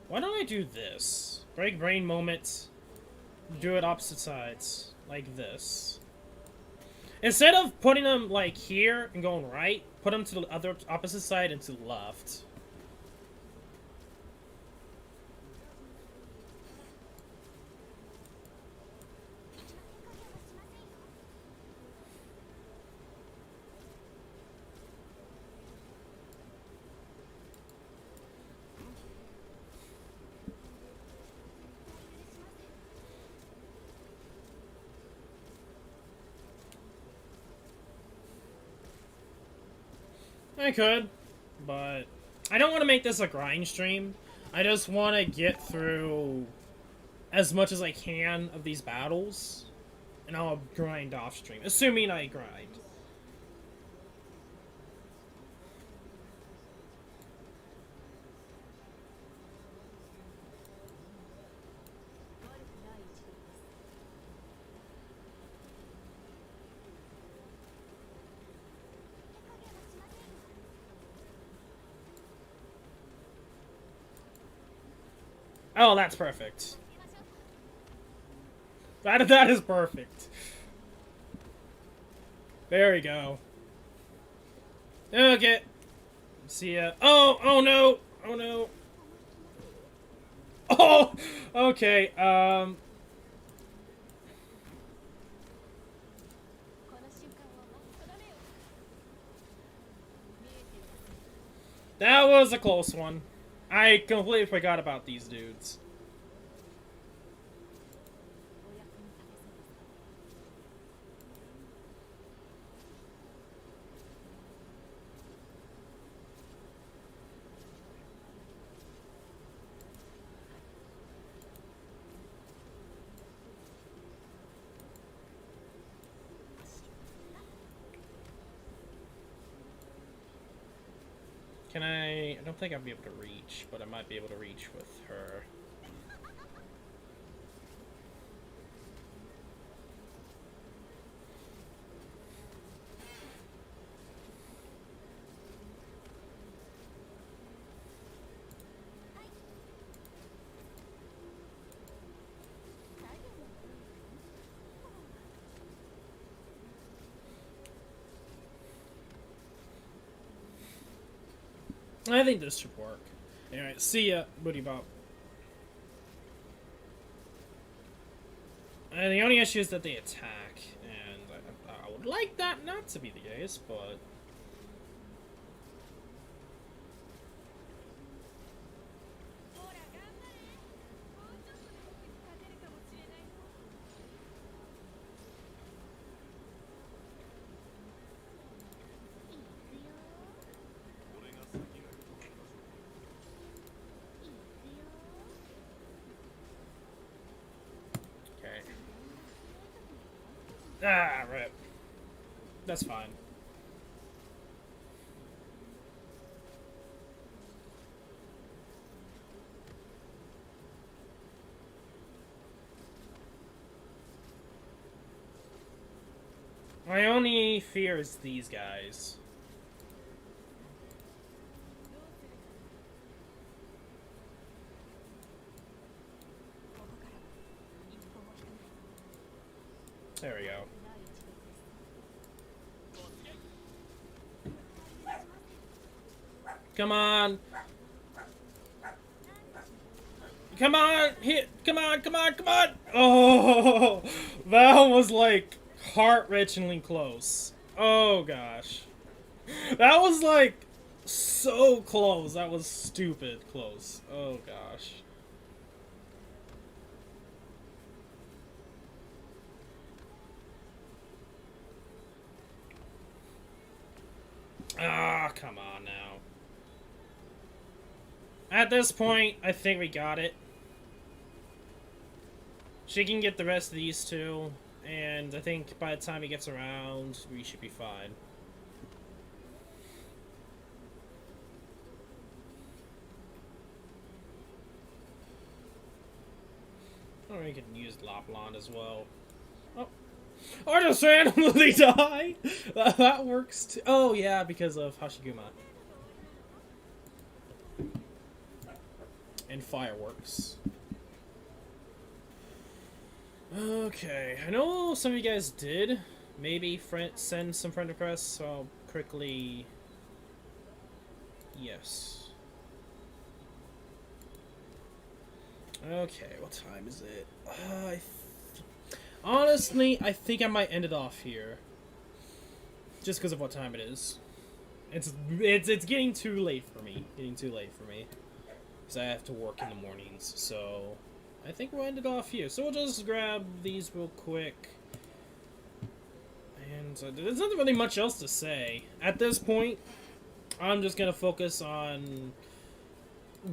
Why don't I do this? Break brain moment. Do it opposite sides. Like this. Instead of putting them like here and going right, put them to the other opposite side and to the left. I could, but I don't want to make this a grind stream. I just want to get through as much as I can of these battles, and I'll grind off stream, assuming I grind. Oh, that's perfect. That is perfect. There we go. Okay. See ya. Oh no. Oh no. Oh, okay. That was a close one. I completely forgot about these dudes. Can I don't think I'll be able to reach, but I might be able to reach with her. I think this should work. Alright, see ya, Booty Bop. And the only issue is that they attack, and I would like that not to be the case, but... Ah, rip. That's fine. My only fear is these guys. There we go. Come on. Come on. Hit. Come on. Come on. Come on. Oh, that was like heart-wrenchingly close. Oh gosh. That was like so close. That was stupid close. Oh gosh. Ah, come on now. At this point, I think we got it. She can get the rest of these two, and I think by the time he gets around, we should be fine. Or you can use Lapland as well. Oh. Or just randomly die! That works too. Oh, yeah, because of Hashiguma. And fireworks. Okay, I know some of you guys did maybe send some friend requests, so I'll quickly... Yes. Okay, what time is it? Honestly, I think I might end it off here. Just because of what time it is. It's getting too late for me. Because I have to work in the mornings, so... I think we'll end it off here. So we'll just grab these real quick. And there's not really much else to say. At this point, I'm just going to focus on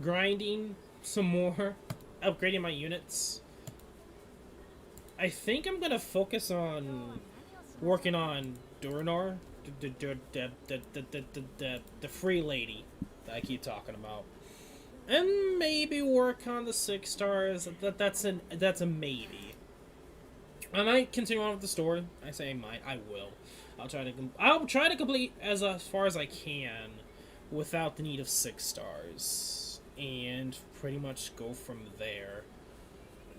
grinding some more. Upgrading my units. I think I'm going to focus on working on Durinor. The free lady that I keep talking about. And maybe work on the 6 stars. That's a maybe. I might continue on with the story. I say I might. I will. I'll try to complete as far as I can without the need of 6 stars, and pretty much go from there.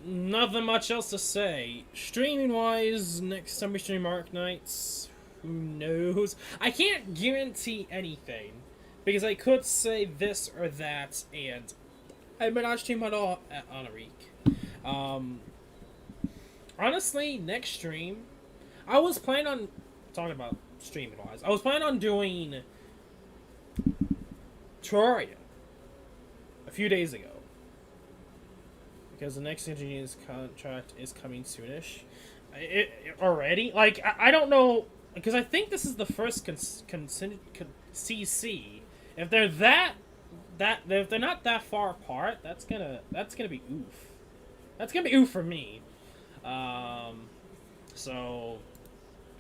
Nothing much else to say. Streaming wise, next time we stream Arknights, who knows? I can't guarantee anything. Because I could say this or that, and I may not stream at all on a week. Honestly, next stream, I was planning on talking about streaming wise. I was planning on doing Terraria a few days ago, because the next engineer's contract is coming soonish. Already, like I don't know, because I think this is the first CC. If they're if they're not that far apart, that's gonna be oof. That's gonna be oof for me. So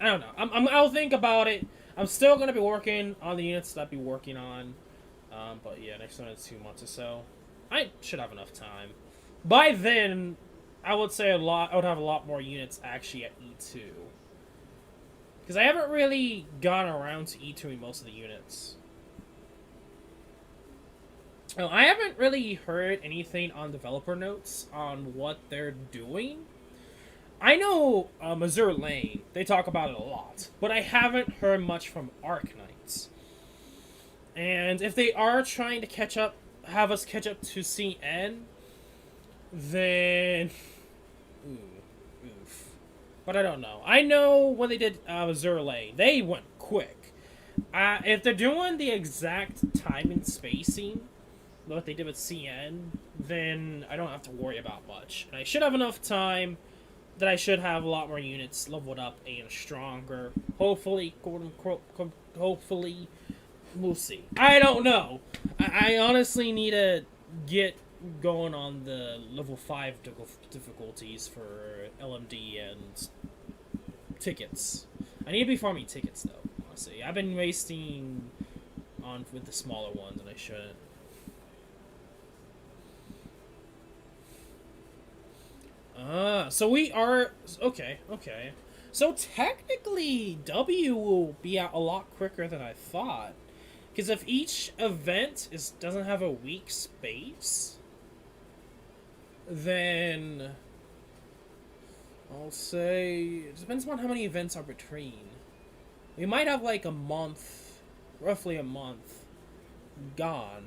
I don't know. I'll think about it. I'm still gonna be working on the units that I'll be working on. But yeah, next one is 2 months or so. I should have enough time. By then, I would say I would have a lot more units actually at E2. Because I haven't really gone around to E2ing most of the units. I haven't really heard anything on developer notes on what they're doing. I know Azur Lane, they talk about it a lot, but I haven't heard much from Arknights. And if they are trying to have us catch up to CN, then... oof. But I don't know. I know when they did Azur Lane, they went quick. If they're doing the exact time and spacing, what they did with CN, then I don't have to worry about much. And I should have enough time that I should have a lot more units leveled up and stronger. Hopefully, quote unquote, hopefully, we'll see. I don't know. I honestly need to get going on the level 5 difficulties for LMD and tickets. I need to be farming tickets though, honestly. I've been wasting on with the smaller ones and I shouldn't. So we are... Okay. So technically, W will be out a lot quicker than I thought. Because if each event doesn't have a week space, then... I'll say... It depends on how many events are between. We might have like a month, roughly a month, gone.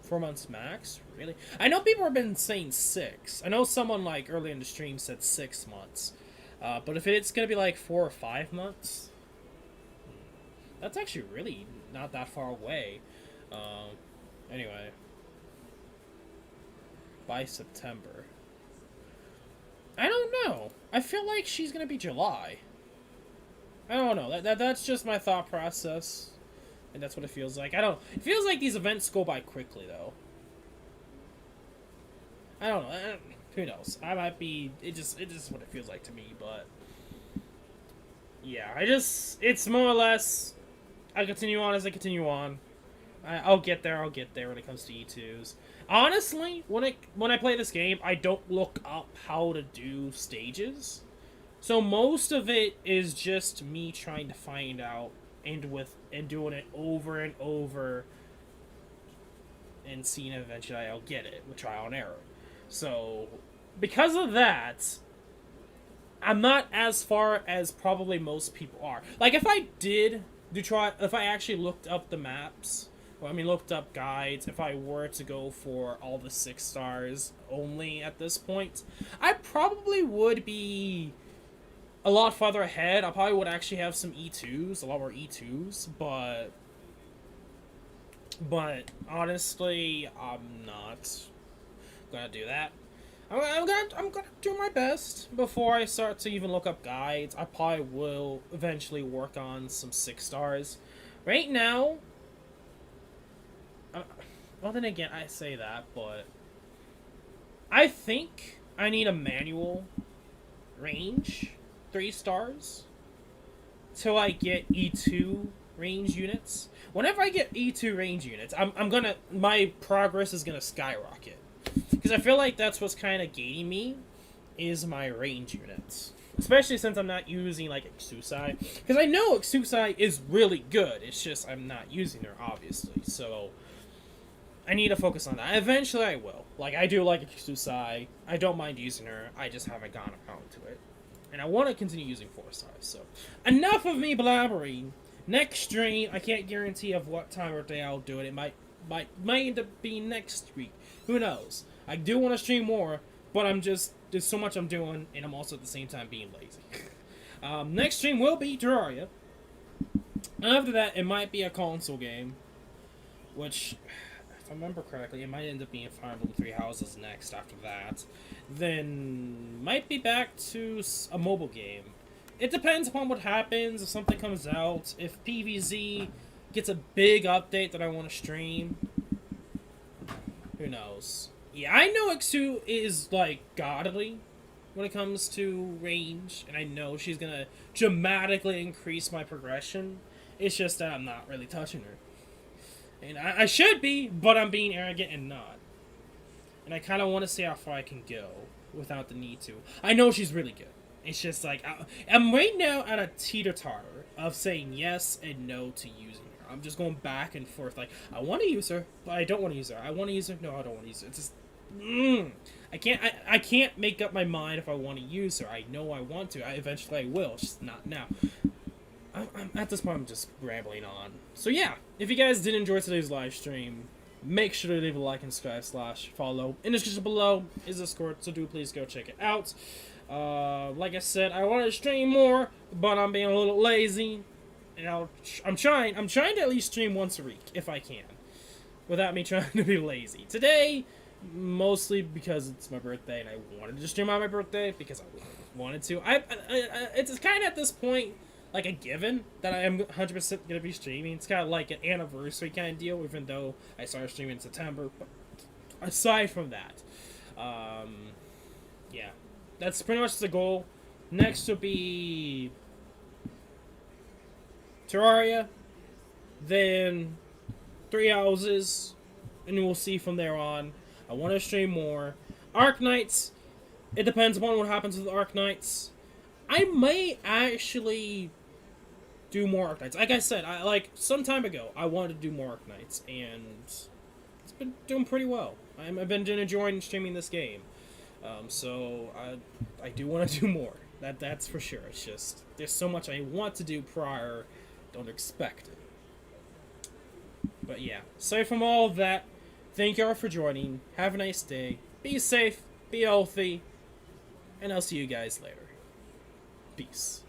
4 months max? Really? I know people have been saying 6. I know someone like early in the stream said 6 months. But if it's going to be like 4 or 5 months, that's actually really not that far away. Anyway. By September. I don't know. I feel like she's going to be July. I don't know. That's just my thought process. And that's what it feels like. It feels like these events go by quickly, though. I don't know. Who knows? I might be... It just is what it feels like to me, but... Yeah, it's more or less... I continue on as I continue on. I'll get there. I'll get there when it comes to E2s. Honestly, when I play this game, I don't look up how to do stages. So most of it is just me trying to find out and doing it over and over and seeing eventually I'll get it with trial and error. So because of that, I'm not as far as probably most people are. Like if I if I actually looked up the maps, looked up guides, if I were to go for all the 6 stars only at this point, I probably would be a lot farther ahead. I probably would actually have some E2s, a lot more E2s, but honestly, I'm not gonna do that. I'm gonna do my best before I start to even look up guides. I probably will eventually work on some 6 stars. Right now, well then again, I say that, but I think I need a manual range 3 stars till I get E2 range units. Whenever I get E2 range units, my progress is gonna skyrocket. Because I feel like that's what's kind of gating me, is my range units. Especially since I'm not using, like, Exusai. Because I know Exusai is really good, it's just I'm not using her, obviously. So, I need to focus on that. Eventually I will. Like, I do like Exusai, I don't mind using her, I just haven't gotten around to it. And I want to continue using 4 stars, so. Enough of me blabbering. Next stream, I can't guarantee of what time or day I'll do it. It might end up being next week. Who knows? I do want to stream more, but there's so much I'm doing, and I'm also at the same time being lazy. Next stream will be Terraria. After that, it might be a console game, which, if I remember correctly, it might end up being Fire Emblem 3 Houses next after that. Then, might be back to a mobile game. It depends upon what happens, if something comes out, if PvZ gets a big update that I want to stream. Who knows? Yeah, I know Exu is, like, godly when it comes to range, and I know she's gonna dramatically increase my progression. It's just that I'm not really touching her. And I should be, but I'm being arrogant and not. And I kind of want to see how far I can go without the need to. I know she's really good. It's just like, I'm right now at a teeter-totter of saying yes and no to using her. I'm just going back and forth. Like, I want to use her, but I don't want to use her. I want to use her. No, I don't want to use her. It's just, I can't make up my mind if I want to use her. I know I want to. Eventually I will. It's just not now. I'm at this point, I'm just rambling on. So yeah, if you guys did enjoy today's live stream, make sure to leave a like and subscribe / follow. In the description below is Discord, so do please go check it out. Like I said, I want to stream more, but I'm being a little lazy, and I'm trying to at least stream once a week if I can, without me trying to be lazy. Today, mostly because it's my birthday, and I wanted to stream on my birthday because I wanted to. It's kind of at this point like a given that I am 100% gonna be streaming. It's kind of like an anniversary kind of deal, even though I started streaming in September. But aside from that, yeah. That's pretty much the goal. Next will be Terraria, then 3 Houses, and we'll see from there on. I want to stream more. Arknights, it depends upon what happens with Arknights. I may actually do more Arknights. Like I said, some time ago, I wanted to do more Arknights, and it's been doing pretty well. I've been enjoying streaming this game. So I do want to do more. That's for sure. It's just there's so much I want to do prior, don't expect it. But yeah, aside from all of that, thank you all for joining. Have a nice day. Be safe, be healthy, and I'll see you guys later. Peace.